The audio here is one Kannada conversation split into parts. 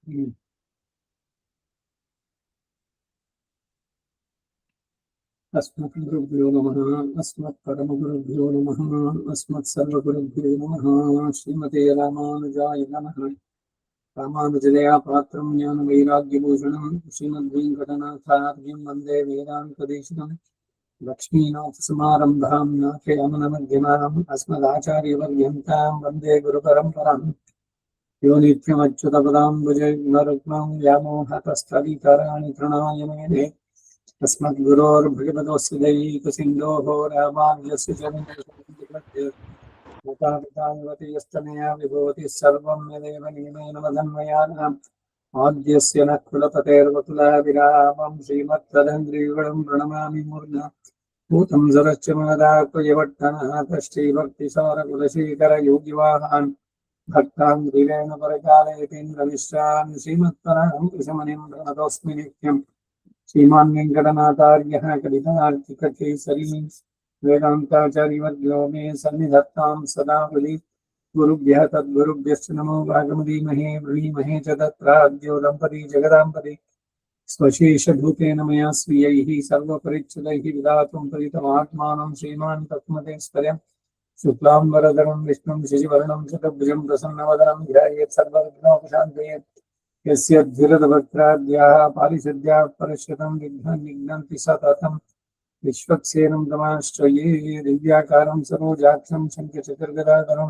ಹ್ಮ್ अस्मत् गुरुभ्यो नमः। अस्मत् परमगुरुभ्यो नमः। अस्मत् सर्वगुरुभ्यो नमः। श्रीमते रामानुजाय नमः। रामानुजदया पात्रं ज्ञानवैराग्यभूषणं श्रीमद्वेङ्कटनाथार्यं वन्दे वेदान्तदेशिकं लक्ष्मीनाथसमारम्भां नाथयामनमध्यमाम् अस्मदाचार्यपर्यन्तां वन्दे गुरुपरम्पराम् यो नित्यमच्युतपदाम्बुजयुग्मरुक्मं व्यामोहतस्थलितराणि तृणाय मेने तस्मद्गुरोर्भगवतोऽस्य दैकसिन्धोः रामानुजस्य चरणयोस्तनया विभूतिः सर्वं यदेव नियमेन मदन्वयानाम् आद्यस्य न कुलपतेर्वकुलाभिरामं श्रीमत्तदङ्घ्रियुगलं प्रणमामि मूर्ध्ना भूतं सरश्च महदात्मयवट्टनः तश्रीभक्तिसारकुलशेखरयोगिवाहान् भक्तान् धीरेण परकालयतीन्द्रमिश्रान् श्रीमत्परां कृशमनिं प्रणतोऽस्मि नित्यम् श्रीमान् वेङ्कटनाथार्यः कवितार्किककेसरी वेदान्ताचार्यवर्यो मे सन्निधत्तां सदा हृदि गुरुभ्यः तद्गुरुभ्यश्च नमो भागमदीमहे व्रीमहे च तत्राद्यो दम्पती जगदाम्पति स्वशेषभूतेन मया स्वीयैः सर्वपरिच्छिदैः विधातुं परितमात्मानं श्रीमान् तत्मते स्पर्यं शुक्लाम्बरधरं विष्णुं शशिवर्णं चतुर्भुजं प्रसन्नवदनं ध्यायेत् सर्वविघ्नोपशान्तये यस्य धीरदभक्त्राद्याः पारिषद्याः परश्वतं विघ्नन्ति सततं विश्वक्सेनं तमाश्रये दिव्याकारं सरोजाक्षं शङ्खचक्रगदाधरं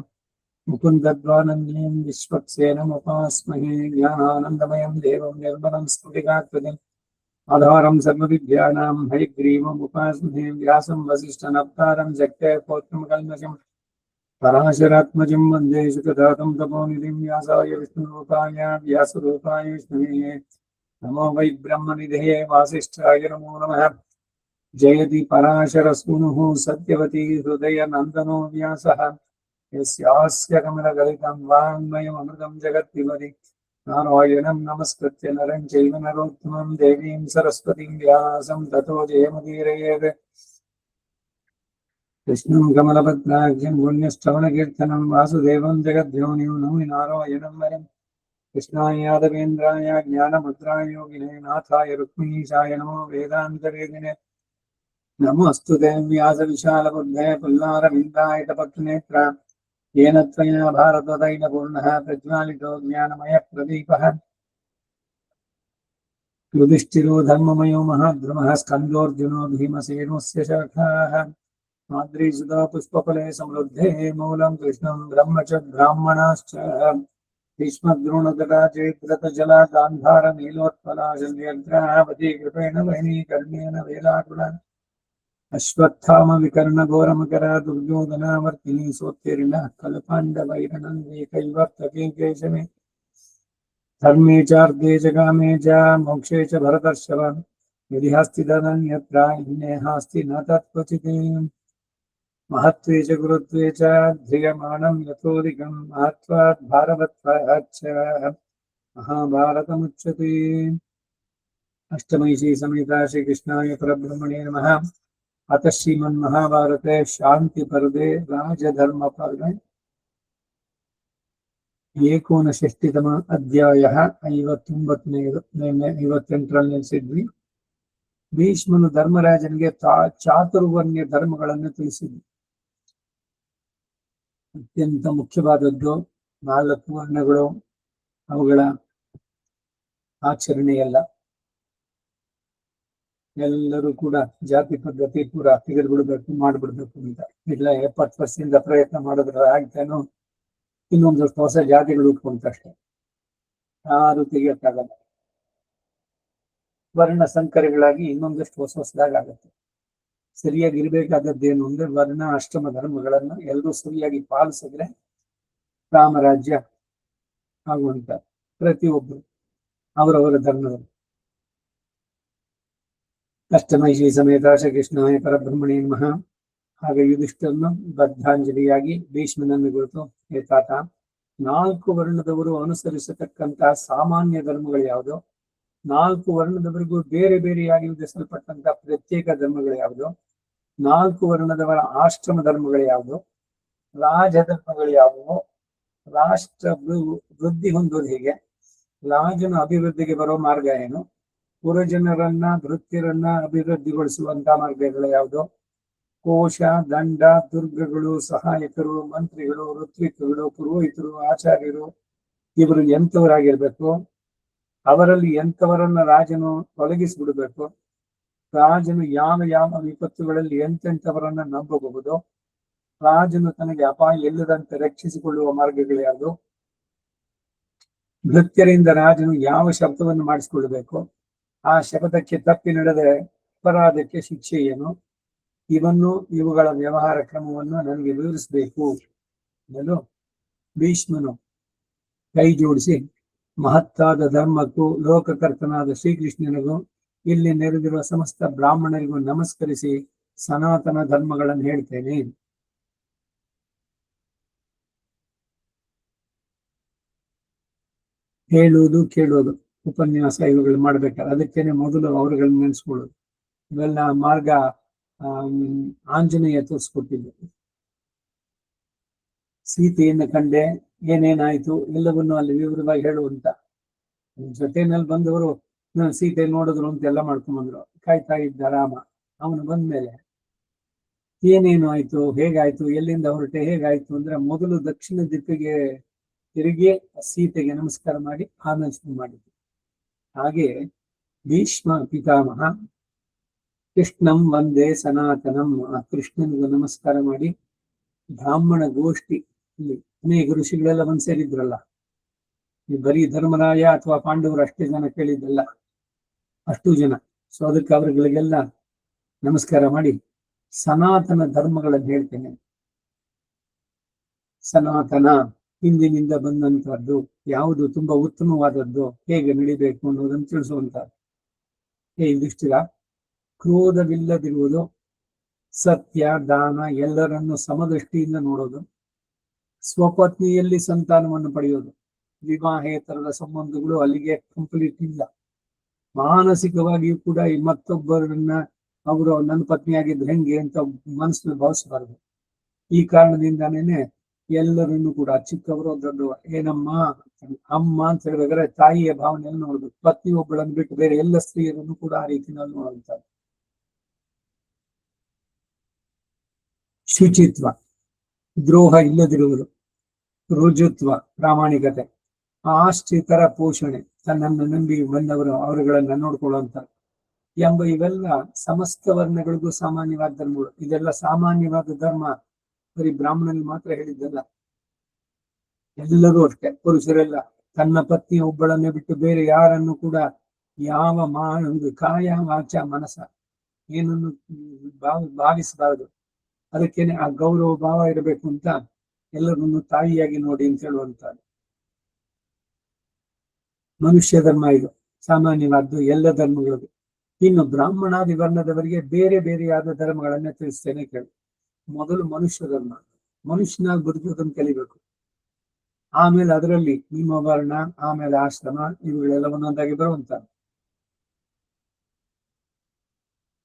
मुकुन्दध्वानन्दीं विश्वक्सेनमुपास्महे ज्ञानानन्दमयं देवं निर्मलं स्फुटिकाकृतिम् आधारं सर्वविद्यानां हयग्रीवमुपास्महे व्यासं वसिष्ठनप्तारं जगत्पौत्रमकल्मषम् पराशरात्मजं वन्दे सुखदातं तपोनिधिं व्यासाय विष्णुरूपाय व्यासरूपाय विष्णवे नमो वै ब्रह्मनिधये वासिष्ठाय नमो नमः। जयति पराशरसूनुः सत्यवती हृदयनन्दनो व्यासः यस्यास्य कमलगलितं वाङ्मयममृतं जगत्पिबति नारायणं नमस्कृत्य नरं चैव नरोत्तमं देवीं सरस्वतीं व्यासं ततो जयमुदीरयेत्। कृष्णं कमलपत्राख्यं पुण्यश्रवणकीर्तनं वासुदेवं जगद्योनिं नौमि नारायणं वरं कृष्णाय यादवेन्द्राय ज्ञानमुद्राय योगिने नाथाय रुक्मिणीशाय नमो वेदान्तवेदिने नमोऽस्तु ते व्यासविशालबुद्धे पुल्लारविन्दायतपत्नेत्र येन त्वया भारततैलपूर्णः प्रज्वालितो ज्ञानमयप्रदीपः युधिष्ठिरो धर्ममयो महाद्रुमः स्कन्दोऽर्जुनो भीमसेनोऽस्य शाखाः माद्रीसुधा पुष्पफले समृद्धे मूलं कृष्णं ब्रह्म च ब्राह्मणाश्च भीष्मद्रोणतटा चैत्रतजला गान्धार नीलोत्पला शल्यग्रावती कृपेण वैनीकर्ण्येन वेलाकुला अश्वत्थाम विकर्णघोरमकरा दुर्योधनावर्तिनी सोत्तीर्णः कल्पाण्डवैरनन्देकैवर्तके केशवे धर्मे चार्थे च कामे च मोक्षे च भरतर्षभ यदि हस्ति तदन्यत्र अन्येहास्ति न तत्क्वचित् महत्त्वे च गुरुत्वे च ध्रियमाणं यतोऽधिकं महत्त्वात् भारवत्वाच्च महाभारतमुच्यते। अष्टमैषी समेता श्रीकृष्णाय परब्रह्मणे नमः। अतः श्रीमन्महाभारते शान्तिपर्वे राजधर्मपर्वे एकोनषष्टितम अध्यायः 58ನೇ ನಿಲ್ಲಿಸಿದ್ವಿ. ಭೀಷ್ಮನು ಧರ್ಮರಾಜನಿಗೆ ಚಾತುರ್ವರ್ಣ್ಯ ಧರ್ಮಗಳನ್ನು ತಿಳಿಸಿದ್ವಿ. ಅತ್ಯಂತ ಮುಖ್ಯವಾದದ್ದು 4 ವರ್ಣಗಳು, ಅವುಗಳ ಆಚರಣೆಯಲ್ಲ. ಎಲ್ಲರೂ ಕೂಡ ಜಾತಿ ಪದ್ಧತಿ ಪೂರ ತೆಗೆದುಬಿಡ್ಬೇಕು, ಮಾಡಿಬಿಡ್ಬೇಕು ಅಂತ ಇಲ್ಲ. 70 ವರ್ಷದಿಂದ ಪ್ರಯತ್ನ ಮಾಡಿದ್ರೆ ಆಗ್ತೇನೋ ಇನ್ನೊಂದಷ್ಟು ಹೊಸ ಜಾತಿಗಳು ಉಟ್ಕೊಂತಷ್ಟೇ, ಯಾರು ತೆಗಿಯಕ್ಕಾಗಲ್ಲ. ವರ್ಣ ಸಂಕರಗಳಾಗಿ ಇನ್ನೊಂದಷ್ಟು ಹೊಸದಾಗತ್ತೆ. ಸರಿಯಾಗಿ ಇರ್ಬೇಕಾದದ್ದೇನು ಅಂದ್ರೆ ವರ್ಣ ಆಶ್ರಮ ಧರ್ಮಗಳನ್ನ ಎಲ್ಲರೂ ಸರಿಯಾಗಿ ಪಾಲಿಸಿದ್ರೆ ರಾಮರಾಜ್ಯ ಆಗುವಂತ. ಪ್ರತಿಯೊಬ್ಬರು ಅವರವರ ಧರ್ಮದಲ್ಲಿ. ಅಷ್ಟಮೈಷಿ ಸಮೇತ ಶ್ರೀಕೃಷ್ಣಾಯ ಪರಬ್ರಹ್ಮಣೇ ನಮಃ. ಹಾಗೆ ಯುಧಿಷ್ಠರನ್ನು ಬದ್ಧಾಂಜಲಿಯಾಗಿ ಭೀಷ್ಮನನ್ನು ಕುರಿತು, ಹೇ ತಾತ, 4 ವರ್ಣದವರು ಅನುಸರಿಸತಕ್ಕಂತಹ ಸಾಮಾನ್ಯ ಧರ್ಮಗಳು ಯಾವುದು, 4 ವರ್ಣದವರಿಗೂ ಬೇರೆ ಬೇರೆಯಾಗಿ ವಿಧಿಸಲ್ಪಟ್ಟಂತ ಪ್ರತ್ಯೇಕ ಧರ್ಮಗಳು ಯಾವುದು, 4 ವರ್ಣದವರ ಆಶ್ರಮ ಧರ್ಮಗಳು ಯಾವುದು, ರಾಜಧರ್ಮಗಳು ಯಾವುವು, ರಾಷ್ಟ್ರ ವೃದ್ಧಿ ಹೊಂದೋದು ಹೇಗೆ, ರಾಜನ ಅಭಿವೃದ್ಧಿಗೆ ಬರೋ ಮಾರ್ಗ ಏನು? ಪುರಜನರನ್ನ ಭೃತ್ಯರನ್ನ ಅಭಿವೃದ್ಧಿಗೊಳಿಸುವಂತ ಮಾರ್ಗಗಳು ಯಾವುದು? ಕೋಶ, ದಂಡ, ದುರ್ಗಗಳು, ಸಹಾಯಕರು, ಮಂತ್ರಿಗಳು, ಋತ್ವಿಕಗಳು, ಪುರೋಹಿತರು, ಆಚಾರ್ಯರು, ಇವರು ಎಂಥವರಾಗಿರ್ಬೇಕು? ಅವರಲ್ಲಿ ಎಂಥವರನ್ನ ರಾಜನು ತೊಲಗಿಸಿಬಿಡ್ಬೇಕು? ರಾಜನು ಯಾವ ಯಾವ ವಿಪತ್ತುಗಳಲ್ಲಿ ಎಂತೆಂಥವರನ್ನ ನಂಬಬಹುದು? ರಾಜನು ತನಗೆ ಅಪಾಯ ಇಲ್ಲದಂತೆ ರಕ್ಷಿಸಿಕೊಳ್ಳುವ ಮಾರ್ಗಗಳು ಯಾವುದು? ಭೃತ್ಯರಿಂದ ರಾಜನು ಯಾವ ಶಬ್ದವನ್ನು ಮಾಡಿಸಿಕೊಳ್ಳಬೇಕು? ಆ ಶಬ್ದಕ್ಕೆ ತಪ್ಪಿ ನಡೆದರೆ ಅಪರಾಧಕ್ಕೆ ಶಿಕ್ಷೆ ಏನು? ಇವುಗಳ ವ್ಯವಹಾರ ಕ್ರಮವನ್ನು ನನಗೆ ವಿವರಿಸಬೇಕು ಎಂದು ಭೀಷ್ಮನು ಕೈ ಜೋಡಿಸಿ ಮಹತ್ತಾದ ಧರ್ಮಕ್ಕೂ ಲೋಕಕರ್ತನಾದ ಶ್ರೀಕೃಷ್ಣನಿಗೂ ಇಲ್ಲಿ ನೆರೆದಿರುವ ಸಮಸ್ತ ಬ್ರಾಹ್ಮಣರಿಗೂ ನಮಸ್ಕರಿಸಿ ಸನಾತನ ಧರ್ಮಗಳನ್ನು ಹೇಳ್ತೇನೆ. ಹೇಳುವುದು ಕೇಳುವುದು ಉಪನ್ಯಾಸ ಇವುಗಳು ಮಾಡ್ಬೇಕಾದ್ರೆ ಅದಕ್ಕೇನೆ ಮೊದಲು ಅವರುಗಳನ್ನ ನೆನೆಸ್ಕೊಳ್ಳೋದು. ಇವೆಲ್ಲ ಮಾರ್ಗ ಆಂಜನೇಯ ತೋರಿಸ್ಕೊಟ್ಟಿದ್ದು. ಸೀತೆಯನ್ನು ಕಂಡೆ, ಏನೇನಾಯ್ತು ಎಲ್ಲವನ್ನೂ ಅಲ್ಲಿ ವಿವರವಾಗಿ ಹೇಳುವಂತ. ಜೊತೆನಲ್ಲಿ ಬಂದವರು ಸೀತೆ ನೋಡಿದ್ರು ಅಂತೆಲ್ಲ ಮಾಡ್ಕೊಂಡ್ಬಂದ್ರು. ಕಾಯ್ತಾ ಇದ್ದ ರಾಮ. ಅವನು ಬಂದ್ಮೇಲೆ ಏನೇನು ಆಯ್ತು, ಹೇಗಾಯ್ತು, ಎಲ್ಲಿಂದ ಹೊರಟೆ, ಹೇಗಾಯ್ತು ಅಂದ್ರೆ ಮೊದಲು ದಕ್ಷಿಣ ದಿಕ್ಕಿಗೆ ತಿರುಗಿ ಸೀತೆಗೆ ನಮಸ್ಕಾರ ಮಾಡಿ ಆಮೇಲೆ ಶುರು ಮಾಡಿದ್ರು. ಹಾಗೆ ಭೀಷ್ಮ ಪಿತಾಮಹ ಕೃಷ್ಣಂ ವಂದೇ ಸನಾತನಂ, ಆ ಕೃಷ್ಣನಿಗೂ ನಮಸ್ಕಾರ ಮಾಡಿ ಬ್ರಾಹ್ಮಣ ಗೋಷ್ಠಿ ಇಲ್ಲಿ ಅನೇಕ ಋಷಿಗಳೆಲ್ಲ ಬಂದ್ ಸೇರಿದ್ರಲ್ಲ. ಈ ಬರೀ ಧರ್ಮರಾಯ ಅಥವಾ ಪಾಂಡವರು ಅಷ್ಟೇ ಜನ ಕೇಳಿದ್ದಲ್ಲ, ಅಷ್ಟು ಜನ. ಸೊ ಅದಕ್ಕೆ ಅವರುಗಳಿಗೆಲ್ಲ ನಮಸ್ಕಾರ ಮಾಡಿ ಸನಾತನ ಧರ್ಮಗಳನ್ನು ಹೇಳ್ತೇನೆ. ಸನಾತನ ಹಿಂದಿನಿಂದ ಬಂದಂತಹದ್ದು ಯಾವುದು ತುಂಬಾ ಉತ್ತಮವಾದದ್ದು, ಹೇಗೆ ನಡಿಬೇಕು ಅನ್ನೋದನ್ನು ತಿಳಿಸುವಂತಹದ್ದು. ಯುಧಿಷ್ಠಿರ, ಕ್ರೋಧವಿಲ್ಲದಿರುವುದು, ಸತ್ಯ, ದಾನ, ಎಲ್ಲರನ್ನು ಸಮದೃಷ್ಟಿಯಿಂದ ನೋಡೋದು, ಸ್ವಪತ್ನಿಯಲ್ಲಿ ಸಂತಾನವನ್ನು ಪಡೆಯೋದು. ವಿವಾಹೇತರದ ಸಂಬಂಧಗಳು ಅಲ್ಲಿಗೆ ಕಂಪ್ಲೀಟ್ ಇಲ್ಲ. ಮಾನಸಿಕವಾಗಿಯೂ ಕೂಡ ಈ ಮತ್ತೊಬ್ಬರನ್ನ ಅವರು ನನ್ನ ಪತ್ನಿಯಾಗಿದ್ರೆ ಹೆಂಗೆ ಅಂತ ಮನಸ್ಸಿನಲ್ಲಿ ಭಾವಿಸಬಾರದು. ಈ ಕಾರಣದಿಂದಾನೇನೆ ಎಲ್ಲರನ್ನು ಕೂಡ ಚಿಕ್ಕವರು ದೊಡ್ಡವರು ಏನಮ್ಮ ಅಮ್ಮ ಅಂತ ಹೇಳ್ಬೇಕಾದ್ರೆ ತಾಯಿಯ ಭಾವನೆಯನ್ನು ನೋಡ್ಬೇಕು. ಪತ್ನಿ ಒಬ್ಬಳನ್ನು ಬಿಟ್ಟು ಬೇರೆ ಎಲ್ಲ ಸ್ತ್ರೀಯರನ್ನು ಕೂಡ ಆ ರೀತಿಯಲ್ಲಿ ನೋಡುವಂಥದ್ದು. ಶುಚಿತ್ವ, ದ್ರೋಹ ಇಲ್ಲದಿರುವುದು, ರುಜುತ್ವ, ಪ್ರಾಮಾಣಿಕತೆ, ಆಶ್ರಿತರ ಪೋಷಣೆ, ತನ್ನನ್ನು ನಂಬಿ ಬಂದವರು ಅವರುಗಳನ್ನ ನೋಡ್ಕೊಳ್ಳುವಂತ ಎಂಬ ಇವೆಲ್ಲ ಸಮಸ್ತ ವರ್ಣಗಳಿಗೂ ಸಾಮಾನ್ಯವಾದ ಧರ್ಮಗಳು. ಇದೆಲ್ಲ ಸಾಮಾನ್ಯವಾದ ಧರ್ಮ ಬರೀ ಬ್ರಾಹ್ಮಣನಿಗೆ ಮಾತ್ರ ಹೇಳಿದ್ದಲ್ಲ, ಎಲ್ಲರೂ ಅಷ್ಟೇ. ಪುರುಷರೆಲ್ಲ ತನ್ನ ಪತ್ನಿ ಒಬ್ಬಳನ್ನೇ ಬಿಟ್ಟು ಬೇರೆ ಯಾರನ್ನು ಕೂಡ ಯಾವ ಕಾಯ ವಾಚ ಮನಸ ಏನನ್ನು ಭಾವಿಸಬಾರದು. ಅದಕ್ಕೇನೆ ಆ ಗೌರವ ಭಾವ ಇರಬೇಕು ಅಂತ ಎಲ್ಲರನ್ನು ತಾಯಿಯಾಗಿ ನೋಡಿ ಅಂತ ಹೇಳುವಂತದ್ದು. ಮನುಷ್ಯ ಧರ್ಮ ಇದು ಸಾಮಾನ್ಯವಾದ್ದು ಎಲ್ಲ ಧರ್ಮಗಳಿಗೂ. ಇನ್ನು ಬ್ರಾಹ್ಮಣಾದಿ ವರ್ಣದವರಿಗೆ ಬೇರೆ ಬೇರೆಯಾದ ಧರ್ಮಗಳನ್ನ ತಿಳಿಸ್ತೇನೆ ಕೇಳಿ. ಮೊದಲು ಮನುಷ್ಯ ಧರ್ಮ, ಮನುಷ್ಯನಾಗಿ ಬದುಕುವುದನ್ನು ಕಲಿಬೇಕು. ಆಮೇಲೆ ಅದರಲ್ಲಿ ನಿಮ್ಮ ವರ್ಣ, ಆಮೇಲೆ ಆಶ್ರಮ, ಇವುಗಳೆಲ್ಲ ಒಂದೊಂದಾಗಿ ಬರುವಂತ.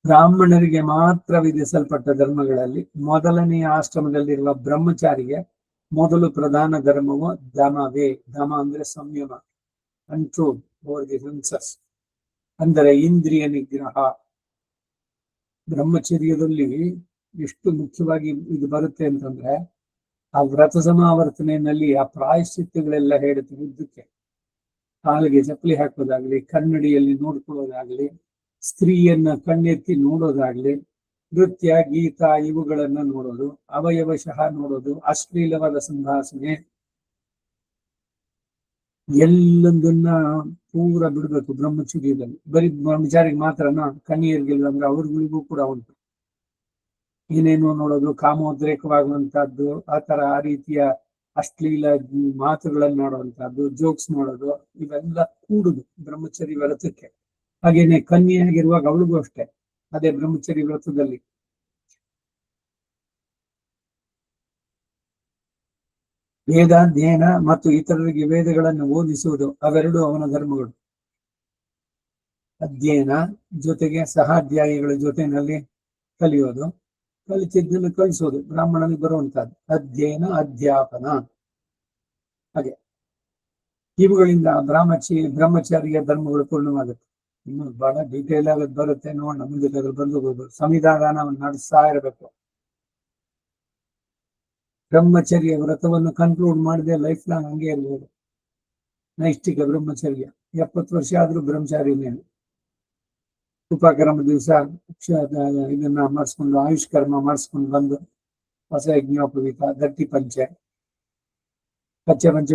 ಬ್ರಾಹ್ಮಣರಿಗೆ ಮಾತ್ರ ವಿಧಿಸಲ್ಪಟ್ಟ ಧರ್ಮಗಳಲ್ಲಿ ಮೊದಲನೆಯ ಆಶ್ರಮದಲ್ಲಿರುವ ಬ್ರಹ್ಮಚಾರಿಗೆ ಮೊದಲು ಪ್ರಧಾನ ಧರ್ಮವು ದಮವೇ. ದಮ ಅಂದ್ರೆ ಸಂಯಮ, ಕಂಟ್ರೋಲ್ ಓವರ್ ದಿ ಸೆನ್ಸಸ್, ಅಂದರೆ ಇಂದ್ರಿಯ ನಿಗ್ರಹ. ಬ್ರಹ್ಮಚರ್ಯದಲ್ಲಿ ಎಷ್ಟು ಮುಖ್ಯವಾಗಿ ಇದು ಬರುತ್ತೆ ಅಂತಂದ್ರೆ ಆ ವ್ರತ ಸಮಾವರ್ತನೆಯಲ್ಲಿ ಆ ಪ್ರಾಯಶ್ಚಿತ್ತಗಳೆಲ್ಲ ಹೇಳುತ್ತೆ. ಯುದ್ಧಕ್ಕೆ ಕಾಲಿಗೆ ಚಪ್ಪಲಿ ಹಾಕೋದಾಗ್ಲಿ, ಕನ್ನಡಿಯಲ್ಲಿ ನೋಡ್ಕೊಳ್ಳೋದಾಗ್ಲಿ, ಸ್ತ್ರೀಯನ್ನ ಕಣ್ಣೆತ್ತಿ ನೋಡೋದಾಗ್ಲಿ, ನೃತ್ಯ, ಗೀತ ಇವುಗಳನ್ನ ನೋಡೋದು, ಅವಯವಶಃ ನೋಡೋದು, ಅಶ್ಲೀಲವಾದ ಸಂಭಾಷಣೆ ಎಲ್ಲದನ್ನ ಪೂರ ಬಿಡ್ಬೇಕು ಬ್ರಹ್ಮಚರ್ಯದಲ್ಲಿ. ಬರೀ ಬ್ರಹ್ಮಚಾರಿಗೆ ಮಾತ್ರನ, ಕನ್ಯರಿಗಿಲ್ಲ ಅಂದ್ರೆ ಅವ್ರಿಗಳಿಗೂ ಕೂಡ ಉಂಟು. ಏನೇನೋ ನೋಡೋದು, ಕಾಮೋದ್ರೇಕವಾಗುವಂತಹದ್ದು, ಆ ರೀತಿಯ ಅಶ್ಲೀಲ ಮಾತುಗಳನ್ನು ನೋಡುವಂತಹದ್ದು, ಜೋಕ್ಸ್ ನೋಡೋದು, ಇವೆಲ್ಲ ಕೂಡುದು ಬ್ರಹ್ಮಚರ್ಯ ವ್ರತಕ್ಕೆ. ಹಾಗೇನೆ ಕನ್ಯೆಯಾಗಿರುವಾಗ ಅವಳಿಗೂ ಅಷ್ಟೇ ಅದೇ ಬ್ರಹ್ಮಚರ್ಯ ವ್ರತದಲ್ಲಿ. ವೇದಾಧ್ಯಯನ ಮತ್ತು ಇತರರಿಗೆ ವೇದಗಳನ್ನು ಓದಿಸುವುದು, ಅವೆರಡು ಅವನ ಧರ್ಮಗಳು. ಅಧ್ಯಯನ ಜೊತೆಗೆ ಸಹಾಧ್ಯಾಯಿಗಳ ಜೊತೆಯಲ್ಲಿ ಕಲಿಯೋದು, ಕಲಿತಿದ್ದನ್ನು ಕಲಿಸೋದು ಬ್ರಾಹ್ಮಣನಿಗೆ ಬರುವಂತಹದ್ದು. ಅಧ್ಯಯನ, ಅಧ್ಯಾಪನ. ಹಾಗೆ ಇವುಗಳಿಂದ ಬ್ರಹ್ಮಚಾರಿಯ ಧರ್ಮಗಳು ಪೂರ್ಣವಾಗುತ್ತೆ. ಇನ್ನು ಬಹಳ ಡೀಟೇಲ್ ಆಗೋದು ಬರುತ್ತೆ, ನೋಡೋಣ ಮುಂದೆ ಬಂದು ಹೋಗ್ಬೋದು. ಸಂವಿಧಾನವನ್ನು ನಡೆಸ್ತಾ ಇರಬೇಕು. ಬ್ರಹ್ಮಚರ್ಯ ವ್ರತವನ್ನು ಕನ್ಕ್ಲೂಡ್ ಮಾಡದೆ ಲೈಫ್ ಲಾಂಗ್ ಹಂಗೆ ಇರ್ಬೋದು. ನೈಷ್ಠಿಕ ಬ್ರಹ್ಮಚರ್ಯ 70 ವರ್ಷ ಆದ್ರೂ ಬ್ರಹ್ಮಚಾರಿನೇನು. ಉಪಕ್ರಮ ದಿವಸ ಇದನ್ನ ಮಾಡಿಸ್ಕೊಂಡು ಆಯುಷ್ ಕರ್ಮ ಮಾಡಿಸ್ಕೊಂಡು ಬಂದು ಹೊಸ ಯಜ್ಞೋಪವೀತ ಗಟ್ಟಿ ಪಂಚೆ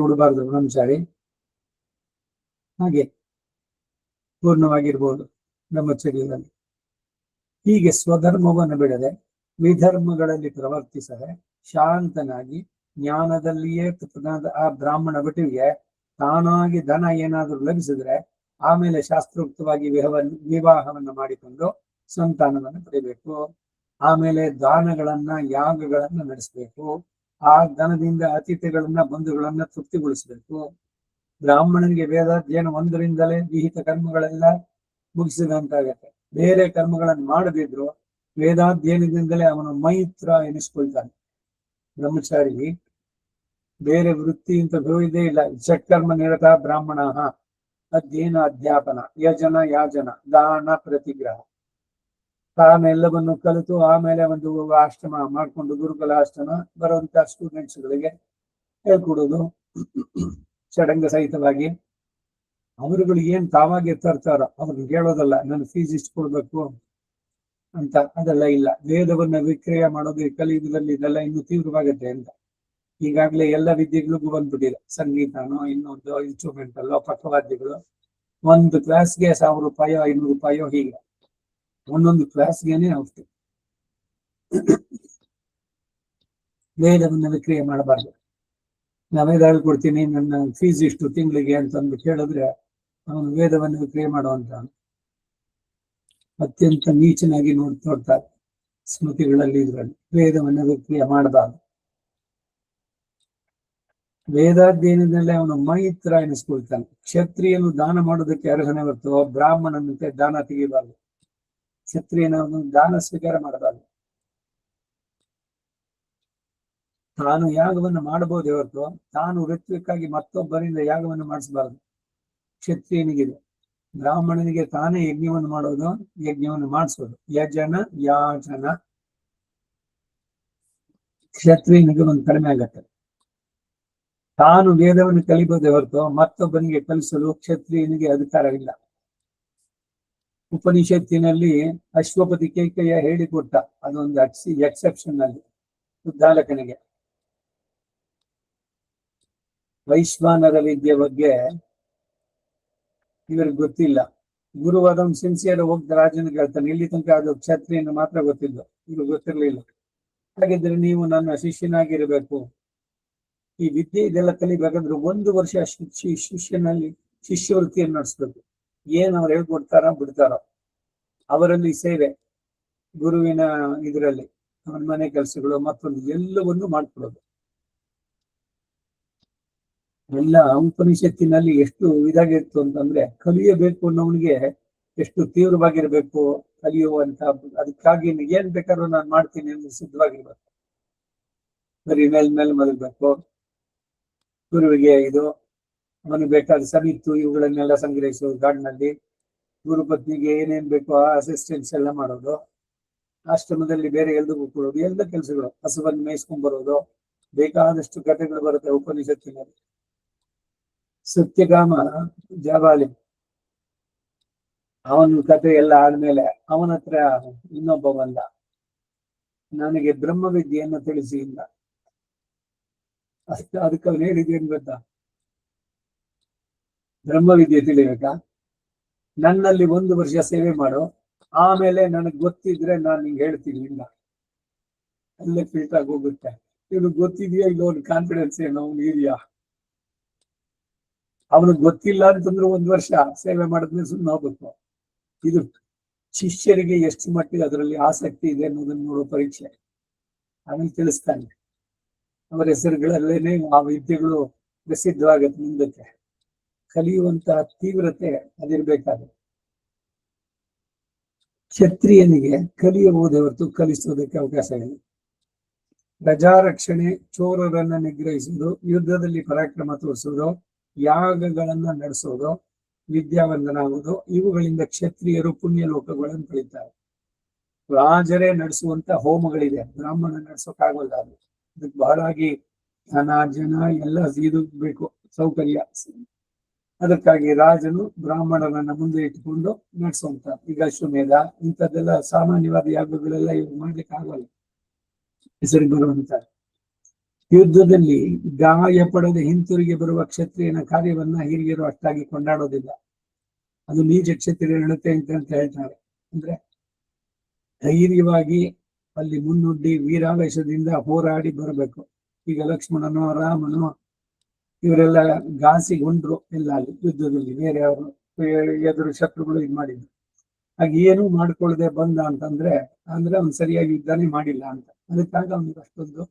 ಉಡಬಾರ್ದು ಬ್ರಹ್ಮಚಾರಿ. ಹಾಗೆ ಪೂರ್ಣವಾಗಿರ್ಬೋದು ಬ್ರಹ್ಮಚರ್ಯದಲ್ಲಿ. ಹೀಗೆ ಸ್ವಧರ್ಮವನ್ನು ಬಿಡದೆ ವಿಧರ್ಮಗಳಲ್ಲಿ ಪ್ರವರ್ತಿಸದೆ ಶಾಂತನಾಗಿ ಜ್ಞಾನದಲ್ಲಿಯೇ ಆ ಬ್ರಾಹ್ಮಣ ಭಟಿಗೆ ತಾನಾಗಿ ಧನ ಏನಾದರೂ ಲಭಿಸಿದ್ರೆ ಆಮೇಲೆ ಶಾಸ್ತ್ರೋಕ್ತವಾಗಿ ವಿವಾಹವನ್ನು ಮಾಡಿಕೊಂಡು ಸಂತಾನವನ್ನು ಪಡಿಬೇಕು. ಆಮೇಲೆ ದಾನಗಳನ್ನ ಯಾಗಗಳನ್ನ ನಡೆಸಬೇಕು. ಆ ಧನದಿಂದ ಅತಿಥಿಗಳನ್ನ ಬಂಧುಗಳನ್ನ ತೃಪ್ತಿಗೊಳಿಸಬೇಕು. ಬ್ರಾಹ್ಮಣನಿಗೆ ವೇದಾಧ್ಯಯನ ಒಂದರಿಂದಲೇ ವಿಹಿತ ಕರ್ಮಗಳೆಲ್ಲ ಮುಗಿಸಿದಂತಾಗತ್ತೆ. ಬೇರೆ ಕರ್ಮಗಳನ್ನು ಮಾಡದಿದ್ರು ವೇದಾಧ್ಯಯನದಿಂದಲೇ ಅವನು ಮೈತ್ರ ಎನಿಸ್ಕೊಳ್ತಾನೆ. ಬ್ರಹ್ಮಚಾರಿ ಬೇರೆ ವೃತ್ತಿ ಅಂತ ಇದೇ ಇಲ್ಲ. ಷಟ್ಕರ್ಮ ನಿರತ ಬ್ರಾಹ್ಮಣ ಅಧ್ಯಯನ ಅಧ್ಯಾಪನ ಯಜನ ಯಾಜನ ದಾನ ಪ್ರತಿಗ್ರಹ ತಾನೆಲ್ಲವನ್ನು ಕಲಿತು ಆಮೇಲೆ ಒಂದು ಆಶ್ರಮ ಮಾಡ್ಕೊಂಡು ಗುರುಕುಲ ಆಶ್ರಮ ಬರುವಂತ ಸ್ಟೂಡೆಂಟ್ಸ್ಗಳಿಗೆ ಹೇಳ್ಕೊಡೋದು ಷಡಂಗ ಸಹಿತವಾಗಿ. ಅವರುಗಳು ಏನ್ ತಾವಾಗಿ ತರ್ತಾರೋ ಅವ್ರಿಗೆ ಹೇಳೋದಲ್ಲ ನನ್ನ ಫೀಸ್ ಇಷ್ಟು ಕೊಡ್ಬೇಕು ಅಂತ, ಅದೆಲ್ಲ ಇಲ್ಲ. ವೇದವನ್ನ ವಿಕ್ರಯ ಮಾಡೋದು ಈ ಕಲಿಯುಗದಲ್ಲಿ ಇದೆಲ್ಲ ಇನ್ನೂ ತೀವ್ರವಾಗತ್ತೆ ಅಂತ. ಈಗಾಗ್ಲೇ ಎಲ್ಲ ವಿದ್ಯೆಗಳಿಗೂ ಬಂದ್ಬಿಟ್ಟಿದೆ. ಸಂಗೀತನೋ ಇನ್ನೊಂದು ಇನ್ಸ್ಟ್ರೂಮೆಂಟ್ ಅಲ್ಲೋ ಪಕ್ಕವಾದ್ಯಗಳು. ಒಂದು ಕ್ಲಾಸ್ಗೆ 1000 ರೂಪಾಯೋ 500 ರೂಪಾಯೋ ಹೀಗೆ ಒಂದೊಂದು ಕ್ಲಾಸ್ಗೆನೆ ಅಷ್ಟು. ವೇದವನ್ನ ವಿಕ್ರಯ ಮಾಡಬಾರ್ದು. ನಾವೇದ ಹೇಳ್ಕೊಡ್ತೀನಿ ನನ್ನ ಫೀಸ್ ಇಷ್ಟು ತಿಂಗಳಿಗೆ ಅಂತಂದು ಕೇಳಿದ್ರೆ ಅವನು ವೇದವನ್ನು ವಿಕ್ರಯ ಮಾಡುವಂತ ಅತ್ಯಂತ ನೀಚನಾಗಿ ನೋಡ್ತಾರೆ ಸ್ಮೃತಿಗಳಲ್ಲಿ. ಇದ್ರಲ್ಲಿ ವೇದವನ್ನು ವಿಕ್ರಯ ಮಾಡಬಾರ್ದು. ವೇದಾಧ್ಯಯನದಲ್ಲೇ ಅವನು ಮೈತ್ರ ಎನಿಸ್ಕೊಳ್ತಾನೆ. ಕ್ಷತ್ರಿಯನು ದಾನ ಮಾಡೋದಕ್ಕೆ ಅರ್ಹನೆ ಹೊರತು ಬ್ರಾಹ್ಮಣನಂತೆ ದಾನ ತೆಗಿಬಾರ್ದು. ಕ್ಷತ್ರಿಯನವನು ದಾನ ಸ್ವೀಕಾರ ಮಾಡಬಾರ್ದು. ತಾನು ಯಾಗವನ್ನು ಮಾಡಬಹುದೇ ಹೊರತು ತಾನು ಋತ್ವಿಕ್ಕಾಗಿ ಮತ್ತೊಬ್ಬರಿಂದ ಯಾಗವನ್ನು ಮಾಡಿಸಬಾರದು. ಕ್ಷತ್ರಿಯನಿಗಿದೆ. ಬ್ರಾಹ್ಮಣನಿಗೆ ತಾನೇ ಯಜ್ಞವನ್ನು ಮಾಡೋದು, ಯಜ್ಞವನ್ನು ಮಾಡಿಸೋದು ಯಜನ ಯಾಜನ. ಕ್ಷತ್ರಿಯನಿಗೆ ಒಂದು ಕಡಿಮೆ ಆಗತ್ತೆ. ತಾನು ವೇದವನ್ನು ಕಲಿಬಹುದೇ ಹೊರತು ಮತ್ತೊಬ್ಬನಿಗೆ ಕಲಿಸಲು ಕ್ಷತ್ರಿಯನಿಗೆ ಅಧಿಕಾರವಿಲ್ಲ. ಉಪನಿಷತ್ತಿನಲ್ಲಿ ಅಶ್ವಪತಿ ಕೇಕೆಯ ಹೇಳಿಕೊಟ್ಟ ಅದೊಂದು ಎಕ್ಸೆಪ್ಷನ್ ಅಲ್ಲಿ ಉದ್ದಾಲಕನಿಗೆ. ವೈಶ್ವಾನರ ವಿದ್ಯೆ ಬಗ್ಗೆ ಇವ್ರಿಗೆ ಗೊತ್ತಿಲ್ಲ. ಗುರುವಾದವನ್ ಸಿನ್ಸಿಯರ್ ಹೋಗ್ದ ರಾಜನಿಗೆ ಹೇಳ್ತಾನೆ, ಇಲ್ಲಿ ತನಕ ಅದು ಕ್ಷತ್ರಿಯನ್ನು ಮಾತ್ರ ಗೊತ್ತಿಲ್ಲ, ಇದು ಗೊತ್ತಿರ್ಲಿಲ್ಲ. ಹಾಗಿದ್ರೆ ನೀವು ನನ್ನ ಶಿಷ್ಯನಾಗಿರ್ಬೇಕು. ಈ ವಿದ್ಯೆ ಇದೆಲ್ಲ ಕಲಿಬೇಕಾದ್ರೆ 1 ವರ್ಷ ಶಿಷ್ಯನಲ್ಲಿ ಶಿಷ್ಯವೃತ್ತಿಯನ್ನು ನಡೆಸ್ಬೇಕು. ಏನ್ ಅವ್ರು ಹೇಳ್ಕೊಡ್ತಾರೋ ಬಿಡ್ತಾರೋ ಅವರಲ್ಲಿ ಸೇವೆ, ಗುರುವಿನ ಇದರಲ್ಲಿ ಅವನ ಮನೆ ಕೆಲಸಗಳು ಮತ್ತೊಂದು ಎಲ್ಲವನ್ನು ಮಾಡ್ಕೊಡೋದು. ಎಲ್ಲ ಉಪನಿಷತ್ತಿನಲ್ಲಿ ಎಷ್ಟು ಇದಾಗಿತ್ತು ಅಂತಂದ್ರೆ ಕಲಿಯಬೇಕು ಅನ್ನೋವನಿಗೆ ಎಷ್ಟು ತೀವ್ರವಾಗಿರ್ಬೇಕು ಕಲಿಯುವಂತ. ಅದಕ್ಕಾಗಿ ಏನ್ ಬೇಕಾದ್ರೂ ನಾನು ಮಾಡ್ತೀನಿ ಅಂದ್ರೆ ಸಿದ್ಧವಾಗಿರ್ಬೇಕು. ಬರೀ ಮೇಲ್ ಮಲಗಬೇಕು. ಗುರುವಿಗೆ ಇದು ಅವನಿಗೆ ಬೇಕಾದ ಸಮಿತ್ತು ಇವುಗಳನ್ನೆಲ್ಲ ಸಂಗ್ರಹಿಸೋದು ಗಾಡಿನಲ್ಲಿ. ಗುರುಪತ್ನಿಗೆ ಏನೇನ್ ಬೇಕೋ ಆ ಅಸಿಸ್ಟೆನ್ಸ್ ಎಲ್ಲ ಮಾಡೋದು. ಆಶ್ರಮದಲ್ಲಿ ಬೇರೆ ಎಲ್ರಿಗೂ ಕೊಡೋದು, ಎಲ್ಲ ಕೆಲಸಗಳು. ಹಸುವನ್ನು ಮೇಯಿಸ್ಕೊಂಡ್ ಬರೋದು, ಬೇಕಾದಷ್ಟು ಕಥೆಗಳು ಬರುತ್ತೆ ಉಪನಿಷತ್ತಿನಲ್ಲಿ. ಸತ್ಯಗಾಮ ಜಾಬಾಲಿ ಅವನ ಕಥೆ ಎಲ್ಲ ಆದ್ಮೇಲೆ ಅವನ ಹತ್ರ ಇನ್ನೊಬ್ಬ ಬಂದ, ನನಗೆ ಬ್ರಹ್ಮವಿದ್ಯೆಯನ್ನು ತಿಳಿಸಿ ಇಲ್ಲ. ಅದಕ್ಕೆ ಅವನು ಹೇಳಿದ್ದೇನು ಗೊತ್ತಾ, ಬ್ರಹ್ಮವಿದ್ಯೆ ತಿಳಿಬೇಕಾ, ನನ್ನಲ್ಲಿ 1 ವರ್ಷ ಸೇವೆ ಮಾಡು, ಆಮೇಲೆ ನನಗ್ ಗೊತ್ತಿದ್ರೆ ನಾನು ನಿಂಗೆ ಹೇಳ್ತೀನಿ. ಇಲ್ಲ ಅಲ್ಲೇ ಫಿಲ್ಟ್ ಆಗಿ ಹೋಗುತ್ತೆ. ಇವನು ಗೊತ್ತಿದೆಯಾ ಇಲ್ಲ, ಅವ್ನ ಕಾನ್ಫಿಡೆನ್ಸ್ ಏನೋ ಅವ್ನು ಇದೆಯಾ. ಅವನಿಗೆ ಗೊತ್ತಿಲ್ಲ ಅಂತಂದ್ರೆ 1 ವರ್ಷ ಸೇವೆ ಮಾಡಿದ್ಮೇಲೆ ಸುಮ್ಮನೆ ಹೋಗ್ಬೇಕು. ಇದು ಶಿಷ್ಯರಿಗೆ ಎಷ್ಟು ಮಟ್ಟಿಗೆ ಅದರಲ್ಲಿ ಆಸಕ್ತಿ ಇದೆ ಅನ್ನೋದನ್ನ ನೋಡೋ ಪರೀಕ್ಷೆ. ಆಮೇಲೆ ತಿಳಿಸ್ತಾನೆ. ಅವರ ಹೆಸರುಗಳಲ್ಲೇನೆ ಆ ವಿದ್ಯೆಗಳು ಪ್ರಸಿದ್ಧವಾಗತ್ತೆ. ಮುಂದಕ್ಕೆ ಕಲಿಯುವಂತಹ ತೀವ್ರತೆ ಅದಿರ್ಬೇಕಾಗುತ್ತೆ. ಕ್ಷತ್ರಿಯನಿಗೆ ಕಲಿಯಬಹುದೇ ಹೊರತು ಕಲಿಸೋದಕ್ಕೆ ಅವಕಾಶ ಇಲ್ಲ. ಪ್ರಜಾರಕ್ಷಣೆ, ಚೋರರನ್ನ ನಿಗ್ರಹಿಸುವುದು, ಯುದ್ಧದಲ್ಲಿ ಪರಾಕ್ರಮ ತೋರಿಸುವುದು, ಯಾಗಗಳನ್ನ ನಡೆಸೋದು, ವಿದ್ಯಾವಂದನ ಆಗುವುದು, ಇವುಗಳಿಂದ ಕ್ಷತ್ರಿಯರು ಪುಣ್ಯ ಲೋಕಗಳನ್ನು ಪಡಿತಾರೆ. ರಾಜರೇ ನಡೆಸುವಂತ ಹೋಮಗಳಿದೆ, ಬ್ರಾಹ್ಮಣ ನಡೆಸೋಕ್ಕಾಗಲ್ಲ. ಅದು ಅದಕ್ಕೆ ಬಹಳಾಗಿ ಧನ ಜನ ಎಲ್ಲ ಇದು ಬೇಕು, ಸೌಕರ್ಯ. ಅದಕ್ಕಾಗಿ ರಾಜನು ಬ್ರಾಹ್ಮಣರನ್ನ ಮುಂದೆ ಇಟ್ಟುಕೊಂಡು ನಡೆಸುವಂತ, ಈಗ ಅಶ್ವಮೇಧ ಇಂಥದ್ದೆಲ್ಲ ಸಾಮಾನ್ಯವಾದ ಯಾಗಗಳೆಲ್ಲ ಇವ್ರು ಮಾಡ್ಲಿಕ್ಕೆ ಆಗಲ್ಲ, ಹೆಸರಿಗೆ ಬರುವಂತ. ಯುದ್ಧದಲ್ಲಿ ಗಾಯ ಪಡೆದ ಹಿಂತಿರುಗಿ ಬರುವ ಕ್ಷತ್ರಿಯನ ಕಾರ್ಯವನ್ನ ಹಿರಿಯರು ಅಷ್ಟಾಗಿ ಕೊಂಡಾಡೋದಿಲ್ಲ. ಅದು ನೀಚ ಕ್ಷತ್ರಿಯ ನಡತೆ ಅಂತ ಹೇಳ್ತಾರೆ. ಅಂದ್ರೆ ಧೈರ್ಯವಾಗಿ ಅಲ್ಲಿ ಮುನ್ನುಡ್ಡಿ ವೀರಾವೇಶದಿಂದ ಹೋರಾಡಿ ಬರಬೇಕು. ಈಗ ಲಕ್ಷ್ಮಣನೋ ರಾಮನೋ ಇವರೆಲ್ಲ ಘಾಸಿಗೊಂಡ್ರು ಎಲ್ಲ ಅಲ್ಲಿ ಯುದ್ಧದಲ್ಲಿ, ಬೇರೆ ಅವರು ಎದುರು ಶತ್ರುಗಳು ಇದು ಮಾಡಿದ್ರು. ಹಾಗೆ ಏನೂ ಮಾಡ್ಕೊಳ್ಳದೆ ಬಂದ ಅಂತಂದ್ರೆ ಅವ್ನು ಸರಿಯಾಗಿ ಯುದ್ಧನೇ ಮಾಡಿಲ್ಲ ಅಂತ, ಅದಕ್ಕಾಗ ಅವನಿಗೆ ಅಷ್ಟೊಂದು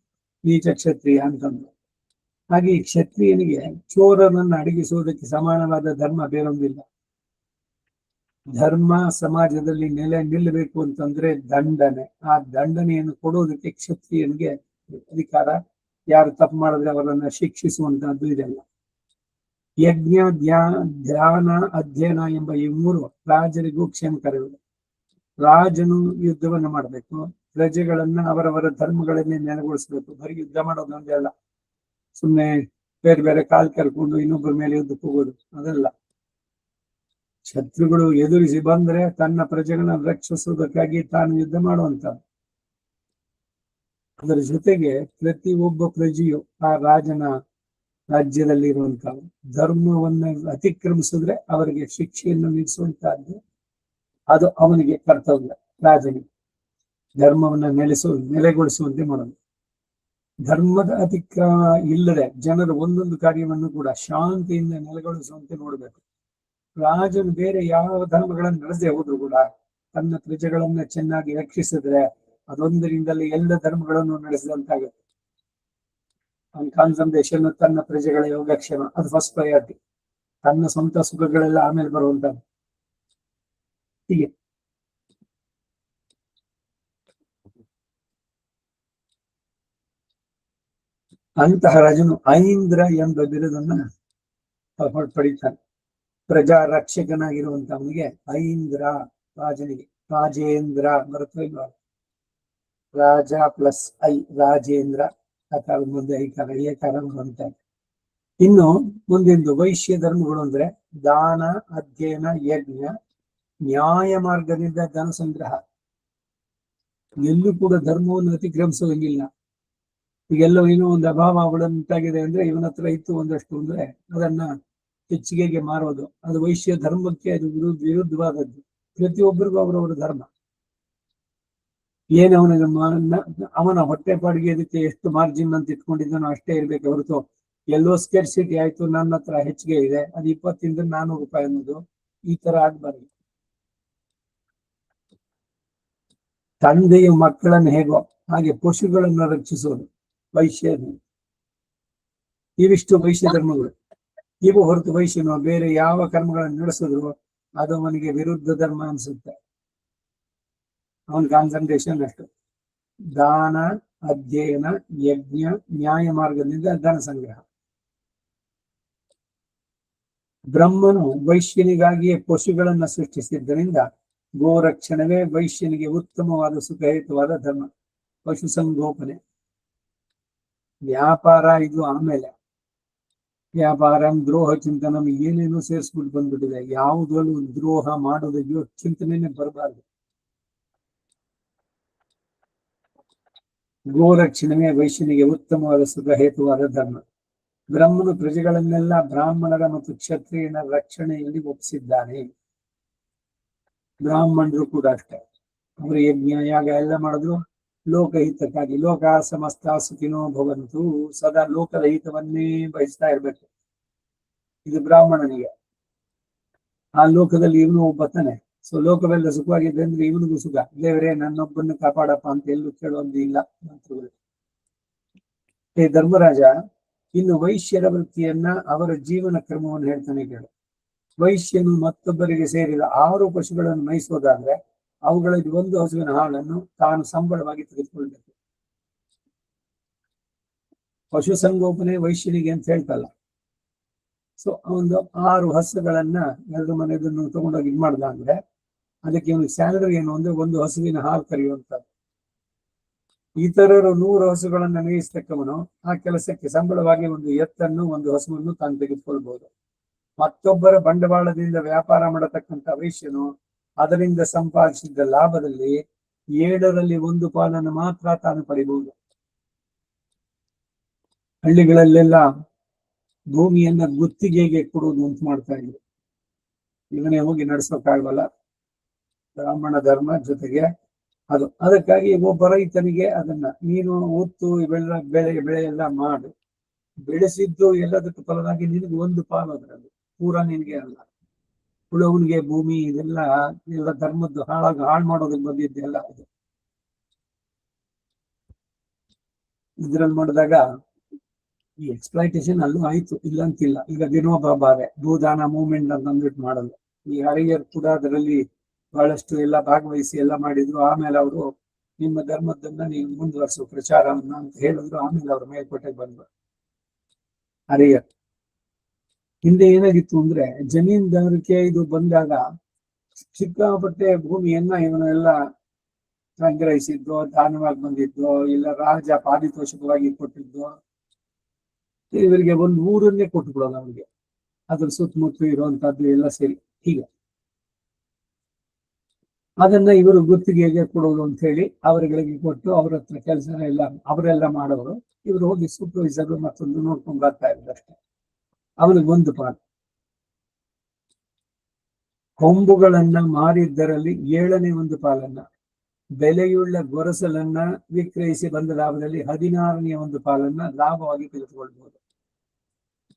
ನೀಚ ಕ್ಷತ್ರಿಯ ಅಂತಂದ್ರು. ಹಾಗೆ ಈ ಕ್ಷತ್ರಿಯನಿಗೆ ಚೋರನನ್ನು ಅಡಗಿಸುವುದಕ್ಕೆ ಸಮಾನವಾದ ಧರ್ಮ ಬೇರೊಂದಿಲ್ಲ. ಧರ್ಮ ಸಮಾಜದಲ್ಲಿ ನಿಲ್ಲಬೇಕು ಅಂತಂದ್ರೆ ದಂಡನೆ. ಆ ದಂಡನೆಯನ್ನು ಕೊಡುವುದಕ್ಕೆ ಕ್ಷತ್ರಿಯನಿಗೆ ಅಧಿಕಾರ. ಯಾರು ತಪ್ಪು ಮಾಡಿದ್ರೆ ಅವರನ್ನ ಶಿಕ್ಷಿಸುವಂತಹದ್ದು ಇದೆಲ್ಲ. ಯಜ್ಞ, ಧ್ಯಾನ, ಅಧ್ಯಯನ ಎಂಬ ಈ ಮೂರು ರಾಜರಿಗೂ ಕ್ಷೇಮಕರವಿದೆ. ರಾಜನು ಯುದ್ಧವನ್ನು ಮಾಡಬೇಕು, ಪ್ರಜೆಗಳನ್ನ ಅವರವರ ಧರ್ಮಗಳನ್ನೇ ನೆಲೆಗೊಳಿಸ್ಬೇಕು. ಬರೀ ಯುದ್ಧ ಮಾಡೋದೊಂದೇ ಅಲ್ಲ, ಸುಮ್ಮನೆ ಬೇರೆ ಬೇರೆ ಕಾಲ್ ಕರ್ಕೊಂಡು ಇನ್ನೊಬ್ಬರ ಮೇಲೆ ಯುದ್ಧಕ್ಕೆ ಹೋಗೋದು ಅದಲ್ಲ. ಶತ್ರುಗಳು ಎದುರಿಸಿ ಬಂದ್ರೆ ತನ್ನ ಪ್ರಜೆಗಳನ್ನ ರಕ್ಷಿಸುವುದಕ್ಕಾಗಿ ತಾನು ಯುದ್ಧ ಮಾಡುವಂತ. ಅದರ ಜೊತೆಗೆ ಪ್ರತಿಯೊಬ್ಬ ಪ್ರಜೆಯು ಆ ರಾಜನ ರಾಜ್ಯದಲ್ಲಿರುವಂತ ಧರ್ಮವನ್ನ ಅತಿಕ್ರಮಿಸಿದ್ರೆ ಅವರಿಗೆ ಶಿಕ್ಷೆಯನ್ನು ವಿಧಿಸುವಂತಹದ್ದು ಅದು ಅವನಿಗೆ ಕರ್ತವ್ಯ. ರಾಜನಿಗೆ ಧರ್ಮವನ್ನ ನೆಲೆಗೊಳಿಸುವಂತೆ ಮಾಡೋದು. ಧರ್ಮದ ಅತಿಕ್ರಮ ಇಲ್ಲದೆ ಜನರು ಒಂದೊಂದು ಕಾರ್ಯವನ್ನು ಕೂಡ ಶಾಂತಿಯಿಂದ ನೆಲೆಗೊಳಿಸುವಂತೆ ನೋಡ್ಬೇಕು. ರಾಜನು ಬೇರೆ ಯಾವ ಧರ್ಮಗಳನ್ನು ನಡೆಸದೆ ಹೋದ್ರು ಕೂಡ ತನ್ನ ಪ್ರಜೆಗಳನ್ನ ಚೆನ್ನಾಗಿ ರಕ್ಷಿಸಿದ್ರೆ ಅದೊಂದರಿಂದಲೇ ಎಲ್ಲ ಧರ್ಮಗಳನ್ನು ನಡೆಸಿದಂತಾಗುತ್ತೆ. ಅವನ ಕಾನ್ಸಂಟ್ರೇಷನ್ ತನ್ನ ಪ್ರಜೆಗಳ ಯೋಗಕ್ಷೇಮ, ಅದು ಫಸ್ಟ್ ಪ್ರಯಾರಿಟಿ. ತನ್ನ ಸ್ವಂತ ಸುಖಗಳೆಲ್ಲ ಆಮೇಲೆ ಬರುವಂತದ್ದು. ಹೀಗೆ ಅಂತಹ ರಾಜನು ಐಂದ್ರ ಎಂಬ ಬಿರುದನ್ನ ಪಡಿತಾನೆ. ಪ್ರಜಾ ರಕ್ಷಕನಾಗಿರುವಂತವನಿಗೆ ಐಂದ್ರ, ರಾಜನಿಗೆ ರಾಜೇಂದ್ರ ಬರುತ್ತೆ. ರಾಜ ಪ್ಲಸ್ ಐ, ರಾಜೇಂದ್ರ. ಆಕಾರ ಮುಂದೆ ಐಕಾರ ಏಕಾರ ಬರುವಂತ. ಇನ್ನು ಮುಂದೆಂದು ವೈಶ್ಯ ಧರ್ಮಗಳು ಅಂದ್ರೆ ದಾನ, ಅಧ್ಯಯನ, ಯಜ್ಞ, ನ್ಯಾಯ ಮಾರ್ಗದಿಂದ ಧನ ಸಂಗ್ರಹ. ಎಲ್ಲೂ ಕೂಡ ಧರ್ಮವನ್ನು ಅತಿಕ್ರಮಿಸೋಂಗಿಲ್ಲ. ಈಗೆಲ್ಲೋ ಏನೋ ಒಂದು ಅಭಾವ ಉಂಟಾಗಿದೆ ಅಂದ್ರೆ ಇವನ ಹತ್ರ ಇತ್ತು ಒಂದಷ್ಟು ಅಂದ್ರೆ ಅದನ್ನ ಹೆಚ್ಚಿಗೆಗೆ ಮಾರೋದು, ಅದು ವೈಶ್ಯ ಧರ್ಮಕ್ಕೆ ಅದು ವಿರುದ್ಧವಾದದ್ದು. ಪ್ರತಿಯೊಬ್ಬರಿಗೂ ಅವರವರ ಧರ್ಮ. ಅವನ ಹೊಟ್ಟೆ ಪಾಡಿಗೆ ಅದಕ್ಕೆ ಎಷ್ಟು ಮಾರ್ಜಿನ್ ಅಂತ ಇಟ್ಕೊಂಡಿದ್ದಾನೋ ಅಷ್ಟೇ ಇರ್ಬೇಕು ಹೊರತು ಎಲ್ಲೋ ಸ್ಕೇರ್ಸಿಟಿ ಆಯ್ತು ನನ್ನ ಹತ್ರ ಹೆಚ್ಚಿಗೆ ಇದೆ ಅದು 20 400 ರೂಪಾಯಿ ಅನ್ನೋದು ಈ ತರ ಆಗ್ಬಾರ್ದು. ತಂದೆಯ ಮಕ್ಕಳನ್ನು ಹೇಗೋ ಹಾಗೆ ಪಶುಗಳನ್ನು ರಕ್ಷಿಸೋದು ವೈಶ್ಯ. ಇವಿಷ್ಟು ವೈಶ್ಯ ಧರ್ಮಗಳು. ಇವು ಹೊರತು ವೈಶ್ಯನು ಬೇರೆ ಯಾವ ಕರ್ಮಗಳನ್ನು ನಡೆಸಿದ್ರು ಅದು ಅವನಿಗೆ ವಿರುದ್ಧ ಧರ್ಮ ಅನ್ಸುತ್ತೆ. ಅವನ ಕಾನ್ಸಂಟ್ರೇಷನ್ ಅಷ್ಟು. ದಾನ, ಅಧ್ಯಯನ, ಯಜ್ಞ, ನ್ಯಾಯ ಮಾರ್ಗದಿಂದ ಧನ ಸಂಗ್ರಹ. ಬ್ರಹ್ಮನು ವೈಶ್ಯನಿಗಾಗಿಯೇ ಪಶುಗಳನ್ನ ಸೃಷ್ಟಿಸಿದ್ದರಿಂದ ಗೋರಕ್ಷಣವೇ ವೈಶ್ಯನಿಗೆ ಉತ್ತಮವಾದ ಸುಖಯುತವಾದ ಧರ್ಮ. ಪಶು ಸಂಗೋಪನೆ, ವ್ಯಾಪಾರ ಇದು ಆಮೇಲೆ. ವ್ಯಾಪಾರ, ದ್ರೋಹ ಚಿಂತನ ಏನೇನೋ ಸೇರಿಸ್ಬಿಟ್ಟು ಬಂದ್ಬಿಟ್ಟಿದೆ. ಯಾವುದರಲ್ಲೂ ದ್ರೋಹ ಮಾಡೋದಕ್ಕೆ ಚಿಂತನೆನೇ ಬರಬಾರ್ದು. ಗೋರಕ್ಷಣವೇ ವೈಶ್ಯನಿಗೆ ಉತ್ತಮವಾದ ಸುಖ ಹೇತುವಾದ ಧರ್ಮ. ಬ್ರಹ್ಮನು ಪ್ರಜೆಗಳನ್ನೆಲ್ಲ ಬ್ರಾಹ್ಮಣರ ಮತ್ತು ಕ್ಷತ್ರಿಯನ ರಕ್ಷಣೆಯಲ್ಲಿ ಒಪ್ಪಿಸಿದ್ದಾನೆ. ಬ್ರಾಹ್ಮಣರು ಕೂಡ ಅಷ್ಟೇ, ಅವರು ಯಜ್ಞ ಯಾಗ ಎಲ್ಲ ಮಾಡಿದ್ರು ಲೋಕಹಿತಕ್ಕಾಗಿ. ಲೋಕ ಸಮಸ್ತ ಸುಖಿನೋ ಭವಂತು, ಸದಾ ಲೋಕದ ಹಿತವನ್ನೇ ಬಯಸ್ತಾ ಇರ್ಬೇಕು. ಇದು ಬ್ರಾಹ್ಮಣನಿಗೆ. ಆ ಲೋಕದಲ್ಲಿ ಇವನು ಒಬ್ಬ ತಾನೆ. ಸೊ ಲೋಕವೆಲ್ಲ ಸುಖವಾಗಿದೆ ಅಂದ್ರೆ ಇವನಿಗೂ ಸುಖ. ದೇವರೇ ನನ್ನೊಬ್ಬನ್ನು ಕಾಪಾಡಪ್ಪ ಅಂತ ಎಲ್ಲೂ ಕೇಳೋದು ಇಲ್ಲ. ಧರ್ಮರಾಜ ಇನ್ನು ವೈಶ್ಯರ ವೃತ್ತಿಯನ್ನ ಅವರ ಜೀವನ ಕ್ರಮವನ್ನು ಹೇಳ್ತಾನೆ ಕೇಳು. ವೈಶ್ಯನು ಮತ್ತೊಬ್ಬರಿಗೆ ಸೇರಿದ 6 ಪಶುಗಳನ್ನು ಮೇಯಿಸೋದಾದ್ರೆ ಅವುಗಳಲ್ಲಿ 1 ಹಸುವಿನ ಹಾಲನ್ನು ತಾನು ಸಂಬಳವಾಗಿ ತೆಗೆದುಕೊಳ್ಬೇಕು. ಪಶು ಸಂಗೋಪನೆ ವೈಶ್ಯನಿಗೆ ಅಂತ ಹೇಳ್ತಲ್ಲ, ಸೊ ಒಂದು 6 ಹಸುಗಳನ್ನ ಎಲ್ಲರ ಮನೆಯದನ್ನು ತಗೊಂಡೋಗಿ ಇದು ಮಾಡ್ದ ಅಂದ್ರೆ ಅದಕ್ಕೆ ಒಂದು ಸ್ಯಾಲರಿ ಏನು ಅಂದ್ರೆ ಒಂದು ಹಸುವಿನ ಹಾಲು ಕರೆಯುವಂಥದ್ದು. ಇತರರು 100 ಹಸುಗಳನ್ನ ಮೇಯಿಸ್ತಕ್ಕವನು ಆ ಕೆಲಸಕ್ಕೆ ಸಂಬಳವಾಗಿ ಒಂದು ಎತ್ತನ್ನು ಒಂದು ಹಸುವನ್ನು ತಾನು ತೆಗೆದುಕೊಳ್ಬಹುದು. ಮತ್ತೊಬ್ಬರ ಬಂಡವಾಳದಿಂದ ವ್ಯಾಪಾರ ಮಾಡತಕ್ಕಂಥ ವೈಶ್ಯನು ಅದರಿಂದ ಸಂಪಾದಿಸಿದ ಲಾಭದಲ್ಲಿ 7ರಲ್ಲಿ 1 ಪಾಲನ್ನು ಮಾತ್ರ ತಾನು ಪಡಿಬಹುದು. ಹಳ್ಳಿಗಳಲ್ಲೆಲ್ಲ ಭೂಮಿಯನ್ನ ಗುತ್ತಿಗೆಗೆ ಕೊಡುವುದು ಅಂತ ಮಾಡ್ತಾ ಇದ್ರು. ಇವನೇ ಹೋಗಿ ನಡೆಸೋಕ್ಕಾಗಲ್ಲ, ಬ್ರಾಹ್ಮಣ ಧರ್ಮ ಜೊತೆಗೆ ಅದು. ಅದಕ್ಕಾಗಿ ಒಬ್ಬ ರೈತನಿಗೆ ಅದನ್ನ ನೀನು ಹೊತ್ತು ಬೆಳೆ ಎಲ್ಲ ಮಾಡು, ಬೆಳೆಸಿದ್ದು ಎಲ್ಲದಕ್ಕೂ ಫಲವಾಗಿ ನಿನಗೆ ಒಂದು ಪಾಲು ಅದರಲ್ಲಿ, ಪೂರ ನಿನಗೆ ಅಲ್ಲ. ಉಳವನಿಗೆ ಭೂಮಿ ಇದೆಲ್ಲ ಎಲ್ಲ ಧರ್ಮದ್ದು ಹಾಳು ಮಾಡೋದಕ್ಕೆ ಬಂದಿದ್ದೆಲ್ಲ ಇದು. ಇದ್ರಲ್ಲಿ ಮಾಡಿದಾಗ ಈ ಎಕ್ಸ್ಪ್ಲೈಟೇಷನ್ ಅಲ್ಲೂ ಆಯ್ತು, ಇಲ್ಲ ಅಂತಿಲ್ಲ. ಈಗ ವಿನೋಬಾ ಭಾವೆ ಭೂದಾನ ಮೂವ್ಮೆಂಟ್ ಅಂತ ಅಂದ್ಬಿಟ್ಟು ಮಾಡಲ್ಲ. ಈ ಹರಿಯರ್ ಕೂಡ ಅದರಲ್ಲಿ ಬಹಳಷ್ಟು ಎಲ್ಲ ಭಾಗವಹಿಸಿ ಎಲ್ಲ ಮಾಡಿದ್ರು. ಆಮೇಲೆ ಅವರು ನಿಮ್ಮ ಧರ್ಮದನ್ನ ನೀವು ಮುಂದುವರಿಸುವ ಪ್ರಚಾರವನ್ನ ಅಂತ ಹೇಳಿದ್ರು. ಆಮೇಲೆ ಅವ್ರ ಮೇಲ್ಕೋಟೆಗೆ ಬಂದ್ರು ಹರಿಯರ್. ಹಿಂದೆ ಏನಾಗಿತ್ತು ಅಂದ್ರೆ ಜಮೀನ್ದಾರಿಕೆ ಇದು ಬಂದಾಗ ಸಿಕ್ಕಾಪಟ್ಟೆ ಭೂಮಿಯನ್ನ ಇವನೆಲ್ಲ ಸಂಗ್ರಹಿಸಿದ್ದು, ದಾನವಾಗಿ ಬಂದಿದ್ದು, ಇಲ್ಲ ರಾಜ ಪಾರಿತೋಷಕವಾಗಿ ಕೊಟ್ಟಿದ್ದು. ಇವರಿಗೆ ಒಂದು ಊರನ್ನೇ ಕೊಟ್ಟು ಬಿಡೋದು ಅವ್ರಿಗೆ, ಅದ್ರ ಸುತ್ತಮುತ್ತ ಇರುವಂತಹದ್ದು ಎಲ್ಲ ಸೇರಿ. ಹೀಗೆ ಅದನ್ನ ಇವರು ಗುತ್ತಿಗೆಗೆ ಕೊಡೋದು ಅಂತ ಹೇಳಿ ಅವರುಗಳಿಗೆ ಕೊಟ್ಟು ಅವ್ರ ಹತ್ರ ಕೆಲಸ ಎಲ್ಲ ಅವರೆಲ್ಲ ಮಾಡೋರು. ಇವರು ಹೋಗಿ ಸೂಪರ್ವೈಸರ್ ಮತ್ತೊಂದು ನೋಡ್ಕೊಂಡು ಬರ್ತಾ ಇದ್ದಷ್ಟೇ. ಅವನಿಗೆ ಒಂದು ಪಾಲು. ಕೊಂಬುಗಳನ್ನ ಮಾರಿದ್ದರಲ್ಲಿ 7ನೇ 1 ಪಾಲನ್ನ, ಬೆಲೆಯುಳ್ಳ ಗೊರಸಲನ್ನ ವಿಕ್ರಯಿಸಿ ಬಂದ ಲಾಭದಲ್ಲಿ 16ನೇ 1 ಪಾಲನ್ನ ಲಾಭವಾಗಿ ತೆಗೆದುಕೊಳ್ಬಹುದು.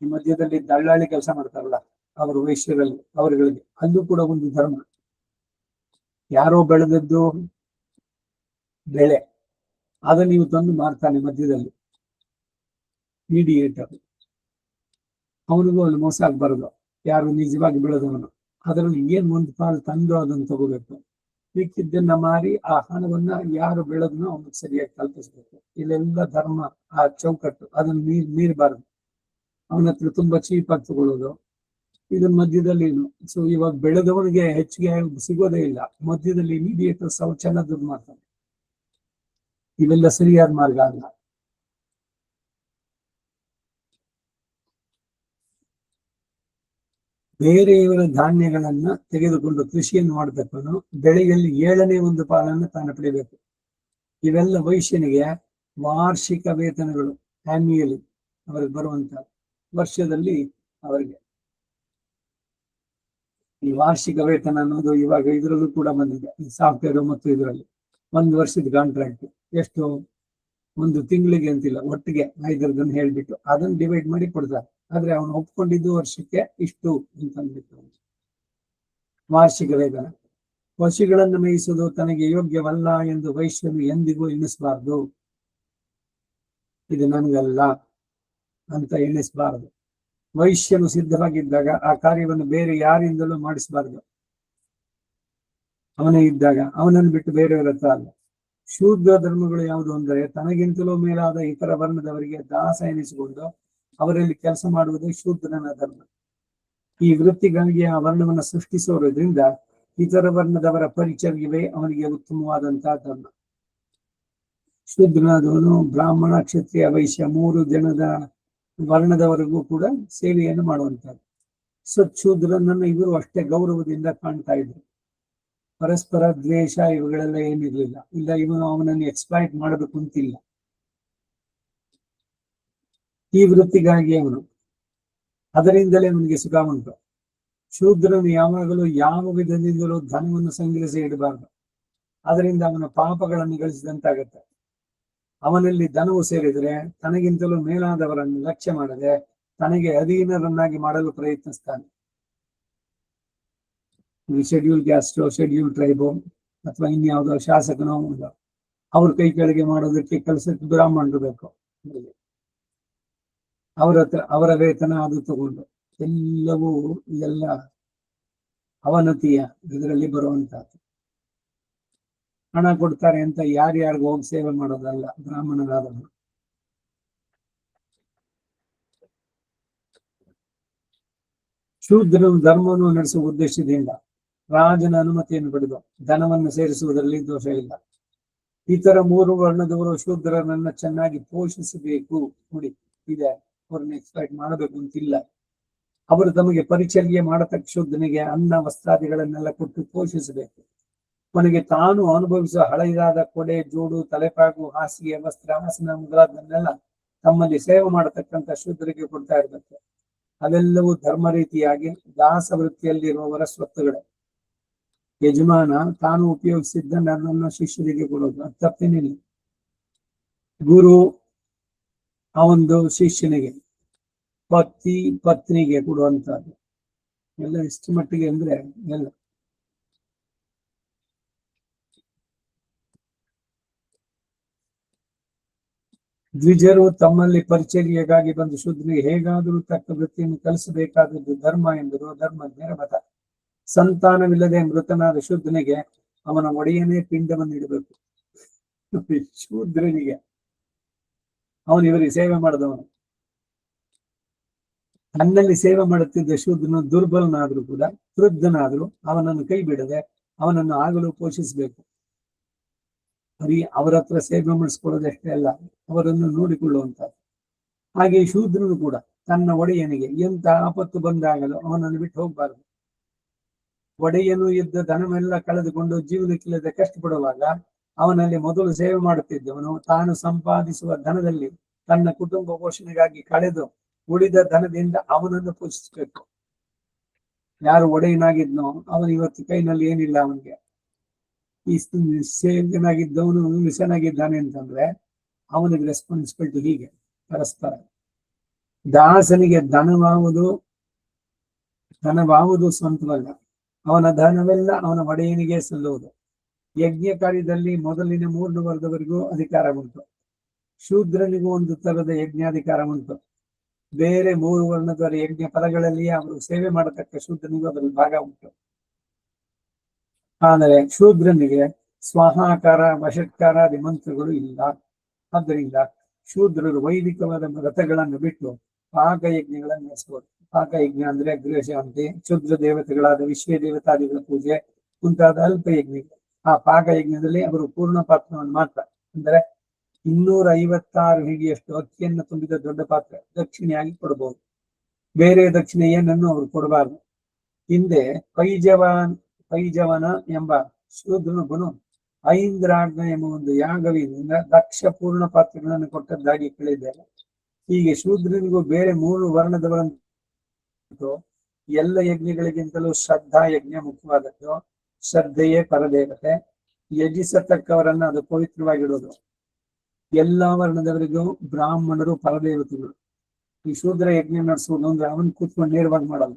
ಈ ಮಧ್ಯದಲ್ಲಿ ದಳ್ಳಾಳಿ ಕೆಲಸ ಮಾಡ್ತಾರಲ್ಲ ಅವರು ವೈಶ್ಯರಲ್ಲಿ, ಅವರುಗಳಿಗೆ ಅಲ್ಲೂ ಕೂಡ ಒಂದು ಧರ್ಮ. ಯಾರೋ ಬೆಳೆದದ್ದು ಬೆಳೆ ಅದನ್ನ ನೀವು ತಂದು ಮಾರ್ತಾನೆ ಮಧ್ಯದಲ್ಲಿ, ಮೀಡಿಯೇಟರ್. ಅವನಿಗೂ ಅಲ್ಲಿ ಮೋಸ ಆಗ್ಬಾರ್ದು. ಯಾರು ನಿಜವಾಗಿ ಬೆಳೆದವನು ಅದರಲ್ಲಿ ಏನ್ 1 ಪಾಲು ತಂದು ಅದನ್ನು ತಗೋಬೇಕು. ಮಿಕ್ಕಿದ್ದನ್ನ ಮಾರಿ ಆ ಹಣವನ್ನ ಯಾರು ಬೆಳೆದ್ನೋ ಅವನಿಗೆ ಸರಿಯಾಗಿ ತಲುಪಿಸ್ಬೇಕು. ಇಲ್ಲೆಲ್ಲ ಧರ್ಮ ಆ ಚೌಕಟ್ಟು ಅದನ್ನ ಮೀರಬಾರದು. ಅವನ ಹತ್ರ ತುಂಬಾ ಚೀಪಾಗಿ ತಗೊಳ್ಳೋದು ಇದನ್ನ ಮಧ್ಯದಲ್ಲಿ. ಸೊ ಇವಾಗ ಬೆಳೆದವನಿಗೆ ಹೆಚ್ಚಿಗೆ ಸಿಗೋದೇ ಇಲ್ಲ, ಮಧ್ಯದಲ್ಲಿ ಮೀಡಿಯೇಟರ್ಸ್ ಅವ್ರು ಚೆನ್ನಾಗಿ ದುಡ್ಡು ಮಾಡ್ತಾರೆ. ಇವೆಲ್ಲ ಸರಿಯಾದ ಮಾರ್ಗ ಅಲ್ಲ. ಬೇರೆಯವರ ಧಾನ್ಯಗಳನ್ನ ತೆಗೆದುಕೊಂಡು ಕೃಷಿಯನ್ನು ಮಾಡಬೇಕನ್ನು ಬೆಳೆಯಲ್ಲಿ 7ನೇ 1 ಪಾಲನ್ನು ತಾನು ಪಡಿಬೇಕು. ಇವೆಲ್ಲ ವೈಶ್ಯನಿಗೆ ವಾರ್ಷಿಕ ವೇತನಗಳು, ಆನ್ಯುಯಲಿ ಅವರಿಗೆ ಬರುವಂತ ವರ್ಷದಲ್ಲಿ ಅವರಿಗೆ ಈ ವಾರ್ಷಿಕ ವೇತನ ಅನ್ನೋದು ಇವಾಗ ಇದರಲ್ಲೂ ಕೂಡ ಬಂದಿದೆ. ಈ ಸಾಫ್ಟ್ವೇರ್ ಮತ್ತು ಇದರಲ್ಲಿ 1 ವರ್ಷದ ಕಾಂಟ್ರಾಕ್ಟ್ ಎಷ್ಟು, 1 ತಿಂಗಳಿಗೆ ಅಂತಿಲ್ಲ, ಒಟ್ಟಿಗೆ 5 ಹೇಳ್ಬಿಟ್ಟು ಅದನ್ನ ಡಿವೈಡ್ ಮಾಡಿ ಕೊಡ್ತಾರೆ. ಆದ್ರೆ ಅವನು ಒಪ್ಕೊಂಡಿದ್ದು ವರ್ಷಕ್ಕೆ ಇಷ್ಟು ಅಂತ ಅಂದ್ಬಿಟ್ಟು ವಾರ್ಷಿಕ ವೇತನ. ಪಶುಗಳನ್ನು ಮೇಯಿಸುವುದು ತನಗೆ ಯೋಗ್ಯವಲ್ಲ ಎಂದು ವೈಶ್ಯನು ಎಂದಿಗೂ ಎಣಿಸಬಾರದು. ಇದು ನನಗಲ್ಲ ಅಂತ ಎಣಿಸಬಾರದು. ವೈಶ್ಯನು ಸಿದ್ಧವಾಗಿದ್ದಾಗ ಆ ಕಾರ್ಯವನ್ನು ಬೇರೆ ಯಾರಿಂದಲೂ ಮಾಡಿಸಬಾರದು. ಅವನೇ ಇದ್ದಾಗ ಅವನನ್ನು ಬಿಟ್ಟು ಬೇರೆಯವರ ಹತ್ರ ಅಲ್ಲ. ಶೂದ್ರ ಧರ್ಮಗಳು ಯಾವುದು ಅಂದರೆ ತನಗಿಂತಲೂ ಮೇಲಾದ ಇತರ ವರ್ಣದವರಿಗೆ ದಾಸ ಎನಿಸಿಕೊಂಡು ಅವರಲ್ಲಿ ಕೆಲಸ ಮಾಡುವುದು ಶೂದ್ರನ ಧರ್ಮ. ಈ ವೃತ್ತಿಗಳಿಗೆ ಆ ವರ್ಣವನ್ನು ಸೃಷ್ಟಿಸೋದ್ರಿಂದ ಇತರ ವರ್ಣದವರ ಪರಿಚಯವೇ ಅವನಿಗೆ ಉತ್ತಮವಾದಂತಹ ಧರ್ಮ. ಶೂದ್ರನಾದವನು ಬ್ರಾಹ್ಮಣ, ಕ್ಷತ್ರಿಯ, ವೈಶ್ಯ 3 ಜನದ ವರ್ಣದವರೆಗೂ ಕೂಡ ಸೇವೆಯನ್ನು ಮಾಡುವಂತದ್ದು. ಸತ್ಶೂದ್ರನನ್ನು ಇವರು ಅಷ್ಟೇ ಗೌರವದಿಂದ ಕಾಣ್ತಾ ಇದ್ರು. ಪರಸ್ಪರ ದ್ವೇಷ ಇವುಗಳೆಲ್ಲ ಏನಿರ್ಲಿಲ್ಲ. ಇಲ್ಲ ಇವನು ಅವನನ್ನು ಎಕ್ಸ್ಪ್ಲಾಯ್ಟ್ ಮಾಡಬೇಕು ಅಂತಿಲ್ಲ. ಈ ವೃತ್ತಿಗಾಗಿ ಅವನು ಅದರಿಂದಲೇ ಅವನಿಗೆ ಸುಖ ಉಂಟು. ಶೂದ್ರನು ಯಾವಾಗಲೂ ಯಾವ ವಿಧದಿಂದಲೂ ಧನವನ್ನು ಸಂಗ್ರಹಿಸಿ ಇಡಬಾರದು. ಅದರಿಂದ ಅವನ ಪಾಪಗಳನ್ನು ಗಳಿಸಿದಂತಾಗತ್ತೆ. ಅವನಲ್ಲಿ ಧನವು ಸೇರಿದರೆ ತನಗಿಂತಲೂ ಮೇಲಾದವರನ್ನು ಲಕ್ಷ್ಯ ಮಾಡದೆ ತನಗೆ ಅಧೀನರನ್ನಾಗಿ ಮಾಡಲು ಪ್ರಯತ್ನಿಸ್ತಾನೆ. ಈ ಶೆಡ್ಯೂಲ್ ಕ್ಯಾಸ್ಟೋ, ಶೆಡ್ಯೂಲ್ ಟ್ರೈಬೋ ಅಥವಾ ಇನ್ಯಾವುದೋ ಶಾಸಕನೋ ಅವ್ರ ಕೈ ಕೆಳಗೆ ಮಾಡೋದಕ್ಕೆ ಕೆಲಸಕ್ಕೆ ಬ್ರಾಹ್ಮಣರು ಬೇಕು. ಅವರ ಹತ್ರ ಅವರ ವೇತನ ಅದು ತಗೊಂಡು ಎಲ್ಲವೂ ಎಲ್ಲ ಅವನತಿಯ ಇದರಲ್ಲಿ ಬರುವಂತಹದ್ದು. ಹಣ ಕೊಡ್ತಾರೆ ಅಂತ ಯಾರ್ಯಾರಿಗೂ ಹೋಗಿ ಸೇವೆ ಮಾಡೋದಲ್ಲ ಬ್ರಾಹ್ಮಣರಾದವರು. ಶೂದ್ರನು ಧರ್ಮವನ್ನು ನಡೆಸುವ ಉದ್ದೇಶದಿಂದ ರಾಜನ ಅನುಮತಿಯನ್ನು ಪಡೆದು ಧನವನ್ನು ಸೇರಿಸುವುದರಲ್ಲಿ ದೋಷ ಇಲ್ಲ. ಇತರ 3 ವರ್ಣದವರು ಶೂದ್ರನನ್ನ ಚೆನ್ನಾಗಿ ಪೋಷಿಸಬೇಕು. ನೋಡಿ, ಇದೆ, ಅವ್ರನ್ನ ಎಕ್ಸ್ಪೆಕ್ಟ್ ಮಾಡಬೇಕು ಅಂತಿಲ್ಲ. ಅವರು ತಮಗೆ ಪರಿಚರ್ಯೆ ಮಾಡತಕ್ಕ ಶೂದ್ರನಿಗೆ ಅನ್ನ ವಸ್ತ್ರಾದಿಗಳನ್ನೆಲ್ಲ ಕೊಟ್ಟು ಪೋಷಿಸಬೇಕು. ಅವನಿಗೆ ತಾನು ಅನುಭವಿಸುವ ಹಳೆಯದಾದ ಕೊಡೆ, ಜೋಡು, ತಲೆಪಾಗು, ಹಾಸಿಗೆ, ವಸ್ತ್ರ, ಆಸನ ಮೊದಲಾದನ್ನೆಲ್ಲ ತಮ್ಮಲ್ಲಿ ಸೇವೆ ಮಾಡತಕ್ಕಂಥ ಶೂದ್ರರಿಗೆ ಕೊಡ್ತಾ ಇರ್ಬೇಕು. ಅವೆಲ್ಲವೂ ಧರ್ಮ ರೀತಿಯಾಗಿ ದಾಸ ವೃತ್ತಿಯಲ್ಲಿರುವವರ ಸ್ವತ್ತುಗಳೇ. ಯಜಮಾನ ತಾನು ಉಪಯೋಗಿಸಿದ್ದನ್ನು ಅದನ್ನು ಶಿಷ್ಯರಿಗೆ ಕೊಡೋದು, ಅದು ತಪ್ಪೇನಿಲ್ಲ. ಗುರು ಅವೊಂದು ಶಿಷ್ಯನಿಗೆ, ಪತಿ ಪತ್ನಿಗೆ ಕೊಡುವಂತಹದ್ದು ಎಲ್ಲ ಎಷ್ಟು ಮಟ್ಟಿಗೆ ಅಂದ್ರೆ ಎಲ್ಲ. ದ್ವಿಜರು ತಮ್ಮಲ್ಲಿ ಪರಿಚರ್ಯೆಗಾಗಿ ಬಂದು ಶೂದ್ರನಿಗೆ ಹೇಗಾದರೂ ತಕ್ಕ ವೃತ್ತಿಯನ್ನು ಕಲಿಸಬೇಕಾದದ್ದು ಧರ್ಮ ಎಂಬುದು ಧರ್ಮಜ್ಞರ ಮತ. ಸಂತಾನವಿಲ್ಲದೆ ಮೃತನಾದ ಶೂದ್ರನಿಗೆ ಅವನ ಒಡೆಯನೇ ಪಿಂಡವನ್ನು ಇಡಬೇಕು. ಶೂದ್ರನಿಗೆ ಅವನು ಇವರಿಗೆ ಸೇವೆ ಮಾಡಿದವನು. ತನ್ನಲ್ಲಿ ಸೇವೆ ಮಾಡುತ್ತಿದ್ದ ಶೂದ್ರನು ದುರ್ಬಲನಾದ್ರೂ ಕೂಡ, ವೃದ್ಧನಾದ್ರೂ ಅವನನ್ನು ಕೈ ಬಿಡದೆ ಅವನನ್ನು ಆಗಲು ಪೋಷಿಸಬೇಕು. ಬರೀ ಅವರ ಹತ್ರ ಸೇವೆ ಮಾಡಿಸ್ಕೊಳ್ಳೋದಷ್ಟೇ ಅಲ್ಲ, ಅವರನ್ನು ನೋಡಿಕೊಳ್ಳುವಂತ. ಹಾಗೆ ಶೂದ್ರನು ಕೂಡ ತನ್ನ ಒಡೆಯನಿಗೆ ಎಂತ ಆಪತ್ತು ಬಂದಾಗಲೂ ಅವನನ್ನು ಬಿಟ್ಟು ಹೋಗ್ಬಾರದು. ಒಡೆಯನು ಇದ್ದ ಧನವೆಲ್ಲ ಕಳೆದುಕೊಂಡು ಜೀವನಕ್ಕಿಲ್ಲದೆ ಕಷ್ಟಪಡುವಾಗ ಅವನಲ್ಲಿ ಮೊದಲು ಸೇವೆ ಮಾಡುತ್ತಿದ್ದವನು ತಾನು ಸಂಪಾದಿಸುವ ಧನದಲ್ಲಿ ತನ್ನ ಕುಟುಂಬ ಪೋಷಣೆಗಾಗಿ ಕಳೆದು ಉಳಿದ ಧನದಿಂದ ಅವನನ್ನು ಪೋಷಿಸಬೇಕು. ಯಾರು ಒಡೆಯನಾಗಿದ್ನೋ ಅವನು ಇವತ್ತು ಕೈನಲ್ಲಿ ಏನಿಲ್ಲ, ಅವನಿಗೆ ಈ ಸೇವಕನಾಗಿದ್ದವನು ವಿಷನಾಗಿದ್ದಾನೆ ಅಂತಂದ್ರೆ ಅವನಿಗೆ ರೆಸ್ಪಾನ್ಸಿಬಿಲಿಟಿ ಹೀಗೆ ಪರಸ್ಪರ. ದಾಸನಿಗೆ ಧನವಾವುದು ಸ್ವಂತವಲ್ಲ, ಅವನ ಧನವೆಲ್ಲ ಅವನ ಒಡೆಯನಿಗೆ ಸಲ್ಲುವುದು. ಯಜ್ಞ ಕಾರ್ಯದಲ್ಲಿ ಮೊದಲಿನ 3 ವರ್ಗದವರೆಗೂ ಅಧಿಕಾರ ಉಂಟು. ಶೂದ್ರನಿಗೂ ಒಂದು ತರದ ಯಜ್ಞಾಧಿಕಾರ ಉಂಟು. ಬೇರೆ 3 ವರ್ಣದವರ ಯಜ್ಞ ಫಲಗಳಲ್ಲಿ ಅವರು ಸೇವೆ ಮಾಡತಕ್ಕ ಶೂದ್ರನಿಗೂ ಅದರಲ್ಲಿ ಭಾಗ ಉಂಟು. ಆದರೆ ಶೂದ್ರನಿಗೆ ಸ್ವಾಹಾಕಾರ, ವಷಟ್ಕಾರಾದಿ ಮಂತ್ರಗಳು ಇಲ್ಲ. ಆದ್ದರಿಂದ ಶೂದ್ರರು ವೈದಿಕವಾದ ವ್ರತಗಳನ್ನು ಬಿಟ್ಟು ಪಾಕಯಜ್ಞಗಳನ್ನು ನಡೆಸಬಹುದು. ಪಾಕಯಜ್ಞ ಅಂದ್ರೆ ಗೃಹಶಾಂತಿ, ಕ್ಷುದ್ರ ದೇವತೆಗಳಾದ ವಿಶ್ವ ದೇವತಾದಿಗಳ ಪೂಜೆ ಮುಂತಾದ ಅಲ್ಪ ಯಜ್ಞಗಳು. ಆ ಪಾಕಯಜ್ಞದಲ್ಲಿ ಅವರು ಪೂರ್ಣ ಪಾತ್ರವನ್ನು ಮಾತ್ರ, ಅಂದ್ರೆ 256 ಹಿಡಿಯಷ್ಟು ಅಕ್ಕಿಯನ್ನು ತುಂಬಿದ ದೊಡ್ಡ ಪಾತ್ರ ದಕ್ಷಿಣೆಯಾಗಿ ಕೊಡಬಹುದು. ಬೇರೆ ದಕ್ಷಿಣೆ ಏನನ್ನು ಅವರು ಕೊಡಬಾರದು. ಹಿಂದೆ ಪೈಜವನ ಎಂಬ ಶೂದ್ರನೊಬ್ಬನು ಐಂದ್ರಾಗ್ನ ಎಂಬ ಒಂದು ಯಾಗವಿನಿಂದ ದಕ್ಷ ಪೂರ್ಣ ಪಾತ್ರಗಳನ್ನು ಕೊಟ್ಟದ್ದಾಗಿ ಕೇಳಿದ್ದೇವೆ. ಹೀಗೆ ಶೂದ್ರನಿಗೂ ಬೇರೆ 3 ವರ್ಣದವರಂತೂ ಎಲ್ಲ ಯಜ್ಞಗಳಿಗಿಂತಲೂ ಶ್ರದ್ಧಾ ಯಜ್ಞ ಮುಖ್ಯವಾದದ್ದು. ಶ್ರದ್ಧೆಯೇ ಪರದೇವತೆ. ಯಜಿಸತಕ್ಕವರನ್ನ ಅದು ಪವಿತ್ರವಾಗಿಡೋದು. ಎಲ್ಲಾ ವರ್ಣದವರಿಗೂ ಬ್ರಾಹ್ಮಣರು ಪರದೇವತೆಗಳು. ಈ ಶೂದ್ರ ಯಜ್ಞ ನಡೆಸುವುದು ಅಂದ್ರೆ ಅವನು ಕೂತ್ಕೊಂಡು ನೇರವಾಗಿ ಮಾಡಲ್ಲ.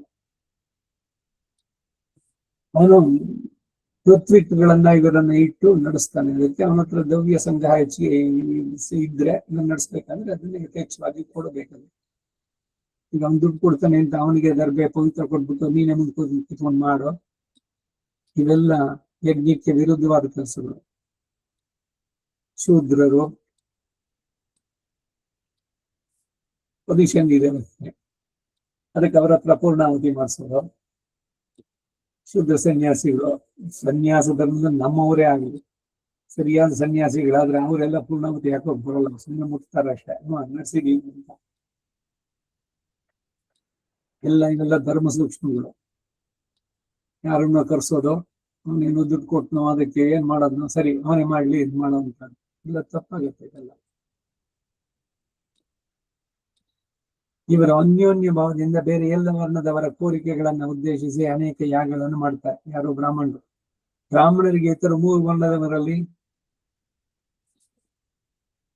ಅವನು ಋತ್ವಿಕ್ಗಳನ್ನ ಇವರನ್ನ ಇಟ್ಟು ನಡೆಸ್ತಾನೆ. ಅದಕ್ಕೆ ಅವನ ಹತ್ರ ದ್ರವ್ಯ ಸಂಗ್ರಹ ಹೆಚ್ಚಿಗೆ ಇದ್ರೆ ನಡೆಸ್ಬೇಕಂದ್ರೆ ಅದನ್ನ ಯಥೇಚ್ಛವಾಗಿ ಕೊಡಬೇಕಂದ್ರೆ. ಈಗ ಅವ್ನು ದುಡ್ಡು ಕೊಡ್ತಾನೆ ಅಂತ ಅವನಿಗೆ ದರ್ಬೆ ಪವಿತ್ರ ಕೊಟ್ಬಿಟ್ಟು ನೀನೇ ಮುಂದೆ ಕುತ್ಕೊಂಡು ಮಾಡೋ, ಇವೆಲ್ಲ ಯಜ್ಞಕ್ಕೆ ವಿರುದ್ಧವಾದ ಕೆಲಸಗಳು. ಶೂದ್ರರು ಪೊಸಿಷನ್ ಇದೆ, ಅದಕ್ಕೆ ಅವರ ಹತ್ರ ಪೂರ್ಣಾಹುತಿ ಮಾಡಿಸೋದು. ಶುದ್ಧ ಸನ್ಯಾಸಿಗಳು, ಸನ್ಯಾಸ ಧರ್ಮದ ನಮ್ಮವರೇ ಆಗಲಿ, ಸರಿಯಾದ ಸನ್ಯಾಸಿಗಳಾದ್ರೆ ಅವರೆಲ್ಲ ಪೂರ್ಣಾಹುತಿ ಯಾಕೋ ಬರಲ್ಲ, ಸುಮ್ಮನೆ ಮುಟ್ತಾರೆ ಅಷ್ಟೇ, ನಡೆಸಿದೀವಿ ಅಂತ. ಇವೆಲ್ಲ ಧರ್ಮ ಸೂಕ್ಷ್ಮಗಳು. ಯಾರನ್ನ ಕರ್ಸೋದು, ಅವನೇನು ದುಡ್ಡು ಕೊಟ್ಟನೋ ಅದಕ್ಕೆ ಏನ್ ಮಾಡೋದ್ನೋ ಸರಿ ಅವನೇ ಮಾಡ್ಲಿ ಇದ್ ಮಾಡೋ ಅಂತ ಇಲ್ಲ, ತಪ್ಪಾಗುತ್ತೆ ಇದೆಲ್ಲ. ಇವರು ಅನ್ಯೋನ್ಯ ಭಾವದಿಂದ ಬೇರೆ ಎಲ್ಲ ವರ್ಣದವರ ಕೋರಿಕೆಗಳನ್ನ ಉದ್ದೇಶಿಸಿ ಅನೇಕ ಯಾಗಗಳನ್ನು ಮಾಡ್ತಾರೆ. ಯಾರು? ಬ್ರಾಹ್ಮಣರು. ಬ್ರಾಹ್ಮಣರಿಗೆ ಇತರ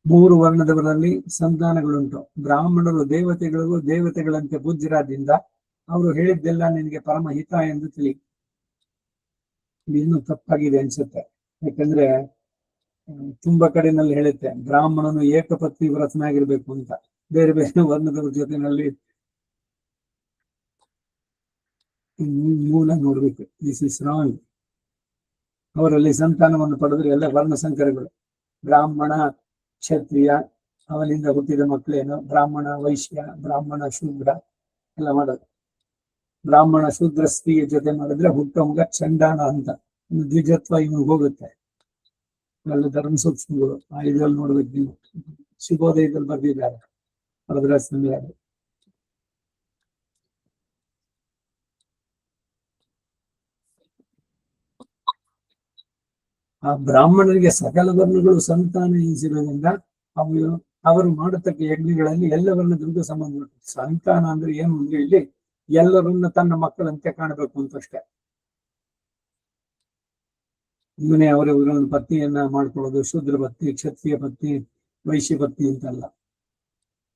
3 ವರ್ಣದವರಲ್ಲಿ ಸಂತಾನಗಳುಂಟು. ಬ್ರಾಹ್ಮಣರು ದೇವತೆಗಳಿಗೂ ದೇವತೆಗಳಂತೆ ಪೂಜ್ಯರಾದಿಂದ ಅವರು ಹೇಳಿದ್ದೆಲ್ಲ ನಿನಗೆ ಪರಮ ಹಿತ ಎಂದು ತಿಳಿ. ಇನ್ನೂ ತಪ್ಪಾಗಿದೆ ಅನ್ಸುತ್ತೆ. ಯಾಕಂದ್ರೆ ತುಂಬಾ ಕಡೆನಲ್ಲಿ ಹೇಳುತ್ತೆ ಬ್ರಾಹ್ಮಣನು ಏಕಪತ್ನಿ ವ್ರತನಾಗಿರ್ಬೇಕು ಅಂತ. ಬೇರೆ ಬೇರೆ ವರ್ಣದವ್ರ ಜೊತೆನಲ್ಲಿ ಮೂಲ ನೋಡ್ಬೇಕು. This is wrong. ಅವರಲ್ಲಿ ಸಂತಾನವನ್ನು ಪಡೆದ್ರೆ ಎಲ್ಲ ವರ್ಣ ಸಂಕರಗಳು. ಬ್ರಾಹ್ಮಣ, ಕ್ಷತ್ರಿಯ, ಅವನಿಂದ ಹುಟ್ಟಿದ ಮಕ್ಕಳೇನು, ಬ್ರಾಹ್ಮಣ ವೈಶ್ಯ, ಬ್ರಾಹ್ಮಣ ಶೂದ್ರ ಎಲ್ಲ ಮಾಡೋದು. ಬ್ರಾಹ್ಮಣ ಶೂದ್ರ ಸ್ತ್ರೀಯ ಜೊತೆ ಮಾಡಿದ್ರೆ ಹುಟ್ಟುವಂಗ ಚಂಡಾಳ ಅಂತ ದ್ವಿಜತ್ವ ಇವನು ಹೋಗುತ್ತೆ. ಎಲ್ಲ ಧರ್ಮ ಸೂಕ್ಷ್ಮಗಳು ಇದ್ರಲ್ಲಿ ನೋಡ್ಬೇಕು ನೀವು, ಶುಭೋದಯದಲ್ಲಿ ಬರ್ದಿದ್ದಾರೆ ವರದರಾಜ. ಆ ಬ್ರಾಹ್ಮಣರಿಗೆ ಸಕಲ ವರ್ಣಗಳು ಸಂತಾನ ಎನಿಸಿರೋದ್ರಿಂದ ಅವರು ಮಾಡತಕ್ಕ ಯಜ್ಞಗಳಲ್ಲಿ ಎಲ್ಲ ವರ್ಣದವರಿಗೂ ಸಂಬಂಧ. ಸಂತಾನ ಅಂದ್ರೆ ಏನು ಅಂದ್ರೆ ಇಲ್ಲಿ ಎಲ್ಲರನ್ನ ತನ್ನ ಮಕ್ಕಳಂತೆ ಕಾಣಬೇಕು ಅಂತಷ್ಟೇ. ಇವನೇ ಅವರವರ ಪತ್ನಿಯನ್ನ ಮಾಡ್ಕೊಳ್ಳೋದು, ಶೂದ್ರ ಪತ್ನಿ, ಕ್ಷತ್ರಿಯ ಪತ್ನಿ, ವೈಶ್ಯ ಪತ್ನಿ ಅಂತಲ್ಲ.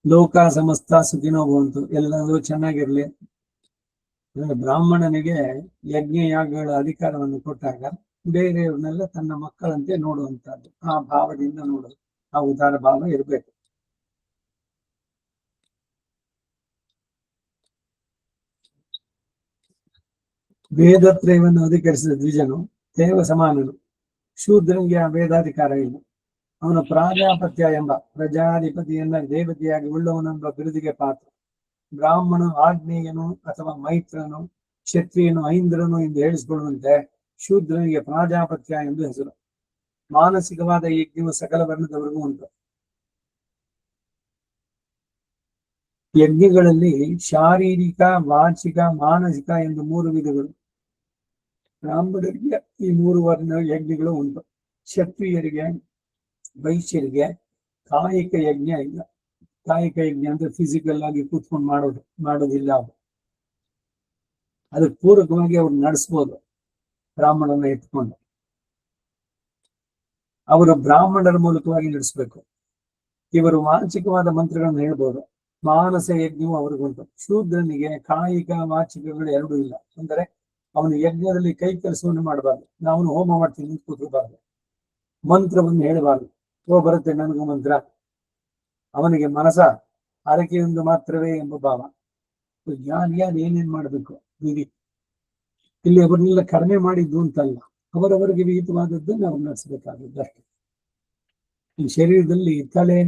ಲೋಕ ಸಮಸ್ತ ಸುಖಿನೋ ಭವಂತು, ಎಲ್ಲರೂ ಚೆನ್ನಾಗಿರ್ಲಿ. ಬ್ರಾಹ್ಮಣನಿಗೆ ಯಜ್ಞ ಯಾಗಗಳ ಅಧಿಕಾರವನ್ನು ಕೊಟ್ಟಾಗ ಬೇರೆಯವ್ರನ್ನೆಲ್ಲ ತನ್ನ ಮಕ್ಕಳಂತೆ ನೋಡುವಂತದ್ದು, ಆ ಭಾವದಿಂದ ನೋಡೋದು, ಆ ಉದಾರ ಭಾವ ಇರಬೇಕು. ವೇದತ್ರಯವನ್ನು ಅಧಿಕರಿಸಿದ ದ್ವಿಜನು ದೇವ ಸಮಾನನು. ಶೂದ್ರನಿಗೆ ಆ ವೇದಾಧಿಕಾರ ಇಲ್ಲ. ಅವನ ಪ್ರಾಜಾಪತ್ಯ ಎಂಬ ಪ್ರಜಾಧಿಪತಿಯನ್ನ ದೇವತೆಯಾಗಿ ಉಳ್ಳವನೆಂಬ ಬಿರುದಿಗೆ ಪಾತ್ರ. ಬ್ರಾಹ್ಮಣ ಆಗ್ನೇಯನು ಅಥವಾ ಮೈತ್ರನು, ಕ್ಷತ್ರಿಯನು ಐಂದ್ರನು ಎಂದು ಹೇಳಿಸಿಕೊಳ್ಳುವಂತೆ ಶೂದ್ರನಿಗೆ ಪ್ರಾಜಾಪತ್ಯ ಎಂದು ಹೆಸರು. ಮಾನಸಿಕವಾದ ಯಜ್ಞವು ಸಕಲ ವರ್ಣದವರೆಗೂ ಉಂಟು. ಯಜ್ಞಗಳಲ್ಲಿ ಶಾರೀರಿಕ, ವಾಚಿಕ, ಮಾನಸಿಕ ಎಂದು 3 ವಿಧಗಳು. ಬ್ರಾಹ್ಮಣರಿಗೆ ಈ 3 ವರ್ಣ ಯಜ್ಞಗಳು ಉಂಟು. ಕ್ಷತ್ರಿಯರಿಗೆ, ವೈಶ್ಯರಿಗೆ ಕಾಯಿಕ ಯಜ್ಞ ಇಲ್ಲ. ಕಾಯಿಕ ಯಜ್ಞ ಅಂದ್ರೆ ಫಿಸಿಕಲ್ ಆಗಿ ಕೂತ್ಕೊಂಡು ಮಾಡೋದಿಲ್ಲ. ಅದಕ್ಕೆ ಪೂರಕವಾಗಿ ಅವ್ರು ನಡೆಸ್ಬೋದು. ಬ್ರಾಹ್ಮಣನ ಎತ್ಕೊಂಡು ಅವರು ಬ್ರಾಹ್ಮಣರ ಮೂಲಕವಾಗಿ ನಡೆಸ್ಬೇಕು. ಇವರು ವಾಚಿಕವಾದ ಮಂತ್ರಗಳನ್ನು ಹೇಳ್ಬೋದು. ಮಾನಸ ಯಜ್ಞವು ಅವ್ರಿಗುಂಟು. ಶೂದ್ರನಿಗೆ ಕಾಯಿಕ, ವಾಚಿಕಗಳು ಎರಡೂ ಇಲ್ಲ. ಅಂದರೆ ಅವನು ಯಜ್ಞದಲ್ಲಿ ಕೈ ಕೆಲಸವನ್ನು ಮಾಡಬಾರ್ದು. ಅವನು ಹೋಮ ಮಾಡ್ತೀನಿ ಕೂತಿರಬಾರ್ದು. ಮಂತ್ರವನ್ನು ಹೇಳಬಾರ್ದು. ಬರುತ್ತೆ ನನಗೂ ಮಂತ್ರ. ಅವನಿಗೆ ಮನಸ ಹರಕೆಯೊಂದು ಮಾತ್ರವೇ ಎಂಬ ಭಾವ. ಯಾರು ಏನೇನ್ ಮಾಡ್ಬೇಕು ಇಲ್ಲಿ ಅವರನ್ನೆಲ್ಲ ಕಡಿಮೆ ಮಾಡಿದ್ದು ಅಂತಲ್ಲ, ಅವರವರಿಗೆ ವಿಹಿತವಾದದ್ದು ನಾವು ನಡೆಸಬೇಕಾದದ್ದು ಅಷ್ಟೇ. ಈ ಶರೀರದಲ್ಲಿ ತಲೆ,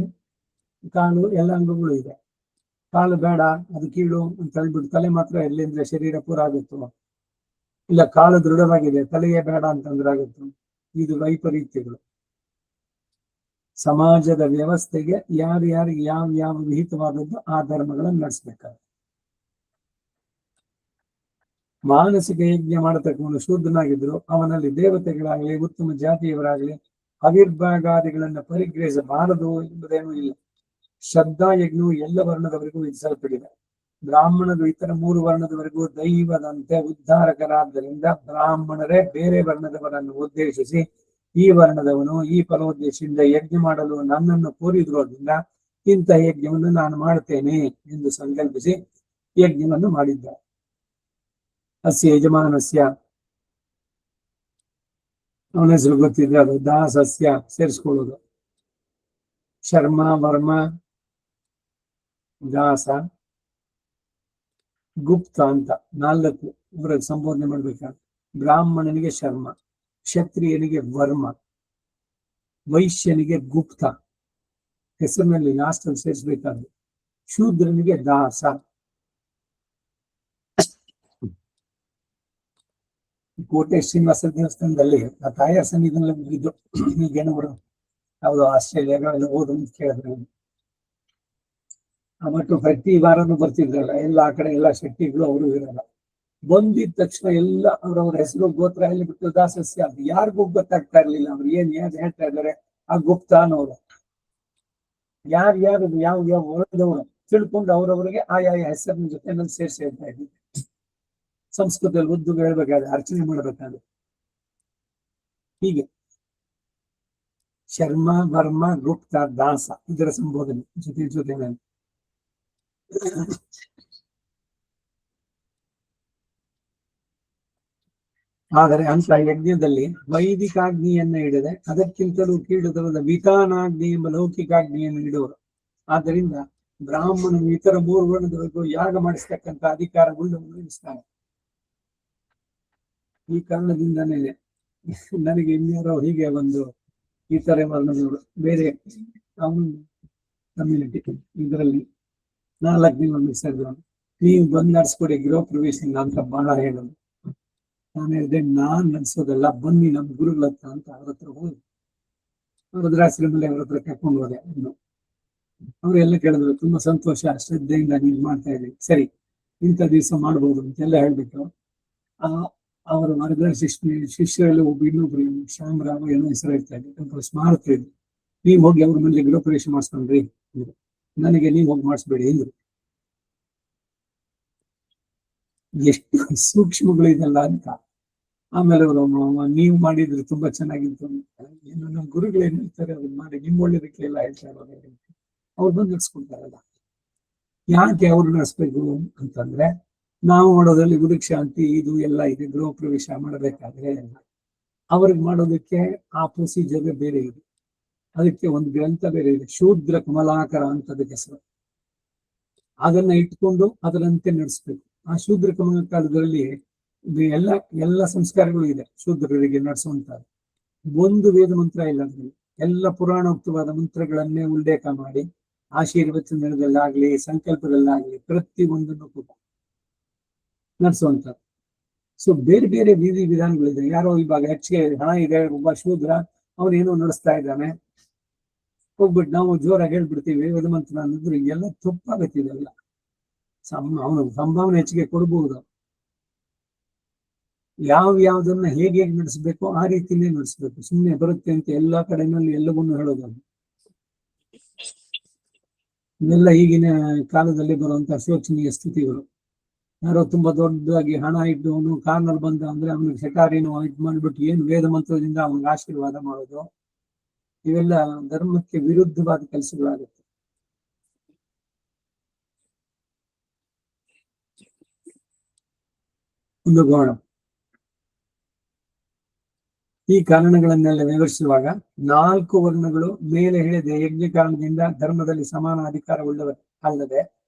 ಕಾಲು ಎಲ್ಲ ಅಂಗಗಳು ಇದೆ. ಕಾಲು ಬೇಡ, ಅದು ಕೀಳು ಅಂತ ಹೇಳ್ಬಿಟ್ಟು ತಲೆ ಮಾತ್ರ ಎಲ್ಲಿ ಅಂದ್ರೆ ಶರೀರ ಪೂರ ಆಗುತ್ತೋ, ಇಲ್ಲ ಕಾಲು ದೃಢವಾಗಿದೆ ತಲೆಯೇ ಬೇಡ ಅಂತಂದ್ರೆ ಆಗುತ್ತೋ. ಇದು ವೈಪರೀತ್ಯಗಳು. ಸಮಾಜದ ವ್ಯವಸ್ಥೆಗೆ ಯಾರ್ಯಾರಿಗೆ ಯಾವ ವಿಹಿತವಾದದ್ದು ಆ ಧರ್ಮಗಳನ್ನು ನಡೆಸಬೇಕಾಗುತ್ತೆ. ಮಾನಸಿಕ ಯಜ್ಞ ಮಾಡತಕ್ಕವನು ಶೂದ್ರನಾಗಿದ್ರು ಅವನಲ್ಲಿ ದೇವತೆಗಳಾಗಲಿ ಉತ್ತಮ ಜಾತಿಯವರಾಗಲಿ ಅವಿರ್ಭಾಗಾದಿಗಳನ್ನು ಪರಿಗ್ರಹಿಸಬಾರದು ಎಂಬುದೇನೂ ಇಲ್ಲ. ಶ್ರದ್ಧಾ ಯಜ್ಞವು ಎಲ್ಲ ವರ್ಣದವರೆಗೂ ವಿಧಿಸಲ್ಪಟ್ಟಿದೆ. ಬ್ರಾಹ್ಮಣರು ಇತರ 3 ವರ್ಣದವರೆಗೂ ದೈವದಂತೆ ಉದ್ಧಾರಕರಾದ್ದರಿಂದ ಬ್ರಾಹ್ಮಣರೇ ಬೇರೆ ವರ್ಣದವರನ್ನು ಉದ್ದೇಶಿಸಿ ಈ ವರ್ಣದವನು ಈ ಫಲೋದ್ದೇಶದಿಂದ ಯಜ್ಞ ಮಾಡಲು ನನ್ನನ್ನು ಕೋರಿದ್ರೋದ್ರಿಂದ ಇಂಥ ಯಜ್ಞವನ್ನು ನಾನು ಮಾಡುತ್ತೇನೆ ಎಂದು ಸಂಕಲ್ಪಿಸಿ ಯಜ್ಞವನ್ನು ಮಾಡಿದ್ದಾರೆ. ಅಸ್ಯ ಯಜಮಾನಸ್ಯ, ಅವನ ಹೆಸರು ಗೊತ್ತಿದ್ರೆ ಅದು ದಾಸಸ್ಯ ಸೇರಿಸ್ಕೊಳ್ಳೋದು. ಶರ್ಮ, ವರ್ಮ, ದಾಸ, ಗುಪ್ತ ಅಂತ 4 ಇವರಿಗೆ ಸಂಬೋಧನೆ ಮಾಡ್ಬೇಕಾದ್ರೆ. ಬ್ರಾಹ್ಮಣನಿಗೆ ಶರ್ಮ, ಕ್ಷತ್ರಿಯನಿಗೆ ವರ್ಮ, ವೈಶ್ಯನಿಗೆ ಗುಪ್ತ, ಹೆಸರಿನಲ್ಲಿ ಲಾಸ್ಟ್ ಅಲ್ಲಿ ಸೇರಿಸಬೇಕಾದ್ರೆ. ಶೂದ್ರನಿಗೆ ದಾಸ. ಕೋಟೆ ಶ್ರೀನಿವಾಸ ದೇವಸ್ಥಾನದಲ್ಲಿ ಆ ತಾಯಾರ ಸನ್ನಿಧಿನಲ್ಲಿ ಮುಗಿದ್ದು. ಈಗೇನವರು ಯಾವುದು ಆಸ್ಟ್ರೇಲಿಯಾಗ ಓದು ಅಂತ ಕೇಳಿದ್ರೆ ಮತ್ತು ಪ್ರತಿ ವಾರನೂ ಬರ್ತಿದ್ರಲ್ಲ, ಎಲ್ಲ ಆ ಕಡೆ ಎಲ್ಲ ಶೆಟ್ಟಿಗಳು ಅವರು ಇರಲ್ಲ. ಬಂದಿದ ತಕ್ಷಣ ಎಲ್ಲ ಅವ್ರವ್ರ ಹೆಸರು ಗೋತ್ರ ಎಲ್ಲಿ ಬಿಟ್ಟು ದಾಸಸ್ಯ ಅದು ಯಾರಿಗೂ ಗೊತ್ತಾಗ್ತಾ ಇರ್ಲಿಲ್ಲ. ಅವ್ರು ಏನ್ ಹೇಳ್ತಾ ಇದ್ದಾರೆ ಆ ಗುಪ್ತ ಅನ್ನೋರು. ಯಾರು ಯಾವ ವರ್ಣದವರು ತಿಳ್ಕೊಂಡು ಅವ್ರವ್ರಿಗೆ ಆಯಾ ಹೆಸರಿನ ಜೊತೆ ನಾನು ಸೇರಿಸಿ ಹೇಳ್ತಾ ಇದ್ದೀನಿ. ಸಂಸ್ಕೃತದಲ್ಲಿ ಉದ್ದು ಹೇಳ್ಬೇಕಾದ್ರೆ, ಅರ್ಚನೆ ಮಾಡ್ಬೇಕಾದ್ರೆ ಹೀಗೆ ಶರ್ಮ, ವರ್ಮ, ಗುಪ್ತ, ದಾಸ ಇದರ ಸಂಬೋಧನೆ ಜೊತೆ ಆದರೆ ಅಂತ ಯಜ್ಞದಲ್ಲಿ ವೈದಿಕಾಗ್ನಿಯನ್ನು ಇಡದೆ ಅದಕ್ಕಿಂತಲೂ ಕೀಳುತರದ ವಿತಾನಾಗ್ನಿ ಎಂಬ ಲೌಕಿಕಾಗ್ನಿಯನ್ನು ಇಡುವರು. ಆದ್ದರಿಂದ ಬ್ರಾಹ್ಮಣನು ಇತರ 3 ವರ್ಣದವರೆಗೂ ಯಾಗ ಮಾಡಿಸ್ತಕ್ಕಂಥ ಅಧಿಕಾರ ಉಳ್ಳವನು ಎನಿಸ್ತಾನೆ. ಈ ಕಾರಣದಿಂದನೇ ನನಗೆ ಇನ್ಯಾರೋ ಹೀಗೆ ಒಂದು ಈ ತರ ವರ್ಣದವರು ಬೇರೆ ಕಮ್ಯುನಿಟಿ ಇದರಲ್ಲಿ 4 ಮಿಕ್ಸ್ ಆಗಿರೋನು ನೀವು ಬಂದ್ ನಡ್ಸ್ಕೊಡಿ ಗೃಹ ಪ್ರವೇಶ ಅಂತ ಬಹಳ ಹೇಳೋದು. ನಾನು ಹೇಳಿದೆ ನಾನ್ ನಡ್ಸೋದಲ್ಲ, ಬನ್ನಿ ನಮ್ ಗುರುಗಳ ಹತ್ರ ಅಂತ ಅವ್ರ ಹತ್ರ ಹೋಗಿ ರುದ್ರಾಶ್ರಮದಲ್ಲಿ ಅವ್ರ ಹತ್ರ ಕರ್ಕೊಂಡು ಹೋದೆ. ಅವರೆಲ್ಲ ಕೇಳಿದ್ರು, ತುಂಬಾ ಸಂತೋಷ, ಶ್ರದ್ಧೆಯಿಂದ ನೀವು ಮಾಡ್ತಾ ಇದ್ದೀವಿ, ಸರಿ ಇಂಥ ದಿವಸ ಮಾಡ್ಬೋದು ಅಂತೆಲ್ಲ ಹೇಳ್ಬಿಟ್ಟು ಅವರ ಶಿಷ್ಯರಲ್ಲಿ ಒಬ್ಬ ಇನ್ನೊಬ್ರು ಶ್ಯಾಮರಾವ್ ಏನೋ ಹೆಸರು ಇರ್ತಾ ಇದ್ರು, ಸ್ಮಾರಕ ಇದ್ರು. ನೀವ್ ಹೋಗಿ ಅವ್ರ ಮನೇಲಿ ಗೃಹ ಪ್ರವೇಶ ಮಾಡಿಸ್ಕೊಂಡ್ರಿ, ನನಗೆ ನೀವ್ ಹೋಗಿ ಮಾಡಿಸ್ಬೇಡಿ ಅಂದ್ರು. ಎಷ್ಟು ಸೂಕ್ಷ್ಮಗಳು ಇದೆಲ್ಲ ಅಂತ. ಆಮೇಲೆ ಅವರು ನೀವು ಮಾಡಿದ್ರೆ ತುಂಬಾ ಚೆನ್ನಾಗಿತ್ತು, ಏನು ನಮ್ಮ ಗುರುಗಳು ಏನ್ ಹೇಳ್ತಾರೆ ಅವ್ರು ಮಾಡಿ ನಿಮ್ ಒಳ್ಳೇದಕ್ಕೆ ಎಲ್ಲ ಹೇಳ್ತಾ ಇರೋದು, ಅವ್ರು ಬಂದು ನಡೆಸ್ಕೊಡ್ತಾರಲ್ಲ. ಯಾಕೆ ಅವ್ರು ನಡೆಸ್ಬೇಕು ಅಂತಂದ್ರೆ, ನಾವು ಮಾಡೋದ್ರಲ್ಲಿ ಗುರು ಶಾಂತಿ ಇದು ಎಲ್ಲ ಇದೆ, ಗೃಹ ಪ್ರವೇಶ ಮಾಡಬೇಕಾದ್ರೆ ಅವ್ರಿಗೆ ಮಾಡೋದಕ್ಕೆ ಆ ಪ್ರೊಸೀಜರ್ ಬೇರೆ ಇದೆ. ಅದಕ್ಕೆ ಒಂದು ಗ್ರಂಥ ಬೇರೆ ಇದೆ, ಶೂದ್ರ ಕಮಲಾಕರ ಅಂತ ಅದಕ್ಕೆ ಹೆಸರು. ಅದನ್ನ ಇಟ್ಕೊಂಡು ಅದರಂತೆ ನಡೆಸ್ಬೇಕು. ಆ ಶೂದ್ರ ಕಮಲಾಕಾರದಲ್ಲಿ ಎಲ್ಲ ಸಂಸ್ಕಾರಗಳು ಇದೆ ಶೂದ್ರರಿಗೆ ನಡೆಸುವಂತ. ಒಂದು ವೇದ ಮಂತ್ರ ಇಲ್ಲ ಅದರಲ್ಲಿ, ಎಲ್ಲ ಪುರಾಣೋಕ್ತವಾದ ಮಂತ್ರಗಳನ್ನೇ ಉಲ್ಲೇಖ ಮಾಡಿ ಆಶೀರ್ವಚನದಲ್ಲಾಗ್ಲಿ ಸಂಕಲ್ಪದಲ್ಲಾಗ್ಲಿ ಪ್ರತಿ ಒಂದನ್ನು ಕೂಡ ನಡೆಸುವಂತ. ಸೊ ಬೇರೆ ಬೇರೆ ವಿಧಿ ವಿಧಾನಗಳಿದೆ. ಯಾರೋ ಇವಾಗ ಹೆಚ್ಚಿಗೆ ಹಣ ಇದೆ, ಒಬ್ಬ ಶೂದ್ರ ಅವನೇನೋ ನಡೆಸ್ತಾ ಇದ್ದಾನೆ, ಹೋಗ್ಬಿಟ್ಟು ನಾವು ಜೋರಾಗಿ ಹೇಳ್ಬಿಡ್ತೀವಿ ವೇದ ಮಂತ್ರ ಅನ್ನೋದ್ರೆ ಎಲ್ಲ ತಪ್ಪಾಗತ್ತಿದೆಲ್ಲ. ಅವನು ಸಂಭಾವನೆ ಹೆಚ್ಚಿಗೆ ಕೊಡ್ಬಹುದು, ಯಾವ್ದನ್ನ ಹೇಗೆ ನಡೆಸ್ಬೇಕು ಆ ರೀತಿನೇ ನಡೆಸ್ಬೇಕು. ಸುಮ್ಮನೆ ಬರುತ್ತೆ ಅಂತ ಎಲ್ಲಾ ಕಡೆನಲ್ಲಿ ಎಲ್ಲವನ್ನೂ ಹೇಳೋದನ್ನು. ಇವೆಲ್ಲ ಈಗಿನ ಕಾಲದಲ್ಲಿ ಬರುವಂತ ಶೋಚನೀಯ ಸ್ಥಿತಿಗಳು. ಯಾರೋ ತುಂಬಾ ದೊಡ್ಡದಾಗಿ ಹಣ ಇದ್ದವನು ಕಾರ್ನಲ್ಲಿ ಬಂದ ಅಂದ್ರೆ ಅವನಿಗೆ ಶೆಟಾರಿನೋ ಇದು ಮಾಡ್ಬಿಟ್ಟು ಏನು ವೇದ ಮಂತ್ರದಿಂದ ಅವನಿಗೆ ಆಶೀರ್ವಾದ ಮಾಡೋದು, ಇವೆಲ್ಲ ಧರ್ಮಕ್ಕೆ ವಿರುದ್ಧವಾದ ಕೆಲಸಗಳಾಗುತ್ತೆ. ಒಂದು ಗೋಣ ಈ ಕಾರಣಗಳನ್ನೆಲ್ಲ ವಿವರಿಸುವಾಗ 4 ವರ್ಣಗಳು ಮೇಲೆ ಹೇಳಿದ ಯಜ್ಞ ಕಾರಣದಿಂದ ಧರ್ಮದಲ್ಲಿ ಸಮಾನ ಅಧಿಕಾರವುಳ್ಳವರು ಅಲ್ಲದೆ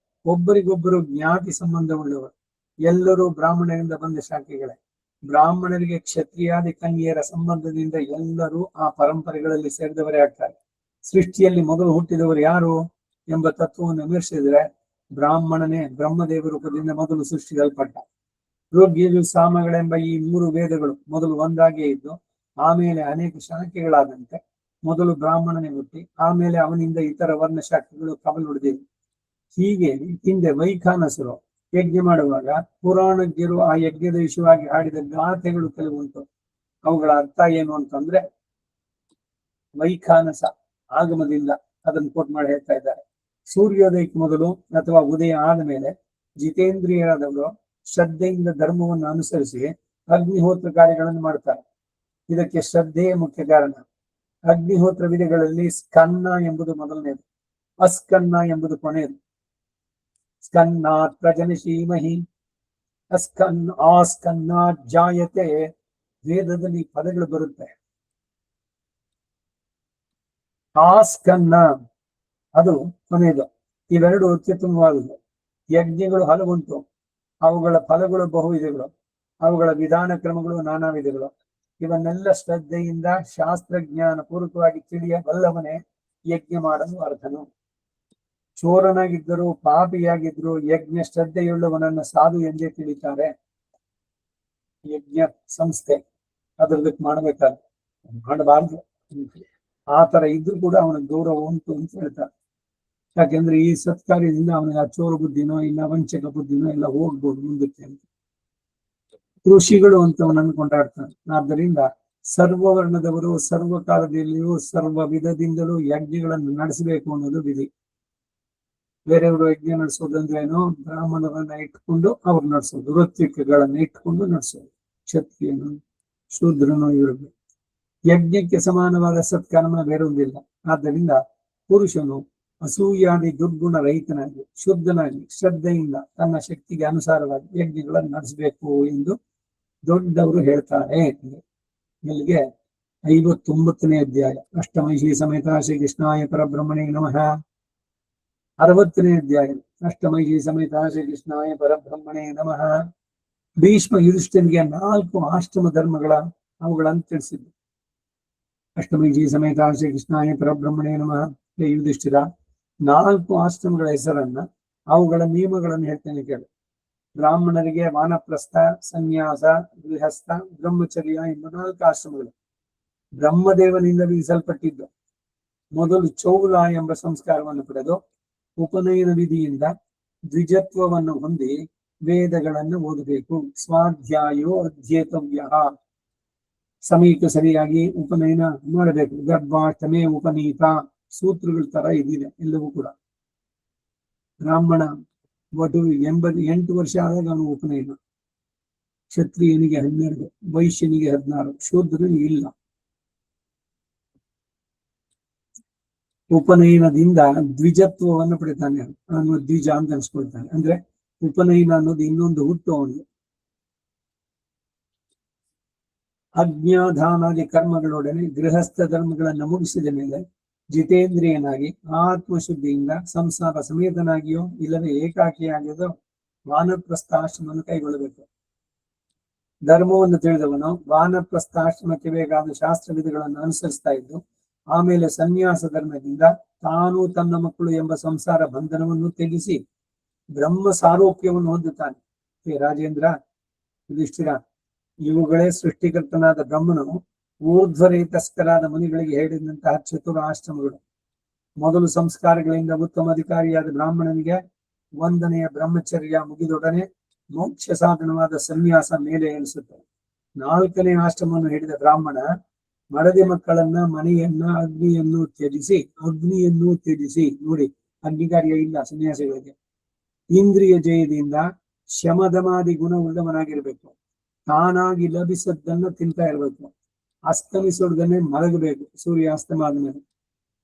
ಒಬ್ಬರಿಗೊಬ್ಬರು ಜ್ಞಾತಿ ಸಂಬಂಧವುಳ್ಳವರು. ಎಲ್ಲರೂ ಬ್ರಾಹ್ಮಣರಿಂದ ಬಂದ ಶಾಖೆಗಳೇ. ಬ್ರಾಹ್ಮಣರಿಗೆ ಕ್ಷತ್ರಿಯಾದಿ ಕನ್ಯೆಯರ ಸಂಬಂಧದಿಂದ ಎಲ್ಲರೂ ಆ ಪರಂಪರೆಗಳಲ್ಲಿ ಸೇರಿದವರೇ ಆಗ್ತಾರೆ. ಸೃಷ್ಟಿಯಲ್ಲಿ ಮೊದಲು ಹುಟ್ಟಿದವರು ಯಾರು ಎಂಬ ತತ್ವವನ್ನು ವಿಮರ್ಶಿಸಿದರೆ ಬ್ರಾಹ್ಮಣನೇ ಬ್ರಹ್ಮದೇವ ರೂಪದಿಂದ ಮೊದಲು ಸೃಷ್ಟಿಸಲ್ಪಟ್ಟ. ಋಗ್ಯಜು ಸಾಮಗಳೆಂಬ ಈ 3 ವೇದಗಳು ಮೊದಲು ಒಂದಾಗಿಯೇ ಇದ್ದು ಆಮೇಲೆ ಅನೇಕ ಶಾಖೆಗಳಾದಂತೆ ಮೊದಲು ಬ್ರಾಹ್ಮಣನೇ ಹುಟ್ಟಿ ಆಮೇಲೆ ಅವನಿಂದ ಇತರ ವರ್ಣ ಶಾಖೆಗಳು ಕವಲೊಡೆದಿವೆ. ಹೀಗೆ ಹಿಂದೆ ವೈಖಾನಸರು ಯಜ್ಞ ಮಾಡುವಾಗ ಪುರಾಣಜ್ಞರು ಆ ಯಜ್ಞದ ವಿಷಯವಾಗಿ ಹಾಡಿದ ಗಾಥೆಗಳು ಕೆಲವುಂಟು. ಅವುಗಳ ಅರ್ಥ ಏನು ಅಂತಂದ್ರೆ, ವೈಖಾನಸ ಆಗಮದಿಂದ ಅದನ್ನು ಕೋಟ್ ಮಾಡಿ ಹೇಳ್ತಾ ಇದ್ದಾರೆ. ಸೂರ್ಯೋದಯಕ್ಕೆ ಮೊದಲು ಅಥವಾ ಉದಯ ಆದ ಮೇಲೆ ಜಿತೇಂದ್ರಿಯರಾದವರು ಶ್ರದ್ಧೆಯಿಂದ ಧರ್ಮವನ್ನು ಅನುಸರಿಸಿ ಅಗ್ನಿಹೋತ್ರ ಕಾರ್ಯಗಳನ್ನು ಮಾಡ್ತಾರೆ. ಇದಕ್ಕೆ ಶ್ರದ್ಧೆಯೇ ಮುಖ್ಯ ಕಾರಣ. ಅಗ್ನಿಹೋತ್ರ ವಿಧಿಗಳಲ್ಲಿ ಸ್ಕನ್ನ ಎಂಬುದು ಮೊದಲನೇದು, ಅಸ್ಕನ್ನ ಎಂಬುದು ಕೊನೆಯದು. ಸ್ಕನ್ನಾತ್ ಪ್ರಜನಶೀಮಹಿ ಆಸ್ಕನ್ನಾತ್ ಜಾಯತೆ. ವೇದದಲ್ಲಿ ಪದಗಳು ಬರುತ್ತೆ. ಆಸ್ಕನ್ನ ಅದು ಕೊನೆಯದು. ಇವೆರಡು ಅತ್ಯುತ್ತಮವಾದದ್ದು. ಯಜ್ಞಗಳು ಹಲವುಂಟು, ಅವುಗಳ ಫಲಗಳು ಬಹುವಿಧಗಳು, ಅವುಗಳ ವಿಧಾನ ಕ್ರಮಗಳು ನಾನಾ ವಿಧಗಳು. ಇವನ್ನೆಲ್ಲ ಶ್ರದ್ಧೆಯಿಂದ ಶಾಸ್ತ್ರಜ್ಞಾನ ಪೂರ್ವಕವಾಗಿ ತಿಳಿಯಬಲ್ಲವನೇ ಯಜ್ಞ ಮಾಡಲು ಅರ್ಹನು. ಚೋರನಾಗಿದ್ದರೂ ಪಾಪಿಯಾಗಿದ್ರು ಯಜ್ಞ ಶ್ರದ್ಧೆಯುಳ್ಳವನನ್ನ ಸಾಧು ಎಂದೇ ತಿಳಿತಾರೆ. ಯಜ್ಞ ಸಂಸ್ಥೆ ಅದಕ್ಕೆ ಮಾಡಬೇಕಾದ್ರೆ ಮಾಡಬಾರ್ದು. ಆ ತರ ಇದ್ರೂ ಕೂಡ ಅವನಿಗೆ ಗೌರವ ಉಂಟು ಅಂತ ಹೇಳ್ತಾರೆ. ಯಾಕೆಂದ್ರೆ ಈ ಸತ್ಕಾರ್ಯದಿಂದ ಅವನಿಗೆ ಆ ಚೋರ ಬುದ್ಧಿನೋ ಇಲ್ಲ ವಂಚಕ ಬುದ್ಧಿನೋ ಎಲ್ಲ ಹೋಗ್ಬೋದು ಮುಂದಕ್ಕೆ ಅಂತ ಋಷಿಗಳು ಅಂತವನನ್ನು ಕೊಂಡಾಡ್ತಾನೆ. ಆದ್ದರಿಂದ ಸರ್ವವರ್ಣದವರು ಸರ್ವಕಾಲದಲ್ಲಿಯೂ ಸರ್ವ ವಿಧದಿಂದಲೂ ಯಜ್ಞಗಳನ್ನು ನಡೆಸಬೇಕು ಅನ್ನೋದು ವಿಧಿ. ಬೇರೆಯವರು ಯಜ್ಞ ನಡೆಸೋದಂದ್ರೇನು, ಬ್ರಾಹ್ಮಣರನ್ನ ಇಟ್ಕೊಂಡು ಅವ್ರು ನಡೆಸೋದು, ಋತ್ವಿಕಗಳನ್ನ ಇಟ್ಕೊಂಡು ನಡೆಸೋದು, ಕ್ಷತ್ರಿಯನು ಶೂದ್ರನು ಇರಬೇಕು. ಯಜ್ಞಕ್ಕೆ ಸಮಾನವಾದ ಸತ್ಕರ್ಮ ಬೇರೊಂದಿಲ್ಲ. ಆದ್ದರಿಂದ ಪುರುಷನು ಅಸೂಯಾದಿ ದುರ್ಗುಣ ರಹಿತನಾಗಿ ಶುದ್ಧನಾಗಿ ಶ್ರದ್ಧೆಯಿಂದ ತನ್ನ ಶಕ್ತಿಗೆ ಅನುಸಾರವಾಗಿ ಯಜ್ಞಗಳನ್ನು ನಡೆಸಬೇಕು ಎಂದು ದೊಡ್ಡವರು ಹೇಳ್ತಾರೆ. ಇಲ್ಲಿಗೆ 59ನೇ ಅಧ್ಯಾಯ ಅಷ್ಟಮೈಷಿ ಸಮೇತ ಶ್ರೀ ಕೃಷ್ಣಾಯ ಪರಬ್ರಹ್ಮಣೇ ನಮಃ. 60ನೇ ಅಧ್ಯಾಯ ಅಷ್ಟಮೈಷಿ ಸಮೇತ ಶ್ರೀ ಕೃಷ್ಣಾಯ ಪರಬ್ರಹ್ಮಣೇ ನಮಃ. ಭೀಷ್ಮ ಯುಧಿಷ್ಠನಿಗೆ 4 ಆಶ್ರಮ ಧರ್ಮಗಳ ಅವುಗಳನ್ನು ತಿಳಿಸಿದ್ದು. ಅಷ್ಟಮೈಷಿ ಸಮೇತ ಶ್ರೀ ಕೃಷ್ಣಾಯ ಪರಬ್ರಹ್ಮಣೇ ನಮಃ. ಯುಧಿಷ್ಠಿರ 4 ಆಶ್ರಮಗಳ ಹೆಸರನ್ನ ಅವುಗಳ ನಿಯಮಗಳನ್ನು ಹೇಳ್ತೇನೆ ಕೇಳು. ಬ್ರಾಹ್ಮಣರಿಗೆ ವಾನಪ್ರಸ್ಥ, ಸನ್ಯಾಸ, ಗೃಹಸ್ಥ, ಬ್ರಹ್ಮಚರ್ಯ ಎಂಬ 4 ಆಶ್ರಮಗಳು ಬ್ರಹ್ಮದೇವನಿಂದ ವಿಧಿಸಲ್ಪಟ್ಟಿದ್ದು. ಮೊದಲು ಚೌಲ ಎಂಬ ಸಂಸ್ಕಾರವನ್ನು ಪಡೆದು ಉಪನಯನ ವಿಧಿಯಿಂದ ದ್ವಿಜತ್ವವನ್ನು ಹೊಂದಿ ವೇದಗಳನ್ನು ಓದಬೇಕು. ಸ್ವಾಧ್ಯಾಯೋ ಅಧ್ಯೇತವ್ಯ, ಸಮಯಕ್ಕೆ ಸರಿಯಾಗಿ ಉಪನಯನ ಮಾಡಬೇಕು. ಗರ್ಭಾಷ್ಟಮೇ ಉಪನೀತ, ಸೂತ್ರಗಳ ತರ ಇದಿದೆ ಎಲ್ಲವೂ ಕೂಡ. ಬ್ರಾಹ್ಮಣ ವಧು 8 ವರ್ಷ ಆದಾಗ ಅವನು ಉಪನಯನ. ಕ್ಷತ್ರಿಯನಿಗೆ 12, ವೈಶ್ಯನಿಗೆ 16, ಶೂದ್ರನಿಗೆ ಇಲ್ಲ. ಉಪನಯನದಿಂದ ದ್ವಿಜತ್ವವನ್ನು ಪಡಿತಾನೆ, ಅವನು ದ್ವಿಜ ಅಂತ ಅನ್ಸ್ಕೊಳ್ತಾನೆ. ಅಂದ್ರೆ ಉಪನಯನ ಅನ್ನೋದು ಇನ್ನೊಂದು ಹುಟ್ಟು ಅವನಿಗೆ. ಅಜ್ಞಾಧಾನಾದಿ ಕರ್ಮಗಳೊಡನೆ ಗೃಹಸ್ಥ ಧರ್ಮಗಳನ್ನು ಮುಗಿಸಿದ ಮೇಲೆ ಜಿತೇಂದ್ರಿಯನಾಗಿ ಆತ್ಮಶುದ್ಧಿಯಿಂದ ಸಂಸಾರ ಸಮೇತನಾಗಿಯೋ ಇಲ್ಲವೇ ಏಕಾಕಿಯಾಗಿಯೋ ವಾನಪ್ರಸ್ಥಾಶ್ರಮವನ್ನು ಕೈಗೊಳ್ಳಬೇಕು. ಧರ್ಮವನ್ನು ತಿಳಿದವನು ವಾನಪ್ರಸ್ಥಾಶ್ರಮಕ್ಕೆ ಬೇಕಾದ ಶಾಸ್ತ್ರ ವಿಧಿಗಳನ್ನು ಅನುಸರಿಸ್ತಾ ಇದ್ದು, ಆಮೇಲೆ ಸನ್ಯಾಸ ಧರ್ಮದಿಂದ ತಾನು ತನ್ನ ಮಕ್ಕಳು ಎಂಬ ಸಂಸಾರ ಬಂಧನವನ್ನು ತ್ಯಜಿಸಿ ಬ್ರಹ್ಮ ಸಾರೋಪ್ಯವನ್ನು ಹೊಂದುತ್ತಾನೆ. ಹೇ ರಾಜೇಂದ್ರ, ಯುಧಿಷ್ಠಿರ, ಇವುಗಳೇ ಸೃಷ್ಟಿಕರ್ತನಾದ ಬ್ರಹ್ಮನು ಊರ್ಧ್ವರೇತಸ್ಕರಾದ ಮುನಿಗಳಿಗೆ ಹೇಳಿದಂತಹ ಚತುರ ಆಶ್ರಮಗಳು. ಮೊದಲು ಸಂಸ್ಕಾರಗಳಿಂದ ಉತ್ತಮ ಅಧಿಕಾರಿಯಾದ ಬ್ರಾಹ್ಮಣನಿಗೆ ವಂದನೆಯ ಬ್ರಹ್ಮಚರ್ಯ ಮುಗಿದೊಡನೆ ಮೋಕ್ಷ ಸಾಧನವಾದ ಸನ್ಯಾಸ ಮೇಲೆ ಎನಿಸುತ್ತದೆ. 4ನೇ ಆಶ್ರಮವನ್ನು ಹಿಡಿದ ಬ್ರಾಹ್ಮಣ ಮಡದಿ ಮಕ್ಕಳನ್ನ, ಮನೆಯನ್ನ, ಅಗ್ನಿಯನ್ನು ತ್ಯಜಿಸಿ ನೋಡಿ, ಅಗ್ನಿಕಾರ್ಯ ಇಲ್ಲ ಸನ್ಯಾಸಿಗಳಿಗೆ. ಇಂದ್ರಿಯ ಜಯದಿಂದ ಶಮದಮಾದಿ ಗುಣವುಳ್ಳವನಾಗಿರ್ಬೇಕು. ತಾನಾಗಿ ಲಭಿಸದ್ದನ್ನು ತಿಂತಾ ಇರ್ಬೇಕು. ಅಸ್ತಮಿಸೋದನ್ನೇ ಮಲಗಬೇಕು ಸೂರ್ಯಾಸ್ತಮಾದ ಮೇಲೆ.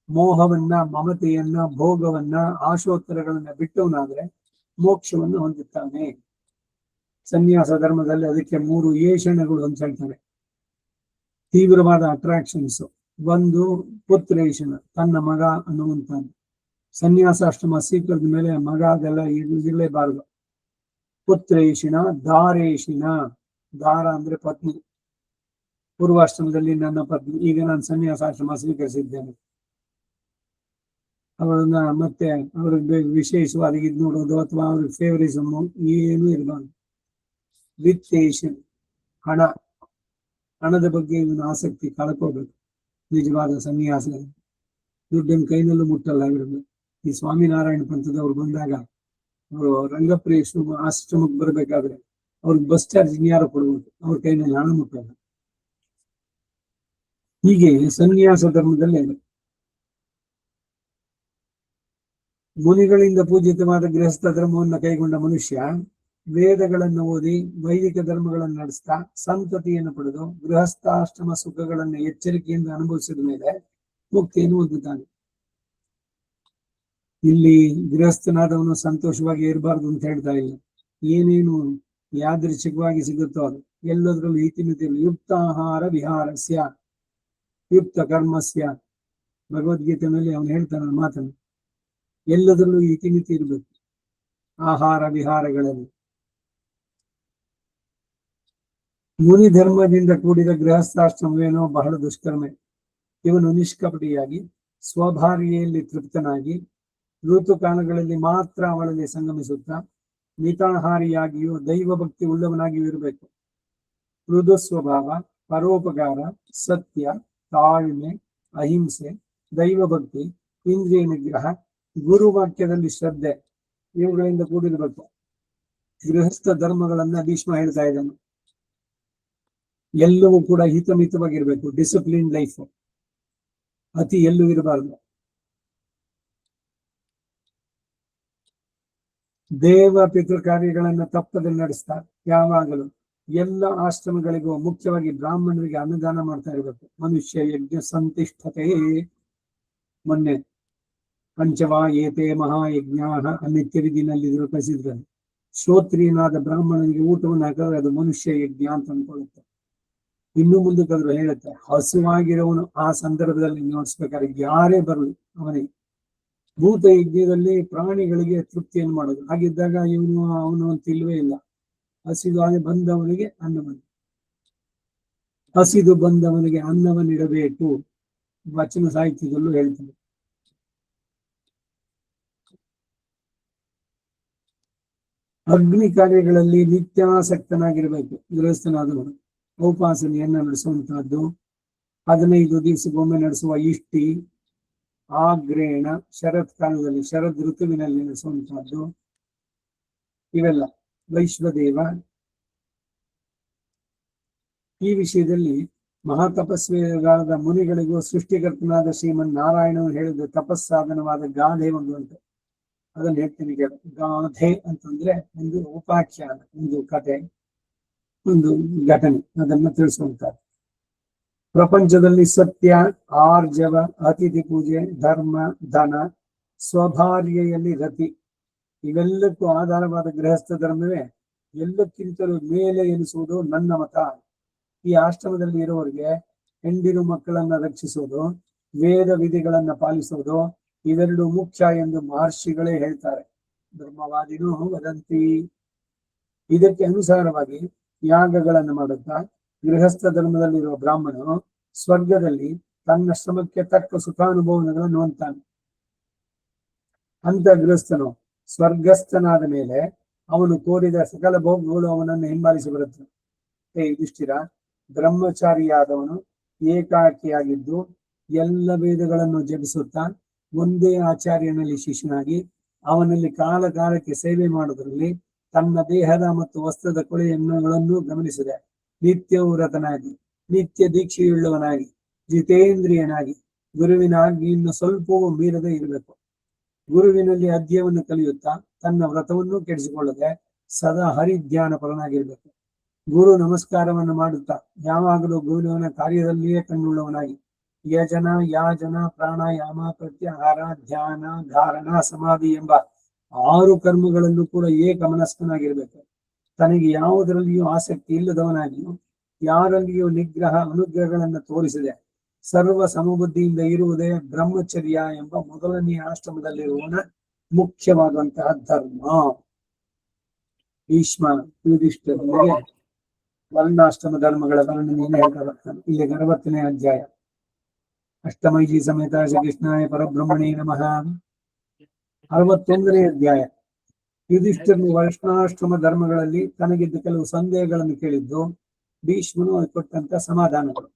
ಮೋಹವನ್ನ, ಮಮತೆಯನ್ನ, ಭೋಗವನ್ನ, ಆಶೋತ್ತರಗಳನ್ನ ಬಿಟ್ಟವನಾದ್ರೆ ಮೋಕ್ಷವನ್ನು ಹೊಂದುತ್ತಾನೆ. ಸನ್ಯಾಸ ಧರ್ಮದಲ್ಲಿ ಅದಕ್ಕೆ 3 ಏಷಣಗಳು ಅಂತ ಹೇಳ್ತಾರೆ. ತೀವ್ರವಾದ ಅಟ್ರಾಕ್ಷನ್ಸ್. ಒಂದು ಪುತ್ರೇಷಣ, ತನ್ನ ಮಗ ಅನ್ನುವಂಥದ್ದು. ಸನ್ಯಾಸಾಶ್ರಮ ಸ್ವೀಕರಿಸಿದ ಮೇಲೆ ಮಗ ಅದೆಲ್ಲ ಇರಲೇಬಾರದು. ಪುತ್ರೇಷಿಣ, ದಾರೇಷಿಣ, ದಾರ ಅಂದ್ರೆ ಪತ್ನಿ. ಪೂರ್ವಾಶ್ರಮದಲ್ಲಿ ನನ್ನ ಪತ್ನಿ, ಈಗ ನಾನು ಸನ್ಯಾಸಾಶ್ರಮ ಸ್ವೀಕರಿಸಿದ್ದೇನೆ, ಅವರನ್ನ ಮತ್ತೆ ಅವ್ರಿಗೆ ವಿಶೇಷವಾಗಿ ಇದು ನೋಡೋದು ಅಥವಾ ಅವ್ರಿಗೆ ಫೇವರಿಸಮ್ ಏನು ಇರಬಾರ್ದು. ವಿತ್ತೇಷನ್, ಹಣದ ಬಗ್ಗೆ ಇವನ ಆಸಕ್ತಿ ಕಳ್ಕೋಬೇಕು. ನಿಜವಾದ ಸನ್ಯಾಸ ದುಡ್ಡನ್ನು ಕೈನಲ್ಲೂ ಮುಟ್ಟಲ್ಲ ಇವ್ರಿಗೆ. ಈ ಸ್ವಾಮಿನಾರಾಯಣ ಪಂಥದವ್ರು ಬಂದಾಗ ಅವರು ರಂಗಪ್ರಿಯ ಆಶ್ರಮಕ್ಕೆ ಬರ್ಬೇಕಾದ್ರೆ ಅವ್ರಿಗೆ ಬಸ್ ಚಾರ್ಜ್ ಇನ್ಯಾರು ಕೊಡ್ಬೇಕು, ಅವ್ರ ಕೈನಲ್ಲಿ ಹಣ ಮುಟ್ಟಲ್ಲ. ಹೀಗೆ ಸನ್ಯಾಸ ಧರ್ಮದಲ್ಲಿ ಮುನಿಗಳಿಂದ ಪೂಜಿತವಾದ ಗೃಹಸ್ಥ ಧರ್ಮವನ್ನು ಕೈಗೊಂಡ ಮನುಷ್ಯ ವೇದಗಳನ್ನು ಓದಿ ವೈದಿಕ ಧರ್ಮಗಳನ್ನು ನಡೆಸ್ತಾ ಸಂತತಿಯನ್ನು ಪಡೆದು ಗೃಹಸ್ಥಾಶ್ರಮ ಸುಖಗಳನ್ನು ಎಚ್ಚರಿಕೆಯಿಂದ ಅನುಭವಿಸಿದ ಮೇಲೆ ಮುಕ್ತಿಯನ್ನು ಹೊಂದುತ್ತಾನೆ. ಇಲ್ಲಿ ಗೃಹಸ್ಥನಾದವನು ಸಂತೋಷವಾಗಿ ಇರಬಾರ್ದು ಅಂತ ಹೇಳ್ತಾ ಇಲ್ಲ. ಏನೇನು ಯಾದೃಚ್ಛಿಕವಾಗಿ ಸಿಗುತ್ತೋ ಅದು ಎಲ್ಲದರಲ್ಲೂ ಇತಿಮಿತಿಯಲ್ಲಿ ಯುಕ್ತಾಹಾರ ವಿಹಾರಸ್ಯ ಯುಕ್ತ ಕರ್ಮಸ್ಯ. ಭಗವದ್ಗೀತೆಯಲ್ಲಿ ಅವನು ಹೇಳ್ತಾನೆ ಮಾತನ್ನು. ಎಲ್ಲದರಲ್ಲೂ ಇತಿಮಿತಿ ಇರಬೇಕು ಆಹಾರ ವಿಹಾರಗಳಲ್ಲಿ. ಮುನಿ ಧರ್ಮದಿಂದ ಕೂಡಿದ ಗೃಹಸ್ಥಾಶ್ರಮವೇನೋ ಬಹಳ ದುಷ್ಕರ್ಮೆ. ಇವನು ನಿಷ್ಕಪಟಿಯಾಗಿ ಸ್ವಭಾರ್ಯೆಯಲ್ಲಿ ತೃಪ್ತನಾಗಿ ಋತುಕಾಲಗಳಲ್ಲಿ ಮಾತ್ರ ಅವಳಲ್ಲಿ ಸಂಗಮಿಸುತ್ತಾ ಮಿತಾಹಾರಿಯಾಗಿಯೂ ದೈವ ಭಕ್ತಿ ಉಳ್ಳವನಾಗಿಯೂ ಇರಬೇಕು. ಮೃದು ಸ್ವಭಾವ, ಪರೋಪಕಾರ, ಸತ್ಯ, ತಾಳ್ಮೆ, ಅಹಿಂಸೆ, ದೈವ ಭಕ್ತಿ, ಇಂದ್ರಿಯ ನಿಗ್ರಹ, ಗುರುವಾಕ್ಯದಲ್ಲಿ ಶ್ರದ್ಧೆ ಇವುಗಳಿಂದ ಕೂಡಿರಬೇಕು. ಗೃಹಸ್ಥ ಧರ್ಮಗಳನ್ನ ಭೀಷ್ಮ ಹೇಳ್ತಾ ಇದ್ದಾನೆ. ಎಲ್ಲವೂ ಕೂಡ ಹಿತಮಿತವಾಗಿರ್ಬೇಕು. ಡಿಸಿಪ್ಲಿನ್ ಲೈಫ್, ಅತಿ ಎಲ್ಲೂ ಇರಬಾರ್ದು. ದೇವ ಪಿತೃ ಕಾರ್ಯಗಳನ್ನ ತಪ್ಪದೆ ನಡೆಸ್ತಾ ಯಾವಾಗಲೂ ಎಲ್ಲ ಆಶ್ರಮಗಳಿಗೂ ಮುಖ್ಯವಾಗಿ ಬ್ರಾಹ್ಮಣರಿಗೆ ಅನ್ನದಾನ ಮಾಡ್ತಾ ಇರಬೇಕು. ಮನುಷ್ಯ ಯಜ್ಞ ಸಂತಿಷ್ಠತೆ. ಮೊನ್ನೆ ಪಂಚವಾ ಏತೆ ಮಹಾಯಜ್ಞ ಅನಿತ್ಯ ವಿಧಿನಲ್ಲಿ ಪ್ರಸಿದ್ಧ. ಶ್ರೋತ್ರಿಯನಾದ ಬ್ರಾಹ್ಮಣನಿಗೆ ಊಟವನ್ನು ಹಾಕಿದ್ರೆ ಅದು ಮನುಷ್ಯ ಯಜ್ಞ ಅಂತ ಅನ್ಕೊಳ್ಳುತ್ತೆ. ಇನ್ನು ಮುಂದಕ್ಕಾದ್ರೂ ಹೇಳುತ್ತೆ, ಹಸುವಾಗಿರೋವನು ಆ ಸಂದರ್ಭದಲ್ಲಿ ನೋಡಿಸ್ಬೇಕಾದ್ರೆ ಯಾರೇ ಬರಲಿ ಅವನಿಗೆ ಭೂತ ಯಜ್ಞದಲ್ಲಿ ಪ್ರಾಣಿಗಳಿಗೆ ತೃಪ್ತಿಯನ್ನು ಮಾಡೋದು. ಹಾಗಿದ್ದಾಗ ಅವನು ಅಂತ ಇಲ್ವೇ ಇಲ್ಲ. ಹಸಿದು ಬಂದವನಿಗೆ ಅನ್ನವನ್ನು, ಹಸಿದು ಬಂದವನಿಗೆ ಅನ್ನವನ್ನಿಡಬೇಕು. ವಚನ ಸಾಹಿತ್ಯದಲ್ಲೂ ಹೇಳ್ತಾರೆ. ಅಗ್ನಿ ಕಾರ್ಯಗಳಲ್ಲಿ ನಿತ್ಯಾಸಕ್ತನಾಗಿರ್ಬೇಕು ಗೃಹಸ್ಥನಾದವನು. ಉಪಾಸನೆಯನ್ನ ನಡೆಸುವಂತಹದ್ದು, 15 ದಿವಸಕ್ಕೊಮ್ಮೆ ನಡೆಸುವ ಇಷ್ಟಿ, ಆಗ್ರೇಣ ಶರತ್ ಕಾಲದಲ್ಲಿ ಶರದ್ ಋತುವಿನಲ್ಲಿ ನಡೆಸುವಂತಹದ್ದು, ಇವೆಲ್ಲ ವೈಶ್ವದೇವ. ಈ ವಿಷಯದಲ್ಲಿ ಮಹಾತಪಸ್ವಿಗಳಾದ ಮುನಿಗಳಿಗೂ ಸೃಷ್ಟಿಕರ್ತನಾದ ಶ್ರೀಮನ್ ನಾರಾಯಣನು ಹೇಳಿದ ತಪಸ್ಸಾಧನವಾದ ಗಾಧೆ ಒಂದು ಉಂಟು. ಅದನ್ನು ಹೇಳ್ತೀನಿ ಕೇಳು. ಗಾಧೆ ಅಂತಂದ್ರೆ ಒಂದು ಉಪಾಖ್ಯಾನ, ಒಂದು ಕಥೆ, ಒಂದು ಘಟನೆ, ಅದನ್ನ ತಿಳಿಸುವಂತಹದ್ದು. ಪ್ರಪಂಚದಲ್ಲಿ ಸತ್ಯ, ಆರ್ಜವ, ಅತಿಥಿ ಪೂಜೆ, ಧರ್ಮ, ಧನ, ಸ್ವಭಾರ್ಯೆಯಲ್ಲಿ ರತಿ, ಇವೆಲ್ಲಕ್ಕೂ ಆಧಾರವಾದ ಗೃಹಸ್ಥ ಧರ್ಮವೇ ಎಲ್ಲಕ್ಕಿಂತಲೂ ಮೇಲೆ ಎನಿಸುವುದು ನನ್ನ ಮತ. ಈ ಆಶ್ರಮದಲ್ಲಿ ಇರುವವರಿಗೆ ಹೆಂಡಿರು ಮಕ್ಕಳನ್ನ ರಕ್ಷಿಸುವುದು, ವೇದ ವಿಧಿಗಳನ್ನ ಪಾಲಿಸುವುದು, ಇವೆರಡು ಮುಖ್ಯ ಎಂದು ಮಹರ್ಷಿಗಳೇ ಹೇಳ್ತಾರೆ. ಧರ್ಮವಾದಿನೂ ವದಂತಿ. ಇದಕ್ಕೆ ಅನುಸಾರವಾಗಿ ಯಾಗಗಳನ್ನು ಮಾಡುತ್ತಾ ಗೃಹಸ್ಥ ಧರ್ಮದಲ್ಲಿರುವ ಬ್ರಾಹ್ಮಣನು ಸ್ವರ್ಗದಲ್ಲಿ ತನ್ನ ಶ್ರಮಕ್ಕೆ ತಕ್ಕ ಸುಖಾನುಭವಗಳನ್ನು ಹೊಂತಾನೆ. ಅಂತ ಗೃಹಸ್ಥನು ಸ್ವರ್ಗಸ್ಥನಾದ ಮೇಲೆ ಅವನು ಕೋರಿದ ಸಕಲ ಭೋಗಗಳು ಅವನನ್ನು ಹಿಂಬಾಲಿಸಿ ಬರುತ್ತವೆ. ಯುಧಿಷ್ಠಿರ, ಬ್ರಹ್ಮಚಾರಿಯಾದವನು ಏಕಾಕಿಯಾಗಿದ್ದು ಎಲ್ಲ ವೇದಗಳನ್ನು ಜಪಿಸುತ್ತಾ ಒಂದೇ ಆಚಾರ್ಯನಲ್ಲಿ ಶಿಷ್ಯನಾಗಿ ಅವನಲ್ಲಿ ಕಾಲ ಕಾಲಕ್ಕೆ ಸೇವೆ ಮಾಡುವುದರಲ್ಲಿ ತನ್ನ ದೇಹದ ಮತ್ತು ವಸ್ತ್ರದ ಕೊಳೆಯನ್ನು ಗಮನಿಸಿದೆ. ನಿತ್ಯ ವ್ರತನಾಗಿ, ನಿತ್ಯ ದೀಕ್ಷೆಯುಳ್ಳವನಾಗಿ, ಜಿತೇಂದ್ರಿಯನಾಗಿ, ಗುರುವಿನ ಆಜ್ಞೆಯನ್ನು ಸ್ವಲ್ಪವೂ ಮೀರದೆ ಇರಬೇಕು. ಗುರುವಿನಲ್ಲಿ ಅಧ್ಯಯನವನ್ನು ಕಲಿಯುತ್ತಾ ತನ್ನ ವ್ರತವನ್ನು ಕೆಡಿಸಿಕೊಳ್ಳದೆ ಸದಾ ಹರಿಧ್ಯಾನ ಪರನಾಗಿರ್ಬೇಕು. ಗುರು ನಮಸ್ಕಾರವನ್ನು ಮಾಡುತ್ತಾ ಯಾವಾಗಲೂ ಗುರುವಿನ ಕಾರ್ಯದಲ್ಲಿಯೇ ಕಣ್ಣುಳ್ಳವನಾಗಿ ಯಜನ, ಯಾಜನ, ಪ್ರಾಣಾಯಾಮ, ಪ್ರತ್ಯಾಹಾರ, ಧ್ಯಾನ, ಧಾರಣ, ಸಮಾಧಿ ಎಂಬ 6 ಕರ್ಮಗಳಲ್ಲೂ ಕೂಡ ಏಕಮನಸ್ಕನಾಗಿರ್ಬೇಕು. ತನಗೆ ಯಾವುದರಲ್ಲಿಯೂ ಆಸಕ್ತಿ ಇಲ್ಲದವನಾಗಿಯೂ ಯಾರಲ್ಲಿಯೂ ನಿಗ್ರಹ ಅನುಗ್ರಹಗಳನ್ನು ತೋರಿಸಿದೆ ಸರ್ವ ಸಮಬುದ್ಧಿಯಿಂದ ಇರುವುದೇ ಬ್ರಹ್ಮಚರ್ಯ ಎಂಬ ಮೊದಲನೆಯ ಆಶ್ರಮದಲ್ಲಿರುವವನ ಮುಖ್ಯವಾದಂತಹ ಧರ್ಮ. ಭೀಷ್ಮ ಯುಧಿಷ್ಠಿರನಿಗೆ ವರ್ಣಾಶ್ರಮ ಧರ್ಮಗಳ ವರ್ಣನೆಯನ್ನು ಹೇಳ್ತಾ ಬರ್ತಾನೆ. ಇಲ್ಲಿ 60ನೇ ಅಧ್ಯಾಯ. ಅಷ್ಟಮೈಜಿ ಸಮೇತ ಶ್ರೀಕೃಷ್ಣಾಯ ಪರಬ್ರಹ್ಮಣೇ ನಮಃ. 61ನೇ ಅಧ್ಯಾಯ. ಯುಧಿಷ್ಠಿರನು ವರ್ಣಾಶ್ರಮ ಧರ್ಮಗಳಲ್ಲಿ ತನಗಿದ್ದ ಕೆಲವು ಸಂದೇಹಗಳನ್ನು ಕೇಳಿದ್ದು, ಭೀಷ್ಮನು ಕೊಟ್ಟಂತ ಸಮಾಧಾನಗಳು.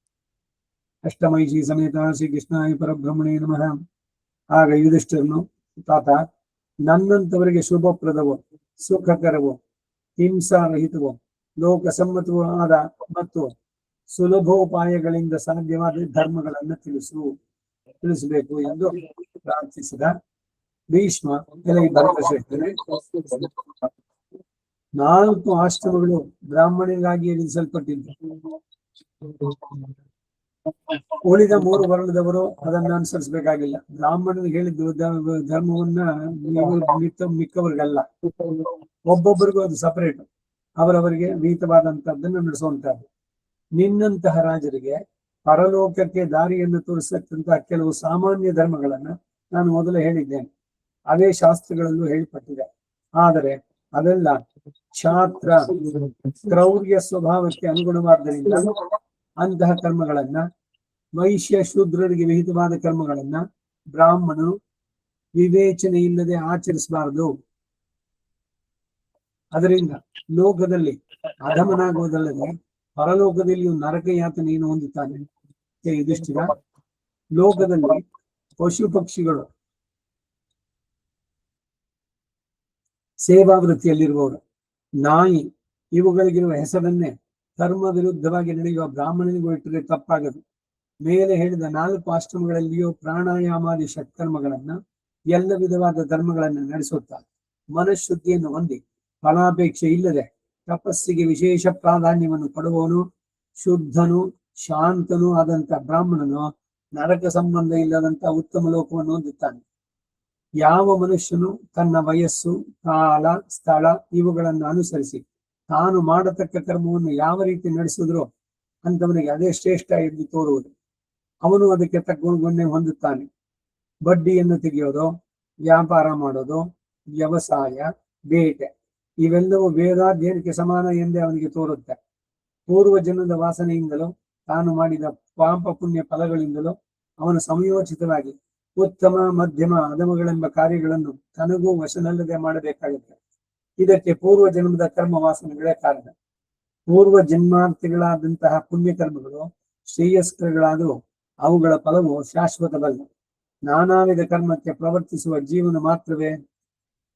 ಅಷ್ಟಮೈಜಿ ಸಮೇತ ಶ್ರೀಕೃಷ್ಣಾಯ ಪರಬ್ರಹ್ಮಣೇ ನಮಃ. ಆಗ ಯುಧಿಷ್ಠಿರನು, ತಾತ, ನನ್ನಂತವರಿಗೆ ಶುಭಪ್ರದವೋ, ಸುಖಕರವೋ, ಹಿಂಸಾರಹಿತವೋ, ಲೋಕಸಮ್ಮತವೂ ಆದ ಮತ್ತು ಸುಲಭೋಪಾಯಗಳಿಂದ ಸಾಧ್ಯವಾದ ಧರ್ಮಗಳನ್ನು ತಿಳಿಸಬೇಕು ಎಂದು ಪ್ರಾರ್ಥಿಸಿದ. ಭೀಷ್ಮ ಹೇಳ್ತಾನೆ, 4 ಆಶ್ರಮಗಳು ಬ್ರಾಹ್ಮಣರಿಗಾಗಿ ವಿಧಿಸಲ್ಪಟ್ಟಿದ್ದು, ಉಳಿದ 3 ವರ್ಣದವರು ಅದನ್ನು ಅನುಸರಿಸಬೇಕಾಗಿಲ್ಲ. ಬ್ರಾಹ್ಮಣರಿಗೆ ಹೇಳಿದ್ದು ಧರ್ಮವನ್ನ ಮಿಕ್ಕವರಿಗಲ್ಲ, ಒಬ್ಬೊಬ್ಬರಿಗೂ ಅದು ಸಪರೇಟ್, ಅವರವರಿಗೆ ವಿಹಿತವಾದಂತಹದ್ದನ್ನು ನಡೆಸುವಂತಹದ್ದು. ನಿನ್ನಂತಹ ರಾಜರಿಗೆ ಪರಲೋಕಕ್ಕೆ ದಾರಿಯನ್ನು ತೋರಿಸತಕ್ಕಂತಹ ಕೆಲವು ಸಾಮಾನ್ಯ ಧರ್ಮಗಳನ್ನ ನಾನು ಮೊದಲು ಹೇಳಿದ್ದೇನೆ. ಅದೇ ಶಾಸ್ತ್ರಗಳಲ್ಲೂ ಹೇಳಿಪಟ್ಟಿದೆ. ಆದರೆ ಅದೆಲ್ಲ ಕ್ಷಾತ್ರ ಕ್ರೌರ್ಯ ಸ್ವಭಾವಕ್ಕೆ ಅನುಗುಣವಾದ್ದರಿಂದ ಅಂತಹ ಕರ್ಮಗಳನ್ನ, ವೈಶ್ಯ ಶೂದ್ರರಿಗೆ ವಿಹಿತವಾದ ಕರ್ಮಗಳನ್ನ ಬ್ರಾಹ್ಮಣನು ವಿವೇಚನೆ ಇಲ್ಲದೆ ಆಚರಿಸಬಾರದು. ಅದರಿಂದ ಲೋಕದಲ್ಲಿ ಅಧಮನಾಗುವುದಲ್ಲದೆ ಪರಲೋಕದಲ್ಲಿಯೂ ನರಕ ಯಾತನೆಯನ್ನು ಹೊಂದುತ್ತಾನೆ. ಯುಧಿಷ್ಠಿರ, ಲೋಕದಲ್ಲಿ ಪಶು ಪಕ್ಷಿಗಳು ಸೇವಾ ವೃತ್ತಿಯಲ್ಲಿರುವವರು, ನಾಯಿ, ಇವುಗಳಿಗಿರುವ ಹೆಸರನ್ನೇ ಧರ್ಮ ವಿರುದ್ಧವಾಗಿ ನಡೆಯುವ ಬ್ರಾಹ್ಮಣನಿಗೂ ಇಟ್ಟರೆ ತಪ್ಪಾಗದು. ಮೇಲೆ ಹೇಳಿದ 4 ಆಶ್ರಮಗಳಲ್ಲಿಯೂ ಪ್ರಾಣಾಯಾಮಾದಿ ಷಟ್ಕರ್ಮಗಳನ್ನ, ಎಲ್ಲ ವಿಧವಾದ ಧರ್ಮಗಳನ್ನು ನಡೆಸುತ್ತಾ ಮನಃಶುದ್ಧಿಯನ್ನು ಹೊಂದಿ ಫಲಾಪೇಕ್ಷೆ ಇಲ್ಲದೆ ತಪಸ್ಸಿಗೆ ವಿಶೇಷ ಪ್ರಾಧಾನ್ಯವನ್ನು ಕೊಡುವವನು, ಶುದ್ಧನು, ಶಾಂತನೂ ಆದಂತ ಬ್ರಾಹ್ಮಣನು ನರಕ ಸಂಬಂಧ ಇಲ್ಲದಂತ ಉತ್ತಮ ಲೋಕವನ್ನು ಹೊಂದುತ್ತಾನೆ. ಯಾವ ಮನುಷ್ಯನು ತನ್ನ ವಯಸ್ಸು, ಕಾಲ, ಸ್ಥಳ ಇವುಗಳನ್ನು ಅನುಸರಿಸಿ ತಾನು ಮಾಡತಕ್ಕ ಕರ್ಮವನ್ನು ಯಾವ ರೀತಿ ನಡೆಸಿದ್ರೋ ಅಂತವನಿಗೆ ಅದೇ ಶ್ರೇಷ್ಠ ಎಂದು ತೋರುವುದು. ಅವನು ಅದಕ್ಕೆ ತಕ್ಕ ಹೊಂದುತ್ತಾನೆ. ಬಡ್ಡಿಯನ್ನು ತೆಗೆಯೋದು, ವ್ಯಾಪಾರ ಮಾಡೋದು, ವ್ಯವಸಾಯ, ಬೇಟೆ ಇವೆಲ್ಲವೂ ವೇದಾಧ್ಯಯನಕ್ಕೆ ಸಮಾನ ಎಂದೇ ಅವನಿಗೆ ತೋರುತ್ತೆ. ಪೂರ್ವ ಜನ್ಮದ ವಾಸನೆಯಿಂದಲೂ ತಾನು ಮಾಡಿದ ಪಾಪ ಪುಣ್ಯ ಫಲಗಳಿಂದಲೂ ಅವನು ಸಮಯೋಚಿತವಾಗಿ ಉತ್ತಮ, ಮಧ್ಯಮ, ಅಧಮಗಳೆಂಬ ಕಾರ್ಯಗಳನ್ನು ತನಗೂ ವಶನಲ್ಲದೆ ಮಾಡಬೇಕಾಗುತ್ತೆ. ಇದಕ್ಕೆ ಪೂರ್ವ ಜನ್ಮದ ಕರ್ಮ ವಾಸನೆಗಳೇ ಕಾರಣ. ಪೂರ್ವ ಜನ್ಮಾರ್ಥಿಗಳಾದಂತಹ ಪುಣ್ಯ ಕರ್ಮಗಳು ಶ್ರೇಯಸ್ಕರಗಳಾದರೂ ಅವುಗಳ ಫಲವು ಶಾಶ್ವತವಲ್ಲ. ನಾನಾ ವಿಧ ಕರ್ಮಕ್ಕೆ ಪ್ರವರ್ತಿಸುವ ಜೀವನ ಮಾತ್ರವೇ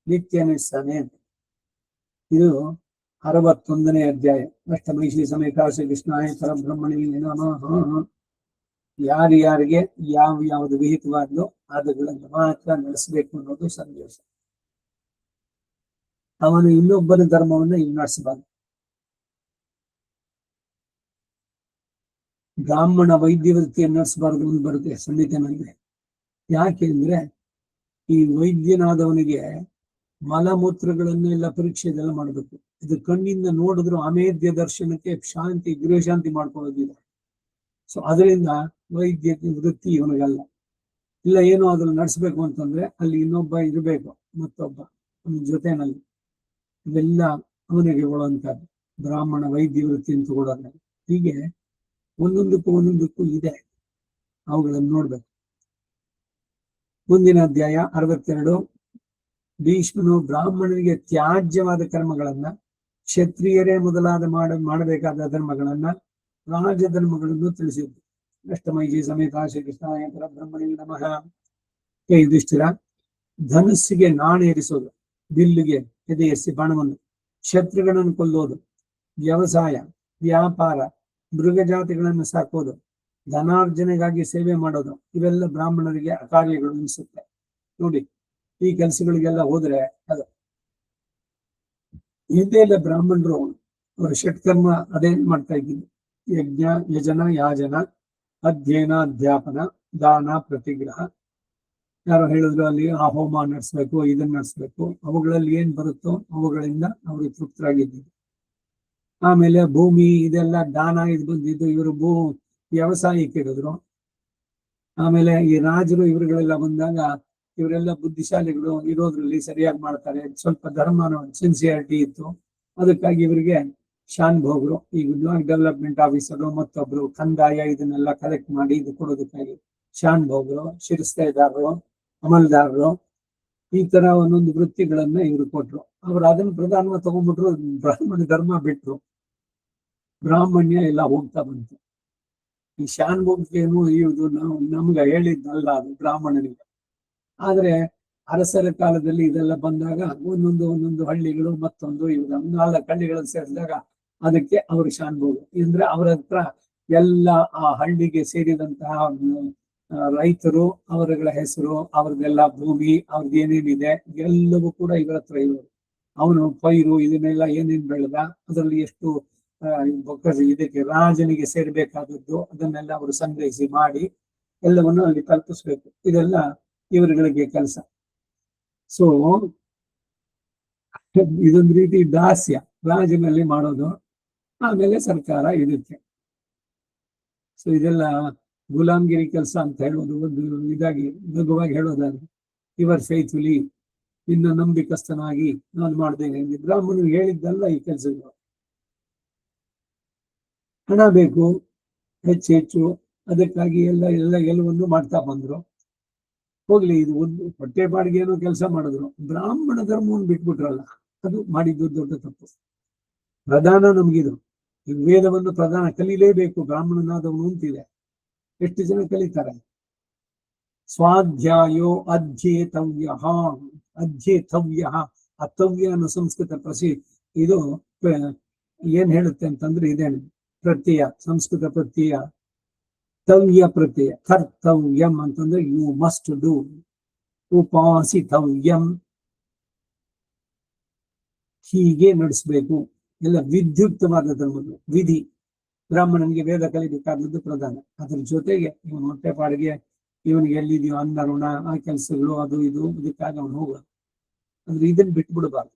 ನಿತ್ಯ ನಿಸ್ತಾನೆ. ಇದು 61ನೇ ಅಧ್ಯಾಯ. ಅಷ್ಟಮೈಷಿ ಸಮೇತ ಶ್ರೀ ಕೃಷ್ಣಾಯ ಪರಬ್ರಹ್ಮಣಿ ನಮಃ. ಯಾರ್ಯಾರಿಗೆ ಯಾವ್ದು ವಿಹಿತವಾದ್ಲೋ ಅದುಗಳನ್ನು ಮಾತ್ರ ನಡೆಸಬೇಕು ಅನ್ನೋದು ಸಂದೇಶ. ಅವನು ಇನ್ನೊಬ್ಬನ ಧರ್ಮವನ್ನ ಇಲ್ಲಿ ನಡೆಸಬಾರದು. ಬ್ರಾಹ್ಮಣ ವೈದ್ಯವೃತ್ತಿಯನ್ನು ನಡೆಸಬಾರದು ಅಂತ ಬರುತ್ತೆ ಸಂಹಿತೆನಲ್ಲಿ. ಯಾಕೆಂದ್ರೆ ಈ ವೈದ್ಯನಾದವನಿಗೆ ಮಲಮೂತ್ರಗಳನ್ನೆಲ್ಲ ಪರೀಕ್ಷೆ ಇದೆಲ್ಲ ಮಾಡಬೇಕು. ಇದು ಕಣ್ಣಿಂದ ನೋಡಿದ್ರು ಅಮೇಧ್ಯ ದರ್ಶನಕ್ಕೆ ಶಾಂತಿ ಗೃಹಶಾಂತಿ ಮಾಡ್ಕೊಳ್ಳೋದಿಲ್ಲ. ಸೊ ಅದರಿಂದ ವೈದ್ಯ ವೃತ್ತಿ ಇವನಿಗಲ್ಲ. ಇಲ್ಲ ಏನೋ ಅದ್ರಲ್ಲಿ ನಡೆಸ್ಬೇಕು ಅಂತಂದ್ರೆ ಅಲ್ಲಿ ಇನ್ನೊಬ್ಬ ಇರಬೇಕು, ಮತ್ತೊಬ್ಬ ಅವನ ಜೊತೆನಲ್ಲಿ. ಇವೆಲ್ಲ ಅವನಿಗೆ ಕೊಡುವಂಥದ್ದು ಬ್ರಾಹ್ಮಣ ವೈದ್ಯ ವೃತ್ತಿ ಅಂತ ಕೊಡೋದು. ಹೀಗೆ ಒಂದೊಂದಕ್ಕೂ ಇದೆ, ಅವುಗಳನ್ನು ನೋಡ್ಬೇಕು. ಮುಂದಿನ ಅಧ್ಯಾಯ 62. ಭೀಷ್ಮನು ಬ್ರಾಹ್ಮಣನಿಗೆ ತ್ಯಾಜ್ಯವಾದ ಕರ್ಮಗಳನ್ನ, ಕ್ಷತ್ರಿಯರೇ ಮೊದಲಾದ ಮಾಡಬೇಕಾದ ಧರ್ಮಗಳನ್ನ, ರಾಜಧರ್ಮಗಳನ್ನು ತಿಳಿಸಿದ್ದು. ಅಷ್ಟಮೈಜಿ ಸಮೇತ ಶ್ರೀ ಕೃಷ್ಣಾಯ ಪರಬ್ರಹ್ಮಣಿ ನಮಃ. ಯುಧಿಷ್ಠಿರ, ಧನುಸ್ಸಿಗೆ ನಾಣೇರಿಸೋದು, ಬಿಲ್ಲಿಗೆ ಎದೆಯೆಸಿ ಬಾಣವನ್ನು, ಶತ್ರುಗಳನ್ನು ಕೊಲ್ಲೋದು, ವ್ಯವಸಾಯ, ವ್ಯಾಪಾರ, ಮೃಗಜಾತಿಗಳನ್ನು ಸಾಕೋದು, ಧನಾರ್ಜನೆಗಾಗಿ ಸೇವೆ ಮಾಡೋದು, ಇವೆಲ್ಲ ಬ್ರಾಹ್ಮಣರಿಗೆ ಅಕಾರ್ಯಗಳು ಅನಿಸುತ್ತೆ. ನೋಡಿ, ಈ ಕೆಲಸಗಳಿಗೆಲ್ಲ ಹೋದ್ರೆ ಅದು ಹಿಂದೆಲ್ಲ ಬ್ರಾಹ್ಮಣರು ಅವರ ಷಟ್ಕರ್ಮ ಅದೇನ್ ಮಾಡ್ತಾ ಇದ್ದೀನಿ. ಯಜ್ಞ, ಯಜನ, ಯಾಜನ, ಅಧ್ಯಯನ, ಅಧ್ಯಾಪನ, ದಾನ, ಪ್ರತಿಗ್ರಹ. ಯಾರೋ ಹೇಳಿದ್ರು ಅಲ್ಲಿ ಆ ಹೋಮ ನಡೆಸ್ಬೇಕು, ಇದನ್ನ ನಡೆಸ್ಬೇಕು. ಅವುಗಳಲ್ಲಿ ಏನ್ ಬರುತ್ತೋ ಅವುಗಳಿಂದ ಅವರು ತೃಪ್ತರಾಗಿದ್ದಾರೆ. ಆಮೇಲೆ ಭೂಮಿ ಇದೆಲ್ಲ ದಾನ ಇದು ಬಂದಿದ್ದು. ಇವರು ವ್ಯವಸಾಯಕ್ಕೆ ಇಡಿದ್ರು. ಆಮೇಲೆ ಈ ರಾಜರು ಇವರುಗಳೆಲ್ಲ ಬಂದಾಗ ಇವರೆಲ್ಲ ಬುದ್ಧಿಶಾಲಿಗಳು ಇರೋದ್ರಲ್ಲಿ ಸರಿಯಾಗಿ ಮಾಡ್ತಾರೆ. ಸ್ವಲ್ಪ ಧರ್ಮನ ಸಿನ್ಸಿಯಾರಿಟಿ ಇತ್ತು. ಅದಕ್ಕಾಗಿ ಇವರಿಗೆ ಶಾನ್ ಭೋಗ್ರು, ಈಗ ಬ್ಲಾಕ್ ಡೆವಲಪ್ಮೆಂಟ್ ಆಫೀಸರು, ಮತ್ತೊಬ್ರು ಕಂದಾಯ ಇದನ್ನೆಲ್ಲ ಕಲೆಕ್ಟ್ ಮಾಡಿ ಇದು ಕೊಡೋದಕ್ಕಾಗಿ ಶಾನ್ ಭೋಗ್ರು, ಶಿರಸ್ತೇದಾರರು, ಅಮಲ್ದಾರರು, ಈ ತರ ಒಂದೊಂದು ವೃತ್ತಿಗಳನ್ನ ಇವರು ಕೊಟ್ರು. ಅವ್ರು ಅದನ್ನ ಪ್ರಧಾನ ತಗೊಂಡ್ಬಿಟ್ರು, ಬ್ರಾಹ್ಮಣ ಧರ್ಮ ಬಿಟ್ರು. ಬ್ರಾಹ್ಮಣ್ಯ ಎಲ್ಲ ಹೋಗ್ತಾ ಬಂತು. ಈ ಶಾನ್ ಭೋಗ್ಯನು ಇದು ನಮ್ಗೆ ಹೇಳಿದ್ದಲ್ಲ, ಅದು ಬ್ರಾಹ್ಮಣನಿಗೆ. ಆದ್ರೆ ಅರಸರ ಕಾಲದಲ್ಲಿ ಇದೆಲ್ಲ ಬಂದಾಗ ಒಂದೊಂದು ಹಳ್ಳಿಗಳು ಮತ್ತೊಂದು ಇವರು 4 ಹಳ್ಳಿಗಳನ್ನು ಸೇರಿದಾಗ ಅದಕ್ಕೆ ಅವರು ಶಾನ್ ಭೋಗ ಅಂದ್ರೆ ಅವರ ಹತ್ರ ಎಲ್ಲ ಆ ಹಳ್ಳಿಗೆ ಸೇರಿದಂತಹ ರೈತರು, ಅವರುಗಳ ಹೆಸರು, ಅವ್ರದ್ದೆಲ್ಲ ಭೂಮಿ, ಅವ್ರದ್ದು ಏನೇನಿದೆ ಎಲ್ಲವೂ ಕೂಡ ಇವರ ಹತ್ರ ಇರೋರು. ಅವನು ಪೈರು ಇದನ್ನೆಲ್ಲ ಏನೇನ್ ಬೆಳೆದ, ಅದರಲ್ಲಿ ಎಷ್ಟು ಇದಕ್ಕೆ ರಾಜನಿಗೆ ಸೇರ್ಬೇಕಾದದ್ದು ಅದನ್ನೆಲ್ಲ ಅವರು ಸಂಗ್ರಹಿಸಿ ಮಾಡಿ ಎಲ್ಲವನ್ನು ಅಲ್ಲಿ ತಲುಪಿಸ್ಬೇಕು. ಇದೆಲ್ಲ ಇವರುಗಳಿಗೆ ಕೆಲಸ. ಸೊ ಇದೊಂದು ರೀತಿ ದಾಸ್ಯ ರಾಜನಲ್ಲಿ ಮಾಡೋದು. ಆಮೇಲೆ ಸರ್ಕಾರ ಇದಕ್ಕೆ. ಸೊ ಇದೆಲ್ಲ ಗುಲಾಮ್ಗಿರಿ ಕೆಲಸ ಅಂತ ಹೇಳೋದು ಒಂದು ಇದಾಗಿ ಲಘುವಾಗಿ ಹೇಳೋದಾದ್ರೆ, ಇವರ್ ಫೇತ್ಫುಲಿ, ಇನ್ನು ನಂಬಿಕಸ್ಥನಾಗಿ ನಾನು ಮಾಡ್ದೇನೆ. ಬ್ರಾಹ್ಮಣರು ಹೇಳಿದ್ದಲ್ಲ ಈ ಕೆಲಸಗಳು. ಹಣ ಬೇಕು ಹೆಚ್ಚು, ಅದಕ್ಕಾಗಿ ಎಲ್ಲವನ್ನು ಮಾಡ್ತಾ ಬಂದ್ರು. ಹೋಗ್ಲಿ, ಇದು ಒಂದು ಹೊಟ್ಟೆ ಬಾಡಿಗೆ ಏನೋ ಕೆಲಸ ಮಾಡಿದ್ರು. ಬ್ರಾಹ್ಮಣ ಧರ್ಮವನ್ನು ಬಿಟ್ಬಿಟ್ರಲ್ಲ, ಅದು ಮಾಡಿದ್ದು ದೊಡ್ಡ ತಪ್ಪು. ಪ್ರಧಾನ ನಮ್ಗಿದು, ಈ ವೇದವನ್ನು ಪ್ರಧಾನ ಕಲೀಲೇಬೇಕು ಬ್ರಾಹ್ಮಣನಾದವನು ಅಂತಿದೆ. ಎಷ್ಟು ಜನ ಕಲಿತಾರೆ? ಸ್ವಾಧ್ಯಾಯೋ ಅಧ್ಯೇತವ್ಯ, ಅಧ್ಯೇತವ್ಯ, ಅತವ್ಯ ಅನ್ನೋ ಸಂಸ್ಕೃತ ಇದು ಏನ್ ಹೇಳುತ್ತೆ ಅಂತಂದ್ರೆ ಇದೇನು ಪ್ರತ್ಯಯ, ಸಂಸ್ಕೃತ ಪ್ರತ್ಯಯ. ತವ್ಯ ಪ್ರತ್ಯಯ, ಕರ್ತವ್ಯಂ ಅಂತಂದ್ರೆ ಯು ಮಸ್ಟ್ ಡೂ. ಉಪಾಸಿತವ್ಯಂ, ಹೀಗೆ ನಡೆಸ್ಬೇಕು. ಎಲ್ಲ ವಿದ್ಯುಕ್ತವಾದ ಧರ್ಮಗಳು, ವಿಧಿ. ಬ್ರಾಹ್ಮಣನಿಗೆ ವೇದ ಕಲಿಬೇಕಾದದ್ದು ಪ್ರಧಾನ. ಅದ್ರ ಜೊತೆಗೆ ಇವನು ಹೊಟ್ಟೆಪಾಡಿಗೆ ಇವನಿಗೆ ಎಲ್ಲಿದೆಯೋ ಅನ್ನ ಋಣ, ಆ ಕೆಲಸಗಳು, ಅದು ಇದು, ಇದಕ್ಕಾಗಿ ಅವನು ಹೋಗ. ಅಂದ್ರೆ ಇದನ್ನ ಬಿಟ್ಬಿಡಬಾರ್ದು.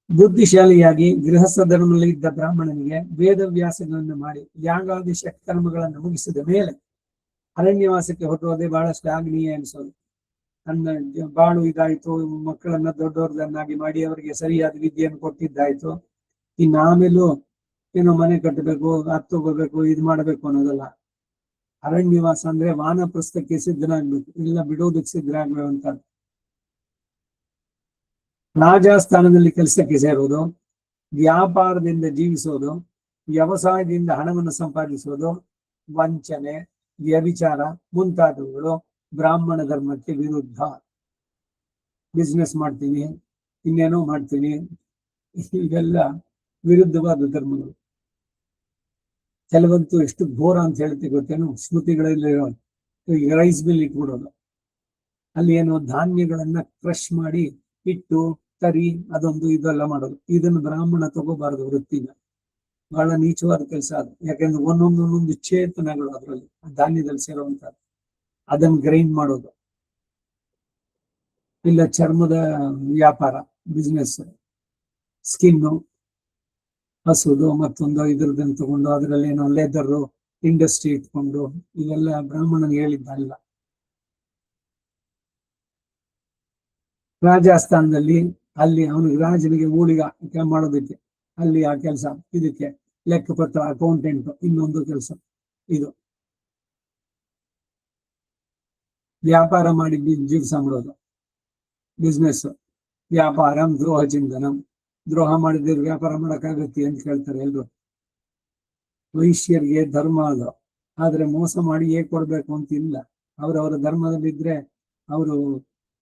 ಬುದ್ಧಿಶಾಲಿಯಾಗಿ ಗೃಹಸ್ಥ ಧರ್ಮದಲ್ಲಿ ಇದ್ದ ಬ್ರಾಹ್ಮಣನಿಗೆ ವೇದವ್ಯಾಸಗಳನ್ನು ಮಾಡಿ ಯಾಗಾದಿ ಷಟ್ಕರ್ಮಗಳನ್ನು ಮುಗಿಸಿದ ಮೇಲೆ ಅರಣ್ಯವಾಸಕ್ಕೆ ಹೊರಟೋದೇ ಬಹಳಷ್ಟು ಆಗ್ನೀಯ ಅನಿಸೋದು. ತನ್ನ ಬಾಳು ಇದಾಯ್ತು, ಮಕ್ಕಳನ್ನ ದೊಡ್ಡವ್ರದನ್ನಾಗಿ ಮಾಡಿ ಅವರಿಗೆ ಸರಿಯಾದ ವಿದ್ಯೆಯನ್ನು ಕೊಟ್ಟಿದ್ದಾಯ್ತು. ಇನ್ನು ಆಮೇಲೂ ಏನೋ ಮನೆ ಕಟ್ಟಬೇಕು, ತಗೋಬೇಕು, ಇದು ಮಾಡಬೇಕು ಅನ್ನೋದಲ್ಲ. ಅರಣ್ಯವಾಸ ಅಂದ್ರೆ ವಾನಪ್ರಸ್ಥಕ್ಕೆ ಸಿದ್ಧನಾಗ್ಬೇಕು, ಇಲ್ಲ ಬಿಡೋದಕ್ಕೆ ಸಿದ್ಧರಾಗ್ಬೇಕು ಅಂತ. ರಾಜಸ್ಥಾನದಲ್ಲಿ ಕೆಲಸಕ್ಕೆ ಸೇರೋದು, ವ್ಯಾಪಾರದಿಂದ ಜೀವಿಸೋದು, ವ್ಯವಸಾಯದಿಂದ ಹಣವನ್ನು ಸಂಪಾದಿಸೋದು, ವಂಚನೆ, ವ್ಯಭಿಚಾರ ಮುಂತಾದವುಗಳು ಬ್ರಾಹ್ಮಣ ಧರ್ಮಕ್ಕೆ ವಿರುದ್ಧ. ಬಿಸ್ನೆಸ್ ಮಾಡ್ತೀನಿ, ಇನ್ನೇನೋ ಮಾಡ್ತೀನಿ, ಇವೆಲ್ಲ ವಿರುದ್ಧವಾದ ಧರ್ಮಗಳು. ಕೆಲವಂತೂ ಎಷ್ಟು ಘೋರ ಅಂತ ಹೇಳ್ತೀವಿ ಗೊತ್ತೇನು? ಸ್ಮೃತಿಗಳಲ್ಲಿ ಈಗ ರೈಸ್ ಮಿಲ್ ಇಟ್ಬಿಡೋದು, ಅಲ್ಲಿ ಏನೋ ಧಾನ್ಯಗಳನ್ನ ಕ್ರಶ್ ಮಾಡಿ ಇಟ್ಟು ತರಿ ಅದೊಂದು ಇದೆಲ್ಲ ಮಾಡೋದು. ಇದನ್ನು ಬ್ರಾಹ್ಮಣ ತಗೋಬಾರದು ವೃತ್ತಿನ. ಬಹಳ ನೀಚವಾದ ಕೆಲಸ ಅದು. ಯಾಕಂದ್ರೆ ಒಂದೊಂದು ಚೇತನಗಳು ಅದರಲ್ಲಿ ಧಾನ್ಯದಲ್ಲಿ ಸೇರುವಂತದ್ದು. ಅದನ್ನು ಗ್ರೈಂಡ್ ಮಾಡೋದು, ಇಲ್ಲ ಚರ್ಮದ ವ್ಯಾಪಾರ, ಬಿಸ್ನೆಸ್, ಸ್ಕಿನ್ನು ಹಸುದು ಮತ್ತೊಂದು ಇದ್ರದನ್ನು ತಗೊಂಡು ಅದರಲ್ಲಿ ಏನೋ ಲೆದರ್ ಇಂಡಸ್ಟ್ರಿ ಇಟ್ಕೊಂಡು ಇವೆಲ್ಲ ಬ್ರಾಹ್ಮಣನಿಗೆ ಹೇಳಿದ್ದಲ್ಲ. ರಾಜಸ್ಥಾನದಲ್ಲಿ ಅಲ್ಲಿ ಅವನಿಗೆ ರಾಜನಿಗೆ ಊಳಿಗ ಮಾಡೋದಕ್ಕೆ, ಅಲ್ಲಿ ಆ ಕೆಲಸ, ಇದಕ್ಕೆ ಲೆಕ್ಕಪತ್ರ, ಅಕೌಂಟೆಂಟ್, ಇನ್ನೊಂದು ಕೆಲಸ. ಇದು ವ್ಯಾಪಾರ ಮಾಡಿ ಜೀವಿಸ ಮಾಡೋದು, ಬಿಸ್ನೆಸ್. ವ್ಯಾಪಾರಂ ದ್ರೋಹ ಚಿಂತನಂ. ದ್ರೋಹ ಮಾಡಿದ್ರೆ ವ್ಯಾಪಾರ ಮಾಡಕ್ಕಾಗತ್ತೆ ಅಂತ ಕೇಳ್ತಾರೆ ಎಲ್ರು. ವೈಶ್ಯರಿಗೆ ಧರ್ಮ ಅದು, ಆದ್ರೆ ಮೋಸ ಮಾಡಿ ಹೇಗೆ ಕೊಡ್ಬೇಕು ಅಂತ ಇಲ್ಲ. ಅವರವರ ಧರ್ಮದಲ್ಲಿದ್ರೆ ಅವರು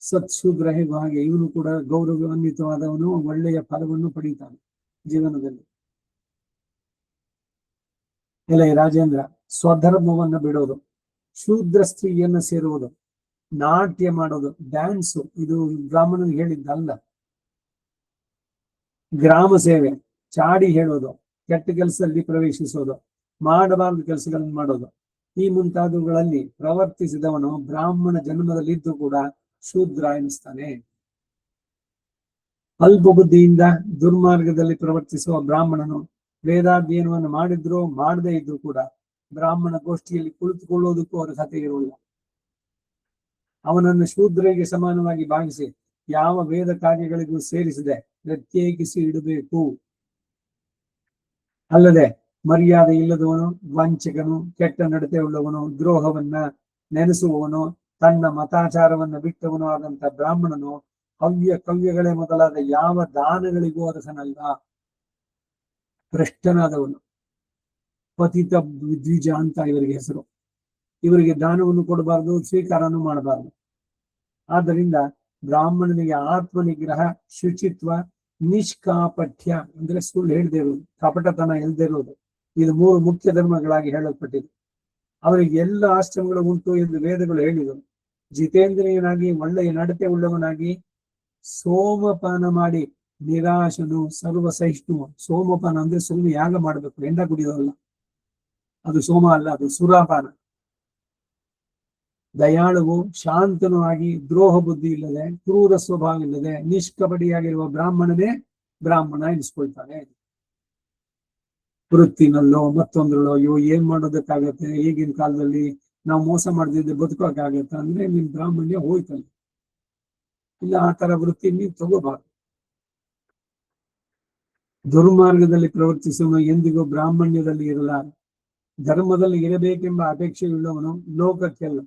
ಸತ್ಶೂದ್ರ ಹೇಗೋ ಹಾಗೆ ಇವನು ಕೂಡ ಗೌರವಾನ್ವಿತವಾದವನು, ಒಳ್ಳೆಯ ಫಲವನ್ನು ಪಡೀತಾನೆ ಜೀವನದಲ್ಲಿ. ಇಲ್ಲ ರಾಜೇಂದ್ರ, ಸ್ವಧರ್ಮವನ್ನ ಬಿಡೋದು, ಶೂದ್ರ ಸ್ತ್ರೀಯನ್ನ ಸೇರುವುದು, ನಾಟ್ಯ ಮಾಡೋದು, ಡ್ಯಾನ್ಸು, ಇದು ಬ್ರಾಹ್ಮಣನಿಗೆ ಹೇಳಿದ್ದಲ್ಲ. ಗ್ರಾಮ ಸೇವೆ, ಚಾಡಿ ಹೇಳೋದು, ಕೆಟ್ಟ ಕೆಲಸದಲ್ಲಿ ಪ್ರವೇಶಿಸೋದು, ಮಾಡಬಾರದು ಕೆಲಸಗಳನ್ನು ಮಾಡೋದು, ಈ ಮುಂತಾದವುಗಳಲ್ಲಿ ಪ್ರವರ್ತಿಸಿದವನು ಬ್ರಾಹ್ಮಣ ಜನ್ಮದಲ್ಲಿದ್ದು ಕೂಡ ಶೂದ್ರ ಎನಿಸ್ತಾನೆ. ಅಲ್ಪ ಬುದ್ಧಿಯಿಂದ ದುರ್ಮಾರ್ಗದಲ್ಲಿ ಪ್ರವರ್ತಿಸುವ ಬ್ರಾಹ್ಮಣನು ವೇದಾಧ್ಯಯನವನ್ನು ಮಾಡಿದ್ರು ಮಾಡದೇ ಇದ್ರು ಕೂಡ ಬ್ರಾಹ್ಮಣ ಗೋಷ್ಠಿಯಲ್ಲಿ ಕುಳಿತುಕೊಳ್ಳೋದಕ್ಕೂ ಅವರ ಕಥೆ ಇರುವುದಿಲ್ಲ. ಅವನನ್ನು ಶೂದ್ರರಿಗೆ ಸಮಾನವಾಗಿ ಭಾವಿಸಿ ಯಾವ ವೇದ ಕಾರ್ಯಗಳಿಗೂ ಸೇರಿಸದೆ ಪ್ರತ್ಯೇಕಿಸಿ ಇಡಬೇಕು. ಅಲ್ಲದೆ ಮರ್ಯಾದೆ ಇಲ್ಲದವನು, ವಂಚಕನು, ಕೆಟ್ಟ ನಡತೆ ಉಳ್ಳವನು, ದ್ರೋಹವನ್ನ ನೆನೆಸುವವನು, ತನ್ನ ಮತಾಚಾರವನ್ನ ಬಿಟ್ಟವನು ಆದಂತ ಬ್ರಾಹ್ಮಣನು ಹವ್ಯ ಕವ್ಯಗಳೇ ಮೊದಲಾದ ಯಾವ ದಾನಗಳಿಗೂ ಅರ್ಹನಲ್ಲ. ಭ್ರಷ್ಟನಾದವನು, ಪತಿತ ದ್ವಿಜ ಅಂತ ಇವರಿಗೆ ಹೆಸರು. ಇವರಿಗೆ ದಾನವನ್ನು ಕೊಡಬಾರದು, ಸ್ವೀಕಾರನೂ ಮಾಡಬಾರದು. ಆದ್ದರಿಂದ ಬ್ರಾಹ್ಮಣನಿಗೆ ಆತ್ಮನಿಗ್ರಹ, ಶುಚಿತ್ವ, ನಿಷ್ಕಾಪಠ್ಯ ಅಂದ್ರೆ ಸುಳ್ಳು ಹೇಳದೇ ಇರುವುದು, ಕಪಟತನ ಇಲ್ಲದೆ ಇರುವುದು, ಇದು 3 ಮುಖ್ಯ ಧರ್ಮಗಳಾಗಿ ಹೇಳಲ್ಪಟ್ಟಿದೆ. ಅವರಿಗೆ ಎಲ್ಲ ಆಶ್ರಮಗಳು ಉಂಟು ಎಂದು ವೇದಗಳು ಹೇಳಿದರು. ಜಿತೇಂದ್ರಿಯನಾಗಿ ಒಳ್ಳೆಯ ನಡತೆ ಉಳ್ಳವನಾಗಿ ಸೋಮಪಾನ ಮಾಡಿ ನಿರಾಶನು, ಸರ್ವಸಹಿಷ್ಣು. ಸೋಮಪಾನ ಅಂದ್ರೆ ಸುಮ್ಮನೆ ಯಾಗ ಮಾಡಬೇಕು, ಎಂಡ ಕುಡಿಯೋದಲ್ಲ, ಅದು ಸೋಮ ಅಲ್ಲ, ಅದು ಸುರಾಪಾನ. ದಯಾಳುವು, ಶಾಂತನೂ ಆಗಿ ದ್ರೋಹ ಬುದ್ಧಿ ಇಲ್ಲದೆ, ಕ್ರೂರ ಸ್ವಭಾವ ಇಲ್ಲದೆ, ನಿಷ್ಕಪಟಿಯಾಗಿರುವ ಬ್ರಾಹ್ಮಣನೇ ಬ್ರಾಹ್ಮಣ ಎನಿಸ್ಕೊಳ್ತಾನೆ. ವೃತ್ತಿನಲ್ಲೋ ಮತ್ತೊಂದ್ರಲ್ಲೋ ಏನ್ ಮಾಡೋದಕ್ಕಾಗತ್ತೆ? ಈಗಿನ ಕಾಲದಲ್ಲಿ ನಾವು ಮೋಸ ಮಾಡದಿದ್ದೆ ಬದುಕೋಕ್ಕಾಗತ್ತ ಅಂದ್ರೆ ನಿಮ್ ಬ್ರಾಹ್ಮಣ್ಯ ಹೋಯ್ತಲ್ಲ. ಇಲ್ಲ, ಆ ತರ ವೃತ್ತಿ ನೀವು ತಗೋಬಾರ್ದು. ದುರ್ಮಾರ್ಗದಲ್ಲಿ ಪ್ರವರ್ತಿಸುವ ಎಂದಿಗೂ ಬ್ರಾಹ್ಮಣ್ಯದಲ್ಲಿ ಇರಲಾರ. ಧರ್ಮದಲ್ಲಿ ಇರಬೇಕೆಂಬ ಅಪೇಕ್ಷೆಯುಳ್ಳವನು ಲೋಕಕ್ಕೆಲ್ಲ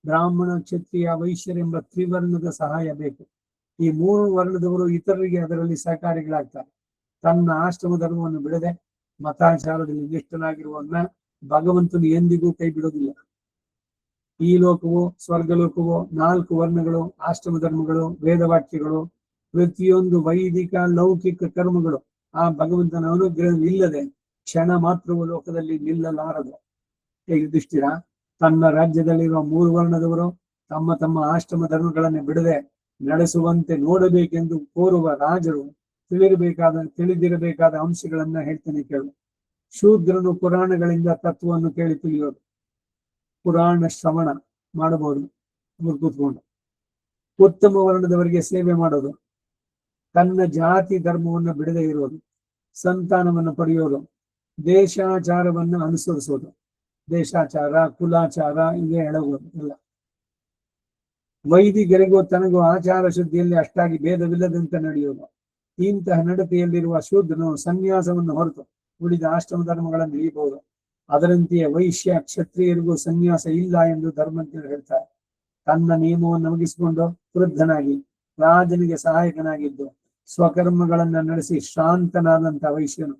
ಬ್ರಾಹ್ಮಣ, ಕ್ಷತ್ರಿಯ, ವೈಶ್ಯರೆಂಬ ತ್ರಿವರ್ಣದ ಸಹಾಯ ಬೇಕು. ಈ 3 ವರ್ಣದವರು ಇತರರಿಗೆ ಅದರಲ್ಲಿ ಸಹಕಾರಿಗಳಾಗ್ತಾರೆ. ತನ್ನ ಆಶ್ರಮ ಧರ್ಮವನ್ನು ಬಿಡದೆ ಮತಾಚಾರದಲ್ಲಿ ನಿಷ್ಠನಾಗಿರುವನ್ನ ಭಗವಂತನು ಎಂದಿಗೂ ಕೈ ಬಿಡೋದಿಲ್ಲ. ಈ ಲೋಕವು, ಸ್ವರ್ಗಲೋಕವು, 4 ವರ್ಣಗಳು, ಆಶ್ರಮ ಧರ್ಮಗಳು, ವೇದವಾಕ್ಯಗಳು, ಪ್ರತಿಯೊಂದು ವೈದಿಕ ಲೌಕಿಕ ಕರ್ಮಗಳು ಆ ಭಗವಂತನ ಅನುಗ್ರಹವಿಲ್ಲದೆ ಕ್ಷಣ ಮಾತ್ರವೂ ಲೋಕದಲ್ಲಿ ನಿಲ್ಲಲಾರದು. ಯುಧಿಷ್ಠಿರ ತನ್ನ ರಾಜ್ಯದಲ್ಲಿರುವ 3 ವರ್ಣದವರು ತಮ್ಮ ತಮ್ಮ ಆಶ್ರಮ ಧರ್ಮಗಳನ್ನು ಬಿಡದೆ ನಡೆಸುವಂತೆ ನೋಡಬೇಕೆಂದು ಕೋರುವ ರಾಜರು ತಿಳಿದಿರಬೇಕಾದ ಅಂಶಗಳನ್ನ ಹೇಳ್ತಾನೆ ಕೇಳು. ಶೂದ್ರನು ಪುರಾಣಗಳಿಂದ ತತ್ವವನ್ನು ಕೇಳಿ ತಿಳಿಯೋದು, ಪುರಾಣ ಶ್ರವಣ ಮಾಡಬಹುದು ಕೂತ್ಕೊಂಡು. ಉತ್ತಮ ವರ್ಣದವರಿಗೆ ಸೇವೆ ಮಾಡೋದು, ತನ್ನ ಜಾತಿ ಧರ್ಮವನ್ನು ಬಿಡದೆ ಇರೋದು, ಸಂತಾನವನ್ನು ಪಡೆಯೋದು, ದೇಶಾಚಾರವನ್ನು ಅನುಸರಿಸೋದು. ದೇಶಾಚಾರ, ಕುಲಾಚಾರ ಇವೇ ಎಳಗೋದು ಎಲ್ಲ. ವೈದಿಕರಿಗೂ ತನಗೂ ಆಚಾರ ಶುದ್ಧಿಯಲ್ಲಿ ಅಷ್ಟಾಗಿ ಭೇದವಿಲ್ಲದಂತೆ ನಡೆಯೋದು. ಇಂತಹ ನಡತೆಯಲ್ಲಿರುವ ಶೂದ್ರನು ಸನ್ಯಾಸವನ್ನು ಹೊರತು ಉಳಿದ ಆಶ್ರಮ ಧರ್ಮಗಳನ್ನು ಇಳಿಯಬಹುದು. ಅದರಂತೆಯೇ ವೈಶ್ಯ, ಕ್ಷತ್ರಿಯರಿಗೂ ಸನ್ಯಾಸ ಇಲ್ಲ ಎಂದು ಧರ್ಮಜ್ಞರು ಹೇಳ್ತಾರೆ. ತನ್ನ ನಿಯಮವನ್ನು ಮುಗಿಸಿಕೊಂಡು ವೃದ್ಧನಾಗಿ ರಾಜನಿಗೆ ಸಹಾಯಕನಾಗಿದ್ದು ಸ್ವಕರ್ಮಗಳನ್ನ ನಡೆಸಿ ಶಾಂತನಾದಂತ ವೈಶ್ಯನು,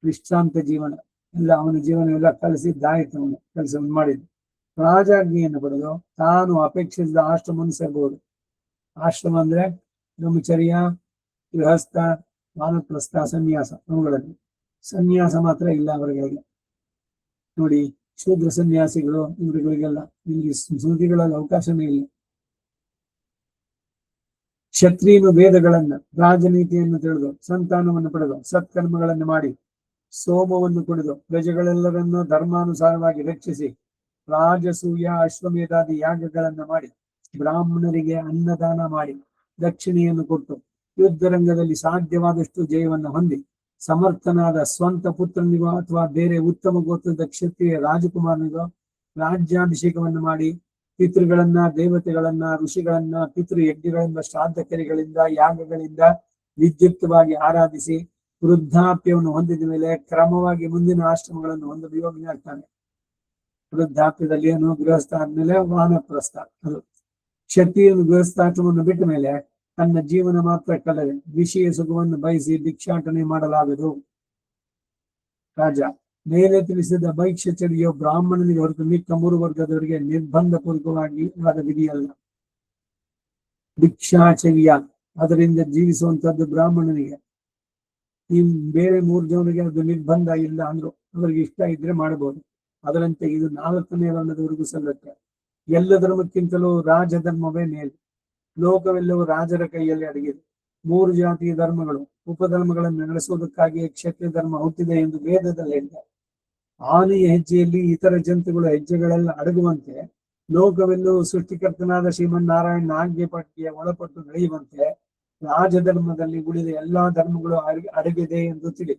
ವಿಶ್ರಾಂತ ಜೀವನ ಎಲ್ಲ ಅವನ ಜೀವನ ಎಲ್ಲ ಕಲಿಸಿದ್ದಾಯ್ತು. ಅವನು ಕೆಲಸವನ್ನು ಮಾಡಿದ್ದು. ರಾಜಾಜ್ಞೆಯನ್ನು ಪಡೆದು ತಾನು ಅಪೇಕ್ಷಿಸಿದ ಆಶ್ರಮವನ್ನು ಸೇರಬಹುದು. ಆಶ್ರಮ ಅಂದ್ರೆ ಬ್ರಹ್ಮಚರ್ಯ, ಗೃಹಸ್ಥ, ವಾನಪ್ರಸ್ಥ, ಸನ್ಯಾಸ. ಅವುಗಳಲ್ಲಿ ಸನ್ಯಾಸ ಮಾತ್ರ ಇಲ್ಲ ಅವರುಗಳಿಗೆ. ನೋಡಿ, ಶೂದ್ರ ಸನ್ಯಾಸಿಗಳು ಇವರುಗಳಿಗೆಲ್ಲ ಇಲ್ಲಿ ಸ್ಮೃತಿಗಳಲ್ಲಿ ಅವಕಾಶನೇ ಇಲ್ಲ. ಕ್ಷತ್ರಿಯನು ವೇದಗಳನ್ನ, ರಾಜನೀತಿಯನ್ನು ತಿಳಿದು, ಸಂತಾನವನ್ನು ಪಡೆದು, ಸತ್ಕರ್ಮಗಳನ್ನು ಮಾಡಿ, ಸೋಮವನ್ನು ಕುಡಿದು, ಪ್ರಜೆಗಳೆಲ್ಲರನ್ನೂ ಧರ್ಮಾನುಸಾರವಾಗಿ ರಕ್ಷಿಸಿ, ರಾಜಸೂಯ, ಅಶ್ವಮೇಧಾದಿ ಯಾಗಗಳನ್ನ ಮಾಡಿ, ಬ್ರಾಹ್ಮಣರಿಗೆ ಅನ್ನದಾನ ಮಾಡಿ, ದಕ್ಷಿಣೆಯನ್ನು ಕೊಟ್ಟು, ಯುದ್ಧರಂಗದಲ್ಲಿ ಸಾಧ್ಯವಾದಷ್ಟು ಜಯವನ್ನು ಹೊಂದಿ, ಸಮರ್ಥನಾದ ಸ್ವಂತ ಪುತ್ರನಿಗೋ ಅಥವಾ ಬೇರೆ ಉತ್ತಮ ಗೋತ್ರದ ಕ್ಷತ್ರಿಯ ರಾಜಕುಮಾರನಿಗೋ ರಾಜ್ಯಾಭಿಷೇಕವನ್ನು ಮಾಡಿ, ಪಿತೃಗಳನ್ನ, ದೇವತೆಗಳನ್ನ, ಋಷಿಗಳನ್ನ, ಪಿತೃ ಯಜ್ಞಗಳಿಂದ, ಶ್ರಾದ್ದಕರಿಗಳಿಂದ, ಯಾಗಗಳಿಂದ ವಿದ್ಯುಕ್ತವಾಗಿ ಆರಾಧಿಸಿ, ವೃದ್ಧಾಪ್ಯವನ್ನು ಹೊಂದಿದ ಮೇಲೆ ಕ್ರಮವಾಗಿ ಮುಂದಿನ ಆಶ್ರಮಗಳನ್ನು ಹೊಂದಲು ಯೋಗ್ಯನಾಗ್ತಾನೆ. ವೃದ್ಧಾಪ್ಯದಲ್ಲಿ ಏನು, ಗೃಹಸ್ಥ ಆದ್ಮೇಲೆ ವಾನಪ್ರಸ್ಥ. ಅದು ಕ್ಷತ್ರಿಯನು ಗೃಹಸ್ಥಾಶ್ರಮವನ್ನು ಬಿಟ್ಟ ಮೇಲೆ ತನ್ನ ಜೀವನ ಮಾತ್ರ ಕಲ್ಲದೆ ವಿಷಯ ಸುಖವನ್ನು ಬಯಸಿ ಭಿಕ್ಷಾಟನೆ ಮಾಡಲಾಗದು. ರಾಜ ಮೇಲೆ ತಿಳಿಸಿದ ಭೈಕ್ಷಚರ್ಯು ಬ್ರಾಹ್ಮಣನಿಗೆ ಹೊರತು ಮಿಕ್ಕ 3 ವರ್ಗದವರಿಗೆ ನಿರ್ಬಂಧ ಪೂರ್ವಕವಾಗಿ ಆದ ವಿಧಿಯಲ್ಲ. ಭಿಕ್ಷಾಚರ್ಯ ಅದರಿಂದ ಜೀವಿಸುವಂತದ್ದು ಬ್ರಾಹ್ಮಣನಿಗೆ. ಈ ಬೇರೆ 3 ಜನರಿಗೆ ಅದು ನಿರ್ಬಂಧ ಇಲ್ಲ ಅಂದ್ರು, ಅವರಿಗೆ ಇಷ್ಟ ಇದ್ರೆ ಮಾಡಬಹುದು. ಅದರಂತೆ ಇದು 4ನೇ ವರ್ಣದವರೆಗೂ ಸಲ್ಲುತ್ತೆ. ಎಲ್ಲ ಧರ್ಮಕ್ಕಿಂತಲೂ ರಾಜಧರ್ಮವೇ ಮೇಲು. ಲೋಕವೆಲ್ಲವೂ ರಾಜರ ಕೈಯಲ್ಲಿ ಅಡಗಿದೆ. 3 ಜಾತಿಯ ಧರ್ಮಗಳು, ಉಪಧರ್ಮಗಳನ್ನು ನಡೆಸುವುದಕ್ಕಾಗಿ ಕ್ಷತ್ರಿಯ ಧರ್ಮ ಹುಟ್ಟಿದೆ ಎಂದು ವೇದದಲ್ಲಿ ಹೇಳಿದೆ. ಆನೆಯ ಹೆಜ್ಜೆಯಲ್ಲಿ ಇತರ ಜಂತುಗಳ ಹೆಜ್ಜೆಗಳೆಲ್ಲ ಅಡಗುವಂತೆ ಲೋಕವೆಲ್ಲವೂ ಸೃಷ್ಟಿಕರ್ತನಾದ ಶ್ರೀಮನ್ನಾರಾಯಣ ಆಜ್ಞೆ ಪಟ್ಟಿಗೆ ಒಳಪಟ್ಟು ನಡೆಯುವಂತೆ ರಾಜಧರ್ಮದಲ್ಲಿ ಉಳಿದ ಎಲ್ಲಾ ಧರ್ಮಗಳು ಅಡಗಿದೆ ಎಂದು ತಿಳಿ.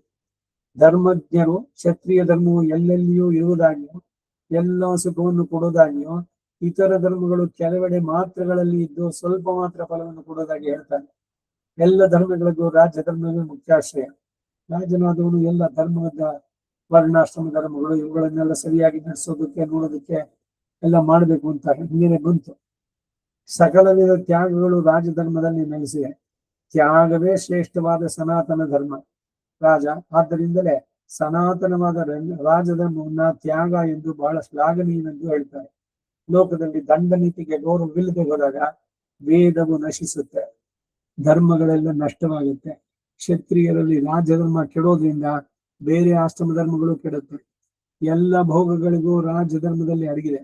ಧರ್ಮಜ್ಞರು ಕ್ಷತ್ರಿಯ ಧರ್ಮವು ಎಲ್ಲೆಲ್ಲಿಯೂ ಇರುವುದಾಗಿಯೋ, ಎಲ್ಲ ಸುಖವನ್ನು ಕೊಡುವುದಾಗಿಯೋ, ಇತರ ಧರ್ಮಗಳು ಕೆಲವೆಡೆ ಮಾತ್ರಗಳಲ್ಲಿ ಇದ್ದು ಸ್ವಲ್ಪ ಮಾತ್ರ ಫಲವನ್ನು ಕೊಡುವುದಾಗಿ ಹೇಳ್ತಾನೆ. ಎಲ್ಲ ಧರ್ಮಗಳಿಗೂ ರಾಜ್ಯ ಧರ್ಮವೇ ಮುಖ್ಯಾಶ್ರಯ. ರಾಜನಾದವನು ಎಲ್ಲ ಧರ್ಮದ ವರ್ಣಾಶ್ರಮ ಧರ್ಮಗಳು ಇವುಗಳನ್ನೆಲ್ಲ ಸರಿಯಾಗಿ ನಡೆಸೋದಕ್ಕೆ, ನೋಡೋದಕ್ಕೆ ಎಲ್ಲ ಮಾಡಬೇಕು ಅಂತ ಹಿಂಗೇನೆ ಬಂತು. ಸಕಲ ವಿಧ ತ್ಯಾಗಗಳು ರಾಜಧರ್ಮದಲ್ಲಿ ನೆಲೆಸಿವೆ. ತ್ಯಾಗವೇ ಶ್ರೇಷ್ಠವಾದ ಸನಾತನ ಧರ್ಮ. ರಾಜ ಆದ್ದರಿಂದಲೇ ಸನಾತನವಾದ ರಾಜಧರ್ಮವನ್ನ ತ್ಯಾಗ ಎಂದು ಬಹಳ ಶ್ಲಾಘನೀಯವೆಂದು ಹೇಳ್ತಾರೆ. ಲೋಕದಲ್ಲಿ ದಂಡ ನೀತಿಗೆ ಗೌರವವಿಲ್ಲದೆ ಹೋದಾಗ ವೇದವು ನಶಿಸುತ್ತೆ, ಧರ್ಮಗಳೆಲ್ಲ ನಷ್ಟವಾಗುತ್ತೆ. ಕ್ಷತ್ರಿಯರಲ್ಲಿ ರಾಜಧರ್ಮ ಕೆಡೋದ್ರಿಂದ ಬೇರೆ ಆಶ್ರಮ ಧರ್ಮಗಳು ಕೆಡುತ್ತೆ. ಎಲ್ಲ ಭೋಗಗಳಿಗೂ ರಾಜಧರ್ಮದಲ್ಲಿ ಅಡಗಿದೆ.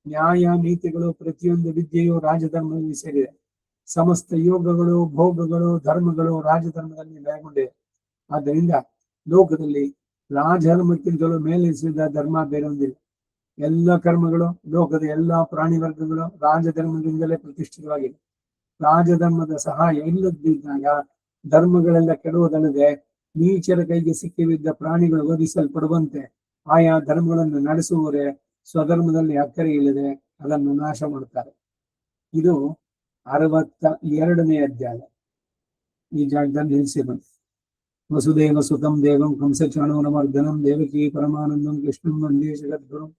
ನ್ಯಾಯ ನೀತಿಗಳು, ಪ್ರತಿಯೊಂದು ವಿದ್ಯೆಯು ರಾಜಧರ್ಮದಲ್ಲಿ ಸೇರಿದೆ. ಸಮಸ್ತ ಯೋಗಗಳು, ಭೋಗಗಳು, ಧರ್ಮಗಳು ರಾಜಧರ್ಮದಲ್ಲಿ ಲಯಗೊಂಡಿದೆ. ಆದ್ದರಿಂದ ಲೋಕದಲ್ಲಿ ರಾಜಧರ್ಮಕ್ಕಿಂತಲೂ ಮೇಲೆನಿಸಿದ ಧರ್ಮ ಬೇರೊಂದಿಲ್ಲ. ಎಲ್ಲ ಕರ್ಮಗಳು, ಲೋಕದ ಎಲ್ಲಾ ಪ್ರಾಣಿ ವರ್ಗಗಳು ರಾಜಧರ್ಮದಿಂದಲೇ ಪ್ರತಿಷ್ಠಿತವಾಗಿದೆ. ರಾಜಧರ್ಮದ ಸಹಾಯ ಇಲ್ಲದಿದ್ದಾಗ ಧರ್ಮಗಳೆಲ್ಲ ಕೆಡುವುದಲ್ಲದೆ ನೀಚರ ಕೈಗೆ ಸಿಕ್ಕಿಬಿದ್ದ ಪ್ರಾಣಿಗಳು ವಧಿಸಲ್ಪಡುವಂತೆ ಆಯಾ ಧರ್ಮಗಳನ್ನು ನಡೆಸುವವರೇ ಸ್ವಧರ್ಮದಲ್ಲಿ ಅಕ್ಕರೆ ಇಲ್ಲದೆ ಅದನ್ನು ನಾಶ ಮಾಡುತ್ತಾರೆ. ಇದು 62ನೇ ಅಧ್ಯಾಯ. ಈ ಜಾಗದಲ್ಲಿ ನಿಲ್ಲಿಸಿರೋದು. ವಸುದೇವ ಸುತಂ ದೇವಂ ಕಂಸಚಾಣೂರಮರ್ದನಂ ದೇವಕೀ ಪರಮಾನಂದಂ ಕೃಷ್ಣಂ ವಂದೇ ಜಗದ್ಗುರುಂ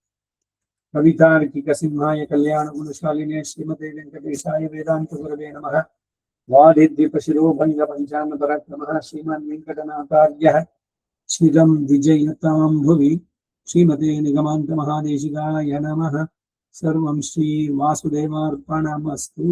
ಕವಿತಾರ್ಕಿಕ ಸಿಂಹಾಯ ಕಲ್ಯಾಣ ಗುಣಶಾಲಿನೇ ಶ್ರೀಮತೆ ವೆಂಕಟೇಶಾಯ ವೇದಾಂತ ಗುರವೇ ನಮಃ. ವಾದಿದ್ವಿಪ ಶಿರೋಭಂಗ ಪಂಚಾಂಗ ಪರಾಕ್ರಮಃ ಶ್ರೀಮಾನ್ ವೆಂಕಟನಾಥಾರ್ಯಃ ಶಿರಂ ವಿಜಯತಾಂ ಭುವಿ ಶ್ರೀಮತೆ ನಿಗಮಾಂತ ಮಹಾದೇಶಿಕಾಯ ನಮಃ. ಸರ್ವಂ ಶ್ರೀ ವಾಸುದೇವಾರ್ಪಣಮಸ್ತು.